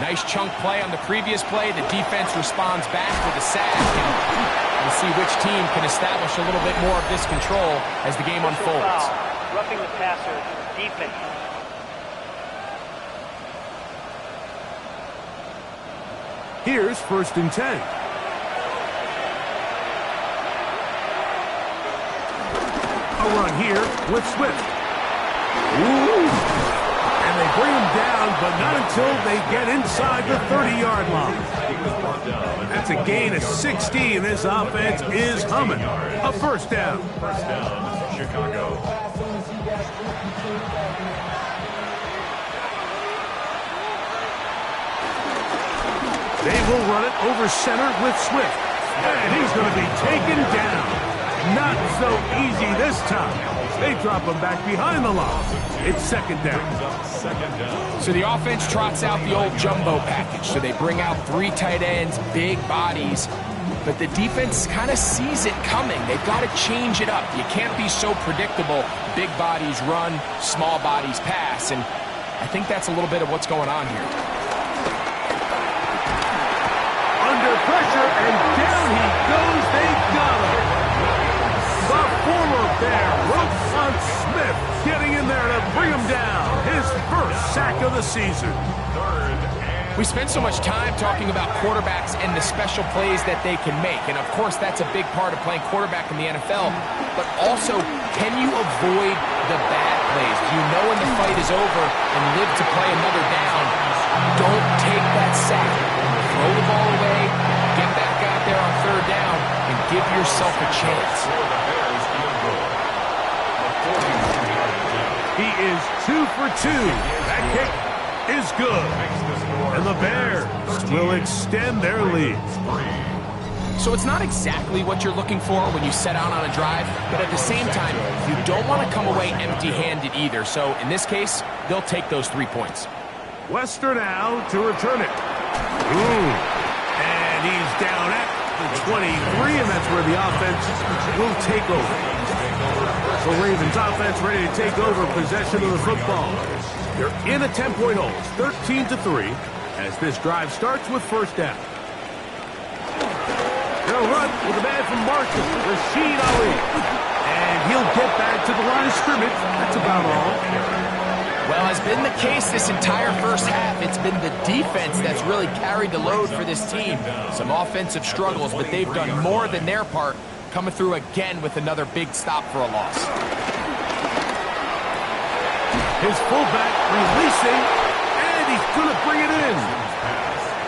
Nice chunk play on the previous play. The defense responds back with a sack. And we'll see which team can establish a little bit more of this control as the game unfolds. Roughing the passer, defense. Here's 1st and 10. A run here with Swift. Ooh. And they bring him down, but not until they get inside the 30-yard line. That's a gain of 60, and this offense is humming. A first down. First down, Chicago. They will run it over center with Swift. And he's going to be taken down. Not so easy this time. They drop him back behind the line. It's second down. So the offense trots out the old jumbo package. So they bring out 3 tight ends, big bodies. But the defense kind of sees it coming. They've got to change it up. You can't be so predictable. Big bodies run, small bodies pass. And I think that's a little bit of what's going on here. Under pressure, and down he goes. They got him. The former Bear ropes on Smith, getting in there to bring him down. His first sack of the season. We spend so much time talking about quarterbacks and the special plays that they can make. And, of course, that's a big part of playing quarterback in the NFL. But also, can you avoid the bad plays? Do you know when the fight is over and live to play another down? Don't take that sack. Throw the ball away, get back out there on third down, and give yourself a chance. He is 2 for 2. That kick is good. And the Bears will extend their lead. So it's not exactly what you're looking for when you set out on a drive, but at the same time, you don't want to come away empty-handed either. So in this case, they'll take those 3 points. Wester now to return it. Ooh. And he's down at the 23, and that's where the offense will take over. The Ravens offense ready to take over possession of the football. They're in a 10-point hole. It's 13-3 as this drive starts with first down. They'll run with a man from Marshall, Rashid Ali. And he'll get back to the line of scrimmage. That's about all. Well, has been the case this entire first half. It's been the defense that's really carried the load for this team. Some offensive struggles, but they've done more than their part, coming through again with another big stop for a loss. His fullback releasing, and he's going to bring it in.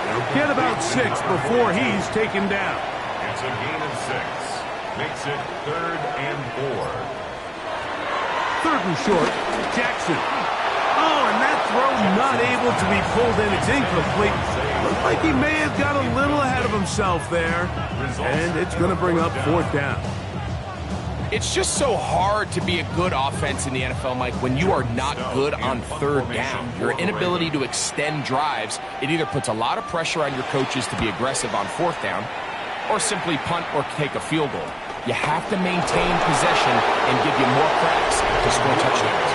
They'll get about 6 before he's taken down. It's a gain of 6. Makes it 3rd and 4. 3rd and short, Jackson. Oh, and that throw not able to be pulled in. It's incomplete. Looks like he may have got a little ahead of himself there. And it's going to bring up 4th down. It's just so hard to be a good offense in the NFL, Mike, when you are not good on 3rd down. Your inability to extend drives, it either puts a lot of pressure on your coaches to be aggressive on 4th down or simply punt or take a field goal. You have to maintain possession and give you more cracks to score touchdowns.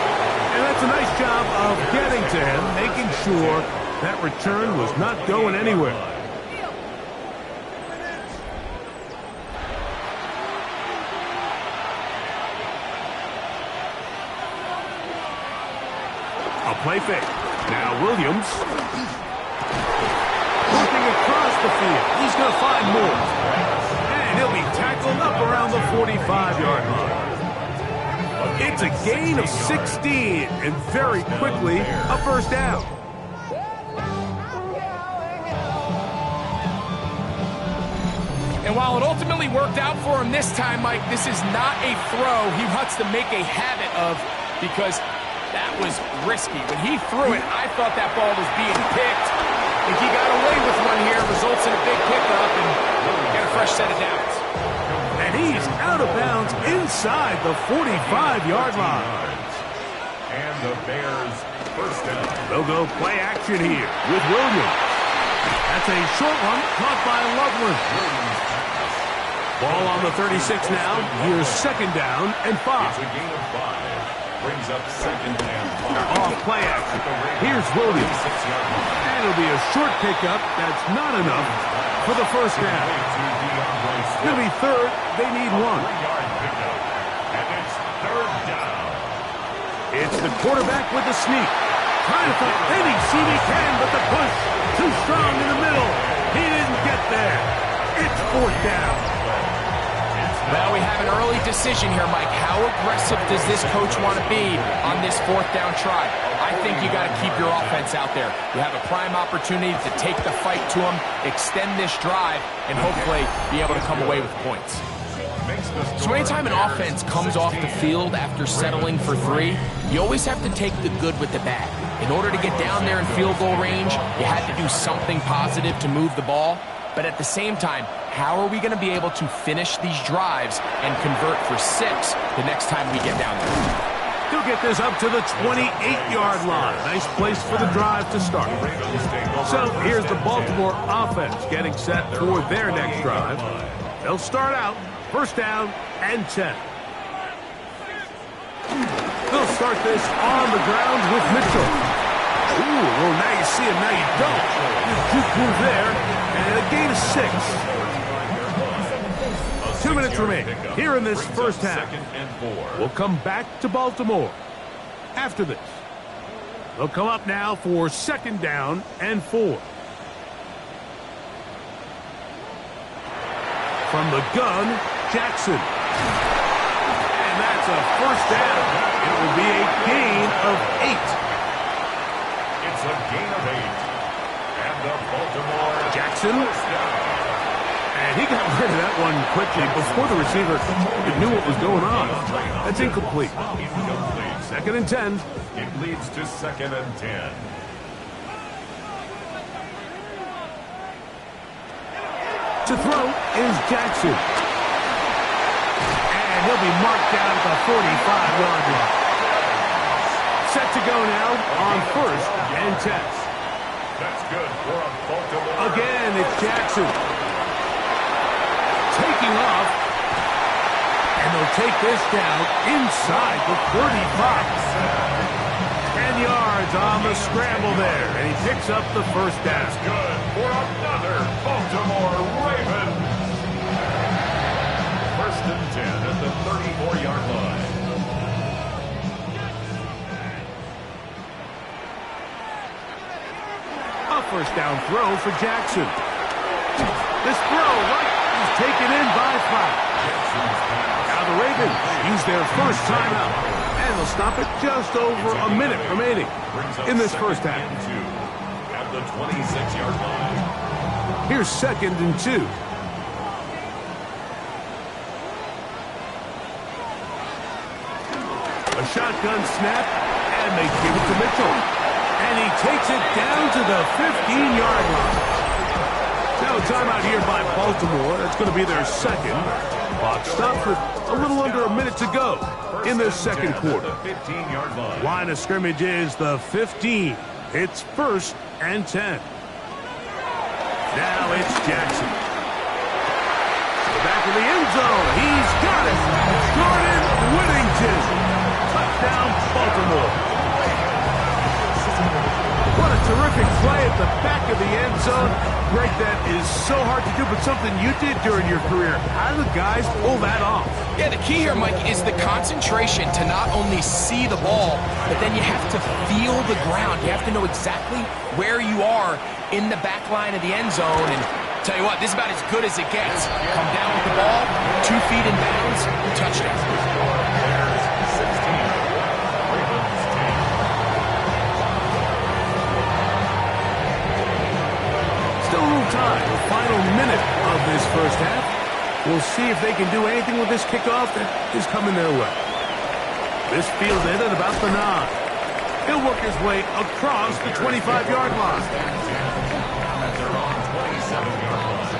And that's a nice job of getting to him, making sure that return was not going anywhere. A play fake. Now Williams. Looking across the field. He's going to find more. And he'll be tackled up around the 45-yard line. It's a gain of 16, and very quickly, a first down. And while it ultimately worked out for him this time, Mike, this is not a throw he wants to make a habit of because that was risky. When he threw it, I thought that ball was being picked. I think he got away with one here, results in a big pickup, and get a fresh set of downs. And he's out of bounds inside the 45-yard line. And the Bears first down. They'll go play action here with Williams. That's a short one caught by Loveland. Ball on the 36 now. Here's 2nd down and 5. It's a gain of 5. Brings up 2nd and 5. Off play action. Here's Williams. And it'll be a short pickup. That's not enough for the first down. It'll be 3rd. They need 1. And it's 3rd down. It's the quarterback with the sneak. Trying to find any seam he can, but the push too strong in the middle. He didn't get there. It's 4th down. It's Well, we have an early decision here, Mike. How aggressive does this coach want to be on this 4th down try? I think you got to keep your offense out there. You have a prime opportunity to take the fight to them, extend this drive, and hopefully be able to come away with points. So anytime an offense comes off the field after settling for 3, you always have to take the good with the bad. In order to get down there in field goal range, you had to do something positive to move the ball. But at the same time, how are we going to be able to finish these drives and convert for 6 the next time we get down there? He'll get this up to the 28-yard line. Nice place for the drive to start. So here's the Baltimore offense getting set for their next drive. They'll start out 1st down and 10. They'll start this on the ground with Mitchell. Ooh, well, now you see him, now you don't. Good move there, and a gain of 6. 2 minutes remaining here in this first half. We'll come back to Baltimore after this. They'll come up now for 2nd down and 4. From the gun, Jackson. And that's a 1st down. It will be a gain of 8. It's a gain of 8. And the Baltimore Jackson. And he got rid of that one quickly before the receiver knew what was going on. That's incomplete. 2nd and 10. It leads to 2nd and 10. To throw is Jackson. And he'll be marked down at the 45-yard line. Set to go now on 1st and 10. That's good for a Baltimore. Again, it's Jackson. Taking off. And they'll take this down inside the 35. 10 yards on the scramble there. And he picks up the 1st down. That's good for another Baltimore Ravens. 1st and 10 at the 34-yard line. A 1st down throw for Jackson. This throw is taken in by 5. Now the Ravens use their first timeout, and they'll stop it just over a minute remaining in this first half. At the 26-yard line. Here's 2nd and 2. A shotgun snap, and they give it to Mitchell. And he takes it down to the 15-yard line. Now timeout here by Baltimore. That's going to be their 2nd. Clock stops with a little under a minute to go in this 2nd quarter. Line of scrimmage is the 15. It's 1st and 10. Now it's Jackson. To the back of the end zone. He's got it. Jordan Whittington. Touchdown, Baltimore. What a terrific play at the back of the end zone. Greg, that is so hard to do, but something you did during your career. How do the guys pull that off? Yeah, the key here, Mike, is the concentration to not only see the ball, but then you have to feel the ground. You have to know exactly where you are in the back line of the end zone. And tell you what, this is about as good as it gets. Come down with the ball, 2 feet in bounds, touchdown. Still a little time, the final minute of this first half. We'll see if they can do anything with this kickoff that is coming their way. This fielded at about the 9. He'll work his way across the 25-yard line. At their own 27-yard line.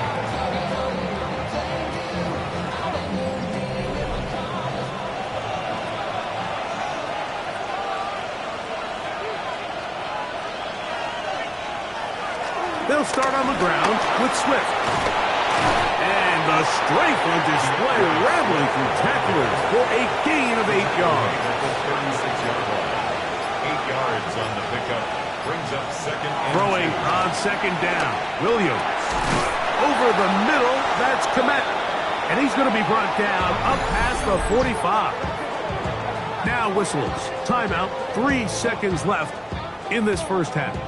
They'll start on the ground with Swift. And the strength on display, rambling through tacklers for a gain of 8 yards. 36-yard line. 8 yards on the pickup. Brings up 2nd and Throwing 2. on 2nd down. Williams. Over the middle, that's Komet. And he's going to be brought down up past the 45. Now whistles. Timeout. 3 seconds left in this first half.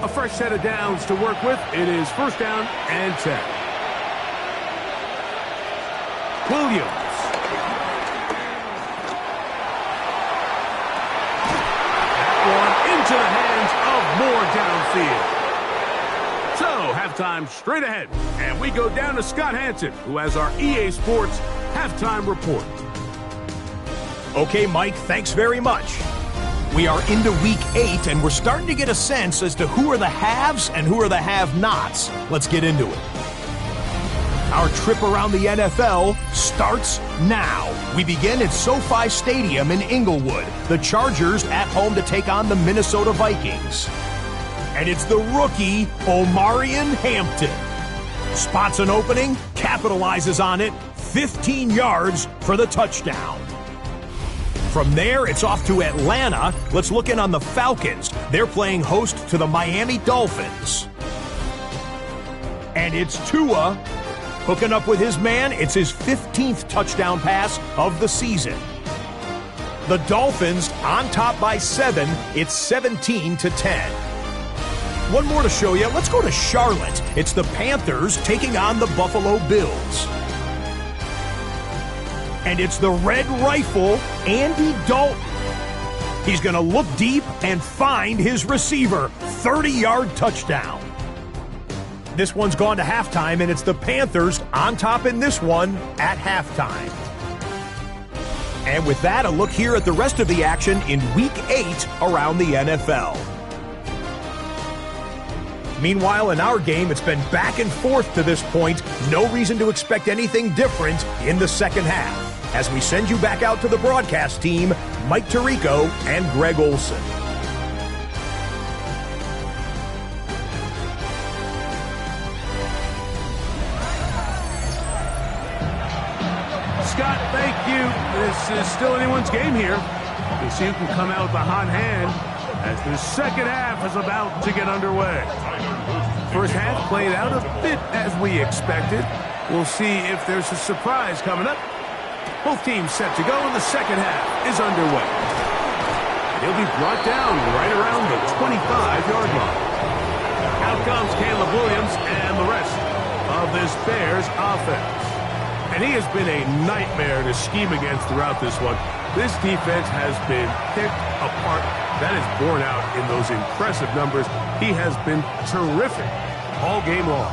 A fresh set of downs to work with. It is 1st down and 10. Williams. Into the hands of Moore downfield. So, halftime straight ahead. And we go down to Scott Hansen, who has our EA Sports halftime report. Okay, Mike, thanks very much. We are into Week 8, and we're starting to get a sense as to who are the haves and who are the have-nots. Let's get into it. Our trip around the NFL starts now. We begin at SoFi Stadium in Inglewood. The Chargers at home to take on the Minnesota Vikings. And it's the rookie, Omarion Hampton. Spots an opening, capitalizes on it, 15 yards for the touchdown. From there, it's off to Atlanta. Let's look in on the Falcons. They're playing host to the Miami Dolphins. And it's Tua hooking up with his man. It's his 15th touchdown pass of the season. The Dolphins on top by 7. It's 17-10. One more to show you. Let's go to Charlotte. It's the Panthers taking on the Buffalo Bills. And it's the Red Rifle, Andy Dalton. He's going to look deep and find his receiver. 30-yard touchdown. This one's gone to halftime, and it's the Panthers on top in this one at halftime. And with that, a look here at the rest of the action in Week 8 around the NFL. Meanwhile, in our game, it's been back and forth to this point. No reason to expect anything different in the second half. As we send you back out to the broadcast team, Mike Tirico and Greg Olson. Scott, thank you. This is still anyone's game here. We'll see who can come out with a hot hand as the second half is about to get underway. First half played out a bit as we expected. We'll see if there's a surprise coming up. Both teams set to go, and the second half is underway. He'll be brought down right around the 25-yard line. Out comes Caleb Williams and the rest of this Bears offense. And he has been a nightmare to scheme against throughout this one. This defense has been picked apart. That is borne out in those impressive numbers. He has been terrific all game long.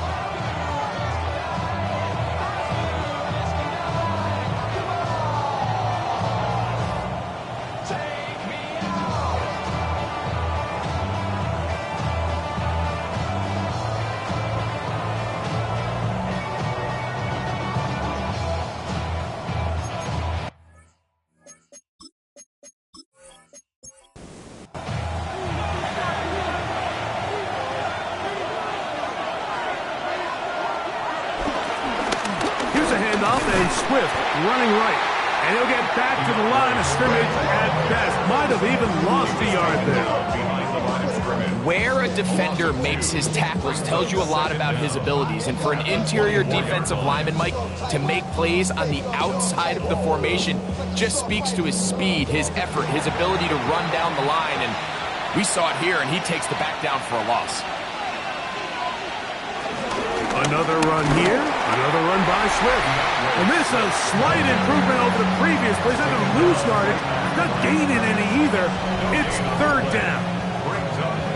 And Swift running right. And he'll get back to the line of scrimmage at best. Might have even lost a yard there. Where a defender makes his tackles tells you a lot about his abilities. And for an interior defensive lineman, Mike, to make plays on the outside of the formation just speaks to his speed, his effort, his ability to run down the line. And we saw it here, and he takes the back down for a loss. Another run here, another run by Swift. And this is a slight improvement over the previous plays. Not going to lose yardage, not gaining any either. It's third down.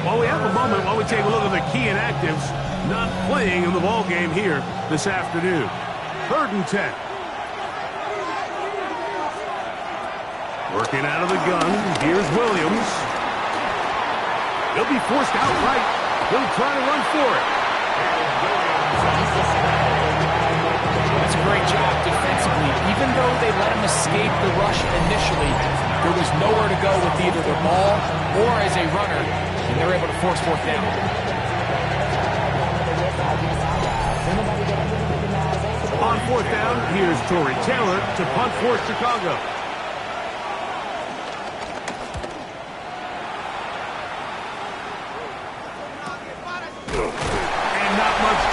While we have a moment, while we take a look at the key inactives not playing in the ball game here this afternoon. 3rd and 10. Working out of the gun, here's Williams. He'll be forced out right. He'll try to run for it. That's a great job defensively. Even though they let him escape the rush initially, there was nowhere to go with either the ball or as a runner, and they're able to force 4th down. On 4th down, here's Torrey Taylor to punt for Chicago.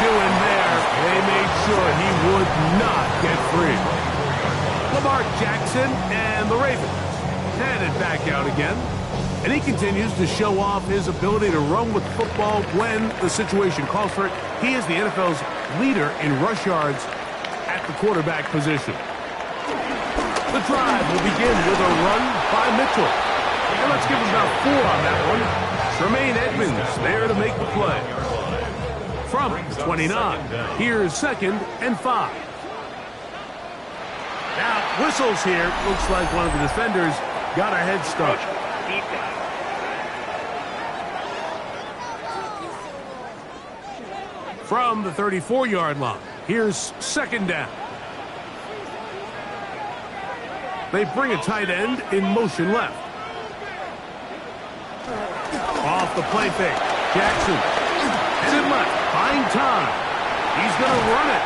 Doing there, they made sure he would not get free. Lamar Jackson and the Ravens headed back out again. And he continues to show off his ability to run with football when the situation calls for it. He is the NFL's leader in rush yards at the quarterback position. The drive will begin with a run by Mitchell. And let's give him about 4 on that one. Tremaine Edmonds there to make the play. From 29, here's 2nd and 5. Now, whistles here. Looks like one of the defenders got a head start. Defense. From the 34-yard line, here's 2nd down. They bring a tight end in motion left. Off the play fake. Jackson. Headed left. Buying time. He's going to run it.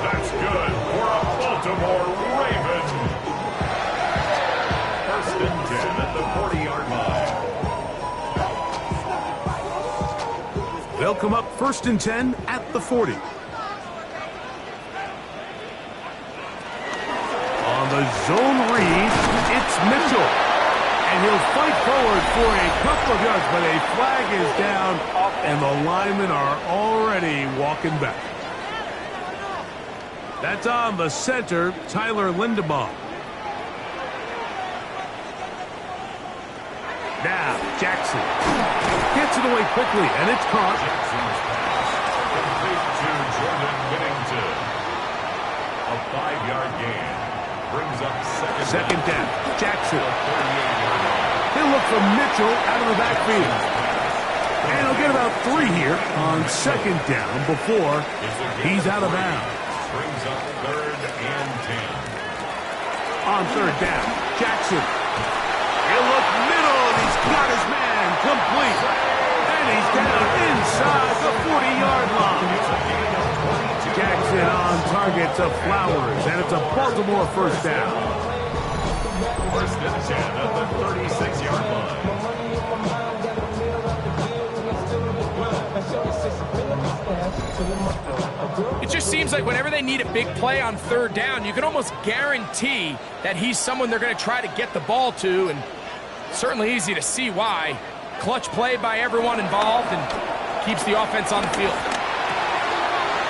That's good for a Baltimore Raven. 1st and 10 at the 40-yard line. They'll come up 1st and 10 at the 40. On the zone read, it's Mitchell. And he'll fight forward for a couple of yards, but a flag is down, and the linemen are already walking back. That's on the center, Tyler Lindebaum. Now, Jackson gets it away quickly, and it's caught. Jackson's pass complete to Jordan Whittington. A 5-yard gain brings up 2nd down. Jackson. 38-yard line. He'll look for Mitchell out of the backfield. And he'll get about 3 here on 2nd down before he's out of bounds. Brings up 3rd and 10. On 3rd down, Jackson. He'll look middle, and he's got his man complete. And he's down inside the 40-yard line. Jackson on target to Flowers, and it's a Baltimore 1st down. 1st and 10 at the 36-yard line. It just seems like whenever they need a big play on 3rd down, you can almost guarantee that he's someone they're going to try to get the ball to, and certainly easy to see why. Clutch play by everyone involved and keeps the offense on the field.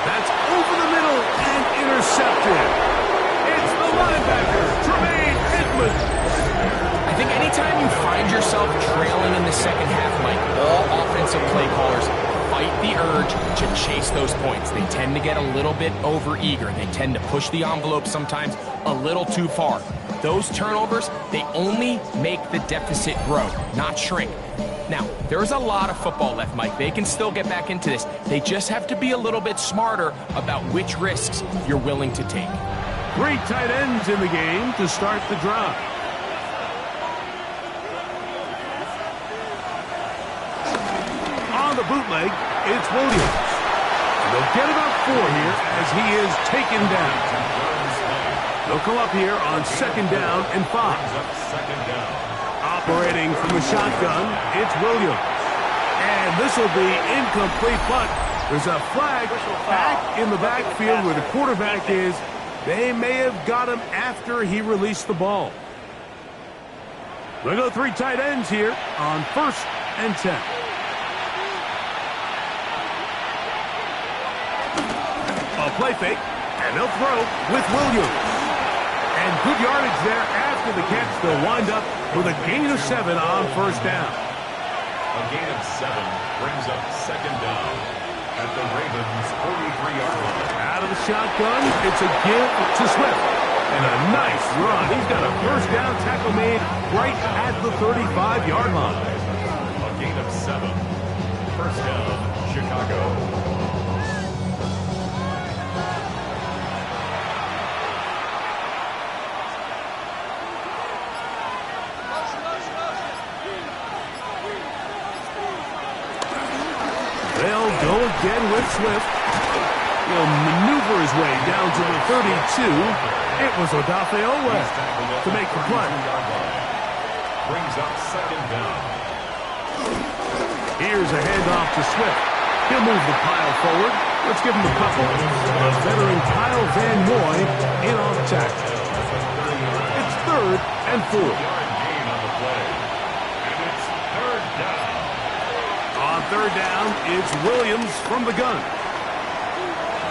That's over the middle and intercepted. It's the linebacker, Tremaine Edmonds. I think anytime you find yourself trailing in the second half, Mike, all offensive play callers fight the urge to chase those points. They tend to get a little bit over-eager. They tend to push the envelope sometimes a little too far. Those turnovers, they only make the deficit grow, not shrink. Now, there's a lot of football left, Mike. They can still get back into this. They just have to be a little bit smarter about which risks you're willing to take. 3 tight ends in the game to start the drive. On the bootleg, it's Williams. They'll get about 4 here as he is taken down. They'll come up here on 2nd down and 5. Operating from the shotgun, it's Williams. And this will be incomplete, but there's a flag back in the backfield where the quarterback is. They may have got him after he released the ball. We'll go 3 tight ends here on 1st and 10. A play fake, and they'll throw with Williams. And good yardage there after the catch. They'll wind up with a gain of 7 on 1st down. A gain of 7 brings up 2nd down at the Ravens' 43-yard line. Out of the shotgun, it's a give to Swift. And a nice run. He's got a 1st down tackle made right at the 35-yard line. A gain of 7. 1st down, Chicago. They'll go again with Swift. He'll maneuver his way down to the 32. It was Odafe Owe to make the play. Brings up 2nd down. Here's a handoff to Swift. He'll move the pile forward. Let's give him a couple. The veteran Kyle Van Noy in on the tackle. It's 3rd and 4. Gain on the play. And it's 3rd down. On third down, it's Williams from the gun.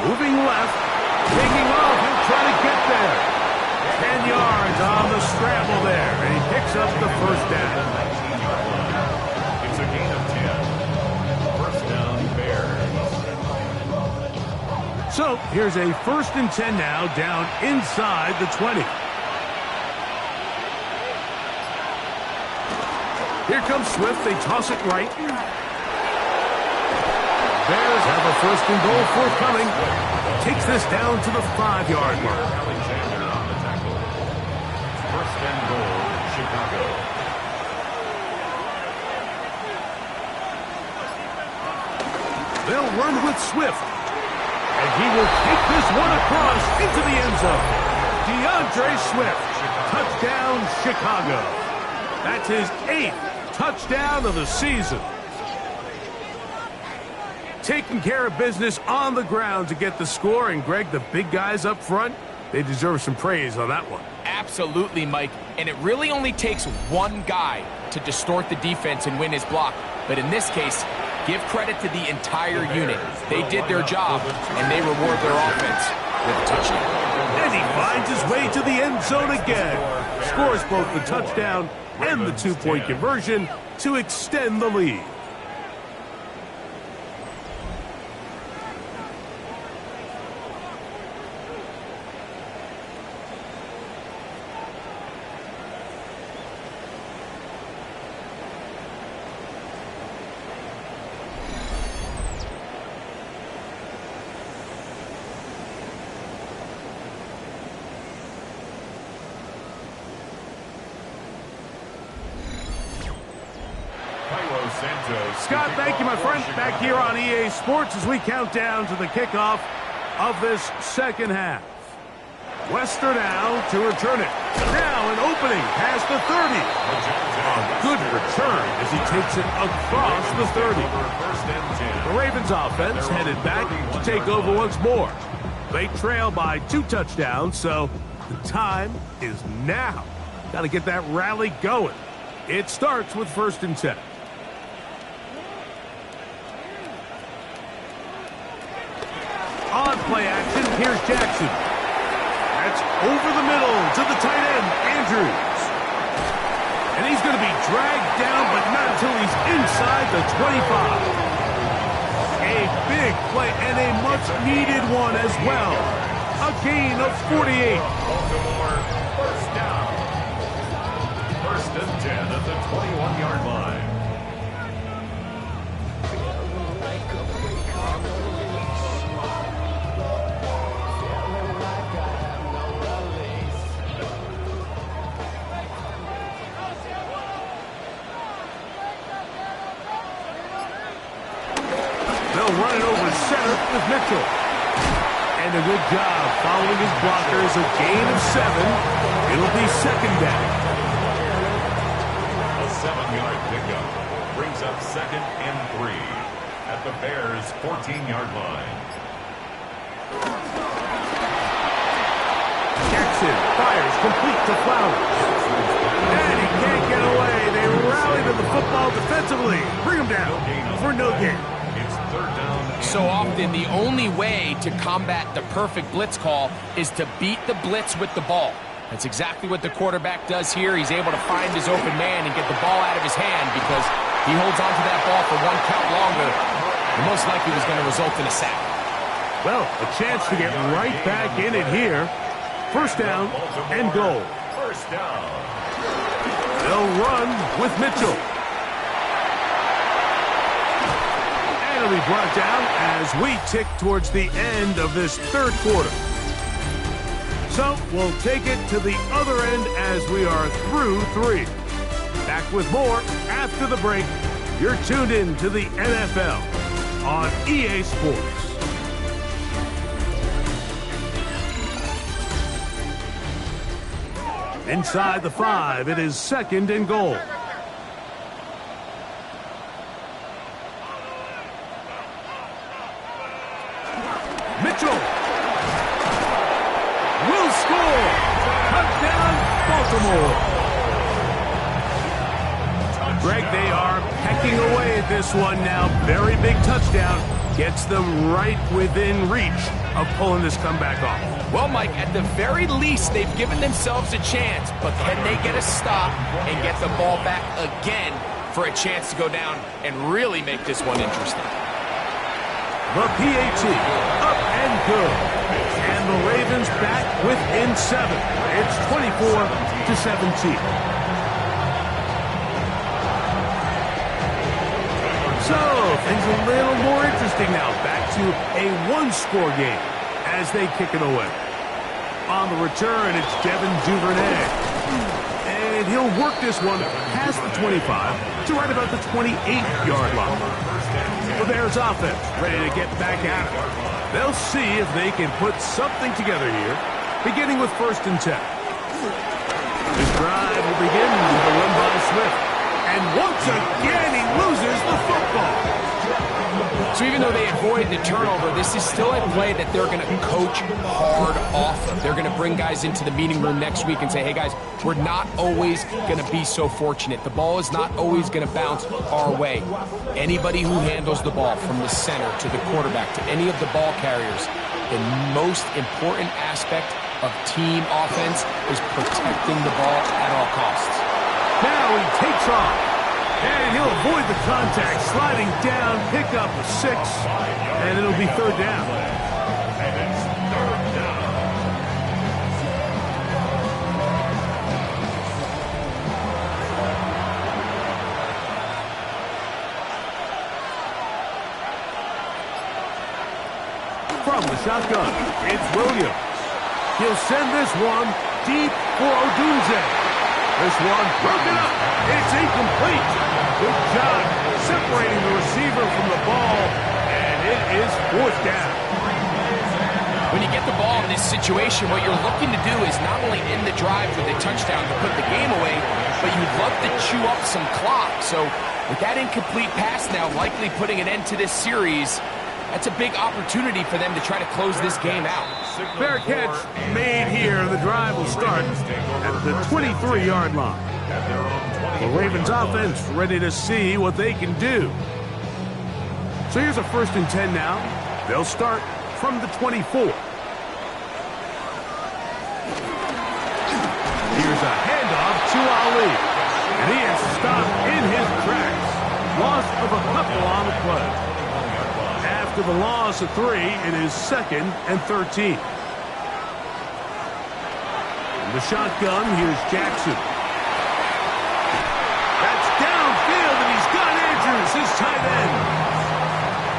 Moving left, taking off, he'll try to get there. 10 yards on the scramble there, and he picks up the first down. It's a gain of 10. First down, Bears. So here's a 1st and 10 now, down inside the 20. Here comes Swift. They toss it right. Bears have a 1st and goal forthcoming. Takes this down to the 5-yard mark. Alexander on the tackle. First and goal, Chicago. They'll run with Swift. And he will take this one across into the end zone. DeAndre Swift. Touchdown, Chicago. That's his 8th touchdown of the season. Taking care of business on the ground to get the score. And, Greg, the big guys up front, they deserve some praise on that one. Absolutely, Mike. And it really only takes one guy to distort the defense and win his block. But in this case, give credit to the entire unit. They did their job, and they reward their offense with a touchdown. And he finds his way to the end zone again. Scores both the touchdown and the 2-point conversion to extend the lead. Scott, thank you, my friend. Back here on EA Sports as we count down to the kickoff of this second half. Wester now to return it. Now an opening past the 30. A good return as he takes it across the 30. The Ravens offense headed back to take over once more. They trail by 2 touchdowns, so the time is now. Got to get that rally going. It starts with 1st and 10. On play action, here's Jackson. That's over the middle to the tight end, Andrews. And he's going to be dragged down, but not until he's inside the 25. A big play and a much-needed one as well. A gain of 48. Baltimore, first down. 1st and 10 at the 21-yard line. Run it over center with Mitchell. And a good job following his blockers. A gain of 7. It'll be 2nd down. A 7-yard pickup brings up 2nd and 3 at the Bears' 14-yard line. Jackson fires complete to Flowers. And he can't get away. They rally to the football defensively. Bring him down for no gain. So often, the only way to combat the perfect blitz call is to beat the blitz with the ball. That's exactly what the quarterback does here. He's able to find his open man and get the ball out of his hand because he holds on to that ball for 1 count longer. And most likely was going to result in a sack. Well, a chance to get right back in it here. 1st down and goal. First down. They'll run with Mitchell. It'll be brought down as we tick towards the end of this 3rd quarter. So we'll take it to the other end as we are through 3. Back with more after the break. You're tuned in to the NFL on EA Sports. Inside the 5, it is 2nd and goal. Mitchell will score. Touchdown, Baltimore. Greg, they are pecking away at this one now. Very big touchdown. Gets them right within reach of pulling this comeback off. Well, Mike, at the very least, they've given themselves a chance, but can they get a stop and get the ball back again for a chance to go down and really make this one interesting? The PAT, up and good. And the Ravens back within 7. It's 24-17. So, things a little more interesting now. Back to a one-score game as they kick it away. On the return, it's Devin Duvernay. And he'll work this one past the 25 to right about the 28-yard line. The Bears offense ready to get back at it. They'll see if they can put something together here, beginning with 1st and 10. This drive will begin with a run by Smith. And once again, he loses the football. So even though they avoid the turnover, this is still a play that they're going to coach hard off of. They're going to bring guys into the meeting room next week and say, hey, guys, we're not always going to be so fortunate. The ball is not always going to bounce our way. Anybody who handles the ball from the center to the quarterback to any of the ball carriers, the most important aspect of team offense is protecting the ball at all costs. Now he takes off, and he'll avoid the contact, sliding down, pick up a 6, and it'll be 3rd down. And it's 3rd down. From the shotgun, it's Williams. He'll send this one deep for Odunze. This one broken up. It's incomplete. Good job separating the receiver from the ball, and it is 4th down. When you get the ball in this situation, what you're looking to do is not only end the drive with a touchdown to put the game away, but you'd love to chew up some clock. So with that incomplete pass now likely putting an end to this series, that's a big opportunity for them to try to close this game out. Fair catch made here. The drive will start at the 23-yard line. The Ravens offense ready to see what they can do. So here's a 1st and 10 now. They'll start from the 24. Here's a handoff to Ali. And he is stopped in his tracks. Loss of a couple on the play. After the loss of 3, it is 2nd and 13. In the shotgun, here's Jackson. That's downfield, and he's got Andrews, his tight end.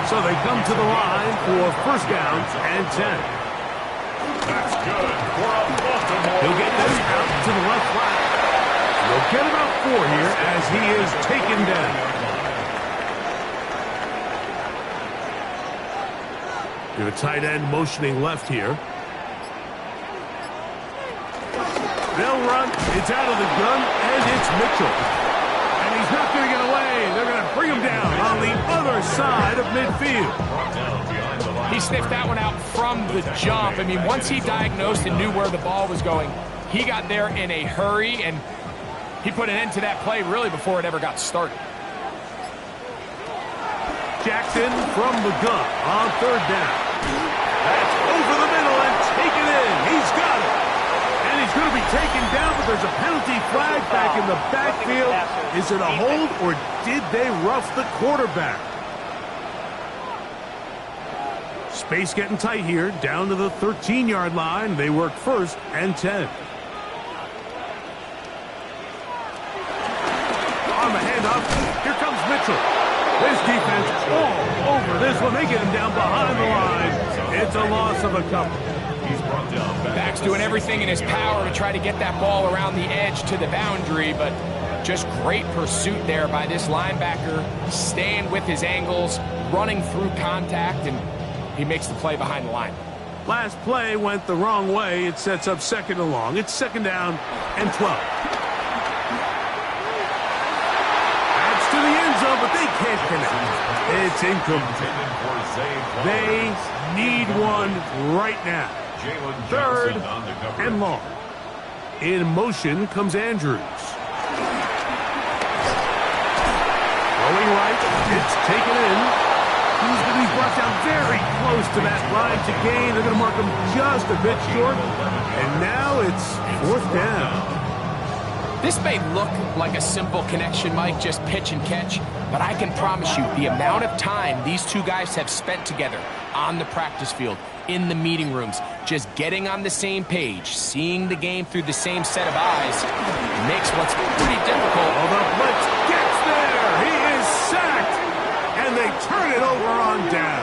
So they come to the line for 1st down and 10. That's good for a Baltimore. He'll get this out to the left flat. They'll get about 4 here as he is taken down. You have a tight end motioning left here. They'll run. It's out of the gun, and it's Mitchell. And he's not going to get away. They're going to bring him down on the other side of midfield. He sniffed that one out from the jump. I mean, once he diagnosed and knew where the ball was going, he got there in a hurry, and he put an end to that play really before it ever got started. Jackson from the gun on 3rd down. That's over the middle and taken in. He's got it. And he's going to be taken down, but there's a penalty flag back in the backfield. Is it a hold, or did they rough the quarterback? Space getting tight here, down to the 13-yard line. They work 1st and 10. On the handoff, here comes Mitchell. This defense all over this one. They get him down behind the line. It's a loss of a couple. Back's doing everything in his power to try to get that ball around the edge to the boundary, but just great pursuit there by this linebacker, staying with his angles, running through contact, and he makes the play behind the line. Last play went the wrong way. It sets up 2nd and long. It's 2nd down and 12. That's to the end zone, but they can't connect. It's incomplete. They need one right now. 3rd and long. In motion comes Andrews. taken in. He's going to be brought down very close to that line to gain. They're going to mark him just a bit short. And now it's 4th down. This may look like a simple connection, Mike, just pitch and catch, but I can promise you the amount of time these two guys have spent together on the practice field, in the meeting rooms, just getting on the same page, seeing the game through the same set of eyes, makes what's pretty difficult. Oh, the blitz gets there. He is sacked, and they turn it over on down.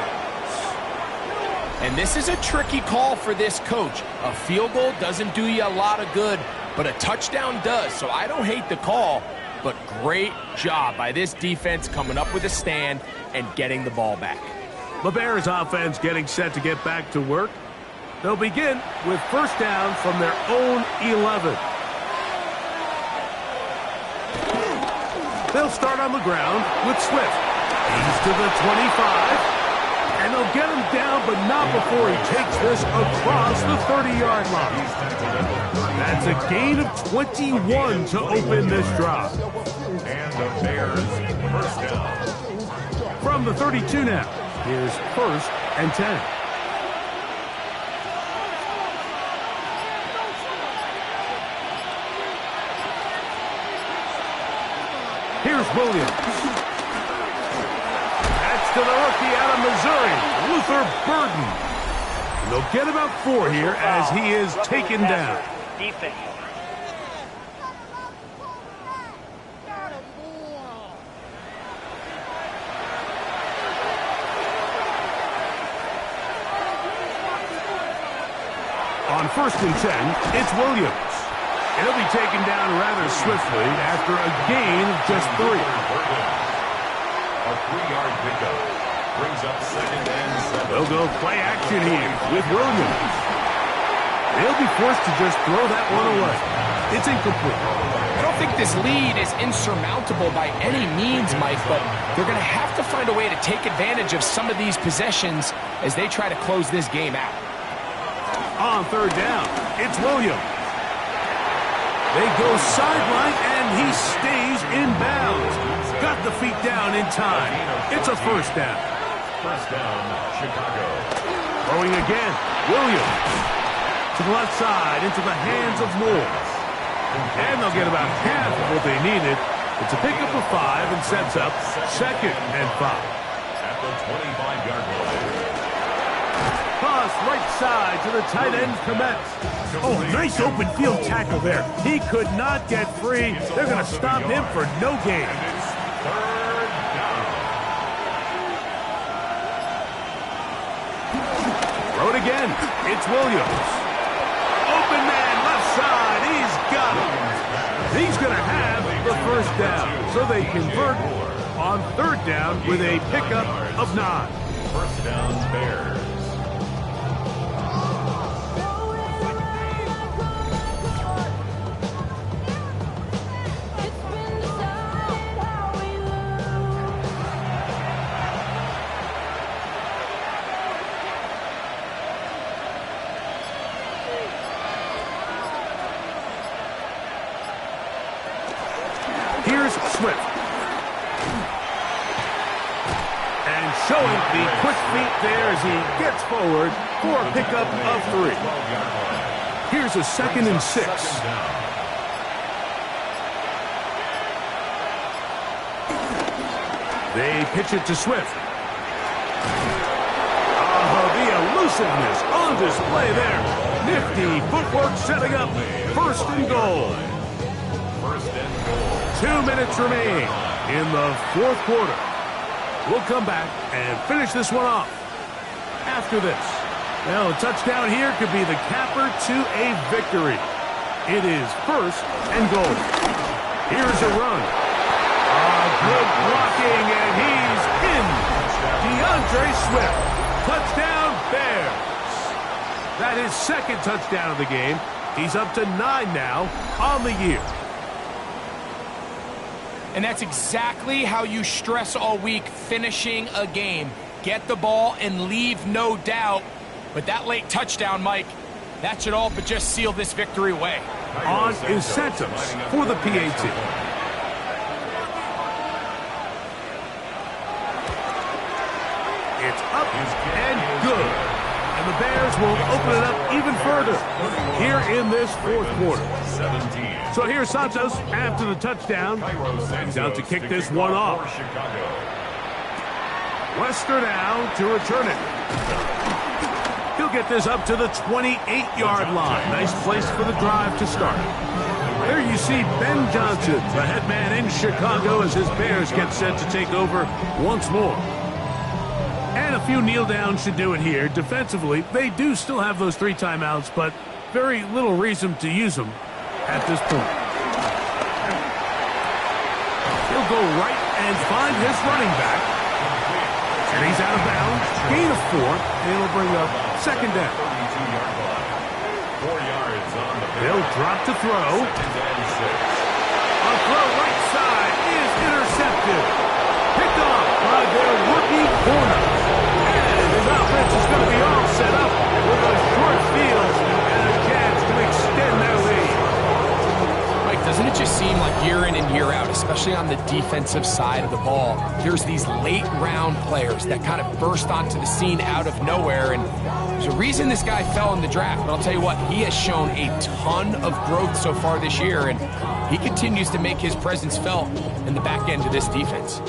And this is a tricky call for this coach. A field goal doesn't do you a lot of good, but a touchdown does, so I don't hate the call, but great job by this defense coming up with a stand and getting the ball back. The Bears offense getting set to get back to work. They'll begin with 1st down from their own 11. They'll start on the ground with Swift. He's to the 25. And they'll get him down, but not before he takes this across the 30-yard line. That's a gain of 21 to open this drive. And the Bears 1st down. From the 32 now, here's 1st and 10. Here's Williams. To the rookie out of Missouri, Luther Burden. And they'll get about 4 here as he is taken down. Defense. On 1st and 10, it's Williams. And he'll be taken down rather swiftly after a gain of just 3. A 3-yard pickup brings up 2nd and 7. They'll go play action here with Williams. They'll be forced to just throw that one away. It's incomplete. I don't think this lead is insurmountable by any means, Mike, but they're going to have to find a way to take advantage of some of these possessions as they try to close this game out. On 3rd down, it's Williams. They go sideline, and he stays in bounds. Got the feet down in time. It's a 1st down. 1st down, Chicago. Throwing again, Williams. To the left side, into the hands of Moore. And they'll get about half of what they needed. It's a pickup of 5 and sets up 2nd and 5. At the 25-yard line. Toss right side to the tight end, Komet. Oh, nice open field tackle there. He could not get free. They're going to stop him for no gain. It's 3rd down. Throw it again. It's Williams. Open man, left side. He's got him. He's going to have the 1st down. So they convert on 3rd down with a pickup of 9. 1st down, Bears. Here's Swift. And showing the quick feet there as he gets forward for a pickup of 3. Here's a 2nd and 6. They pitch it to Swift. The elusiveness on display there. Nifty footwork setting up 1st and goal. 2 minutes remain in the 4th quarter. We'll come back and finish this one off after this. Well, a touchdown here could be the capper to a victory. It is 1st and goal. Here's a run. Good blocking, and he's in. DeAndre Swift. Touchdown, Bears. That is 2nd touchdown of the game. He's up to 9 now on the year. And that's exactly how you stress all week, finishing a game. Get the ball and leave no doubt. But that late touchdown, Mike, that should all but just seal this victory away. On incentives for the PAT. It's up and good. And the Bears will open it up even further here in this fourth quarter. So here's Santos after the touchdown. He's out to kick this one off. Lester now to return it. He'll get this up to the 28-yard line. Nice place for the drive to start. There you see Ben Johnson, the head man in Chicago, as his Bears get set to take over once more. And a few kneel downs should do it here. Defensively, they do still have those 3 timeouts, but very little reason to use them at this point. He'll go right and find his running back. And he's out of bounds. Gain of 4, and it'll bring up second down. 4 yards on the They'll drop to throw. A throw right side is intercepted. Picked off by their rookie corner. And his offense is going to be all set up with a short field and a chance to extend their lead. Mike, doesn't it just seem like year in and year out, especially on the defensive side of the ball, there's these late round players that kind of burst onto the scene out of nowhere, and there's a reason this guy fell in the draft, but I'll tell you what, he has shown a ton of growth so far this year, and he continues to make his presence felt in the back end of this defense.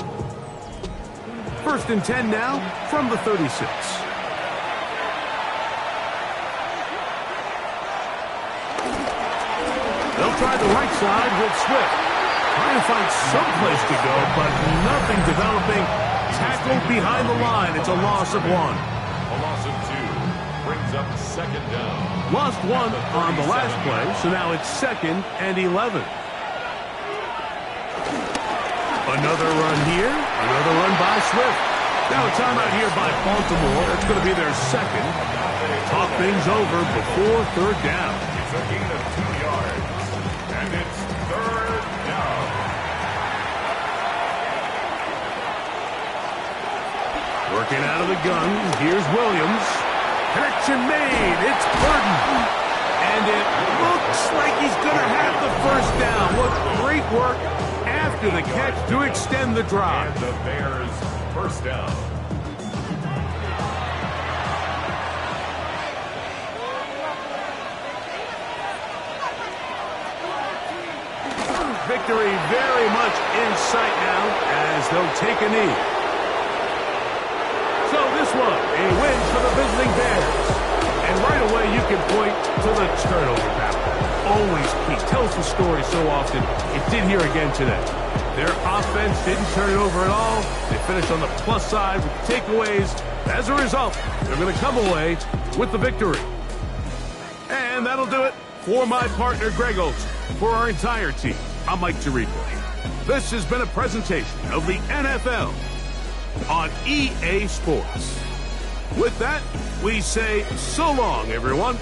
1st and 10 now from the 36. They'll try the right side with Swift. Trying to find some place to go, but nothing developing. Tackled behind the line. It's a loss of 1. A loss of 2 brings up second down. Lost 1 on the last play, so now it's 2nd and 11. Another run here. Another run by Swift. Now a timeout here by Baltimore. That's going to be their second. Talk things over before third down. It's a gain of 2 yards. And it's third down. Working out of the gun. Here's Williams. Connection made. It's Burton. And it looks like he's going to have the first down. What great work after the catch to extend the drive. And the Bears first down. Victory very much in sight now as they'll take a knee. So this one, a win for the visiting Bears. And right away you can point to the turnover battle. Always key. Tells the story so often. It did here again today. Their offense didn't turn it over at all. They finished on the plus side with takeaways. As a result, they're going to come away with the victory. And that'll do it for my partner, Greg Olson. For our entire team, I'm Mike Tirico. This has been a presentation of the NFL on EA Sports. With that, we say so long, everyone.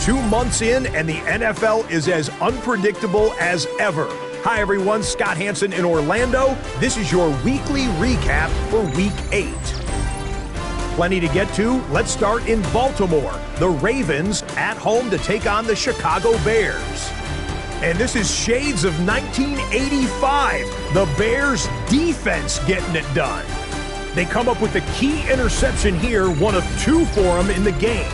2 months in, and the NFL is as unpredictable as ever. Hi, everyone. Scott Hansen in Orlando. This is your weekly recap for Week 8. Plenty to get to. Let's start in Baltimore. The Ravens at home to take on the Chicago Bears. And this is shades of 1985. The Bears defense getting it done. They come up with the key interception here, one of 2 for them in the game.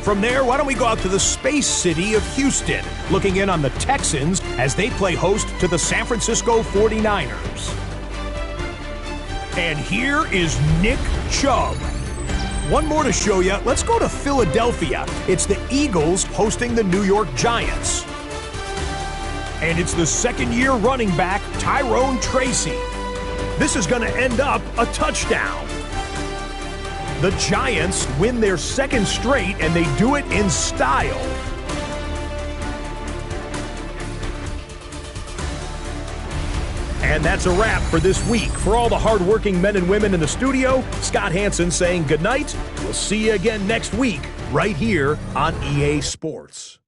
From there, why don't we go out to the space city of Houston, looking in on the Texans as they play host to the San Francisco 49ers. And here is Nick Chubb. One more to show you. Let's go to Philadelphia. It's the Eagles hosting the New York Giants. And it's the second-year running back, Tyrone Tracy. This is going to end up a touchdown. The Giants win their second straight, and they do it in style. And that's a wrap for this week. For all the hardworking men and women in the studio, Scott Hansen saying goodnight. We'll see you again next week right here on EA Sports.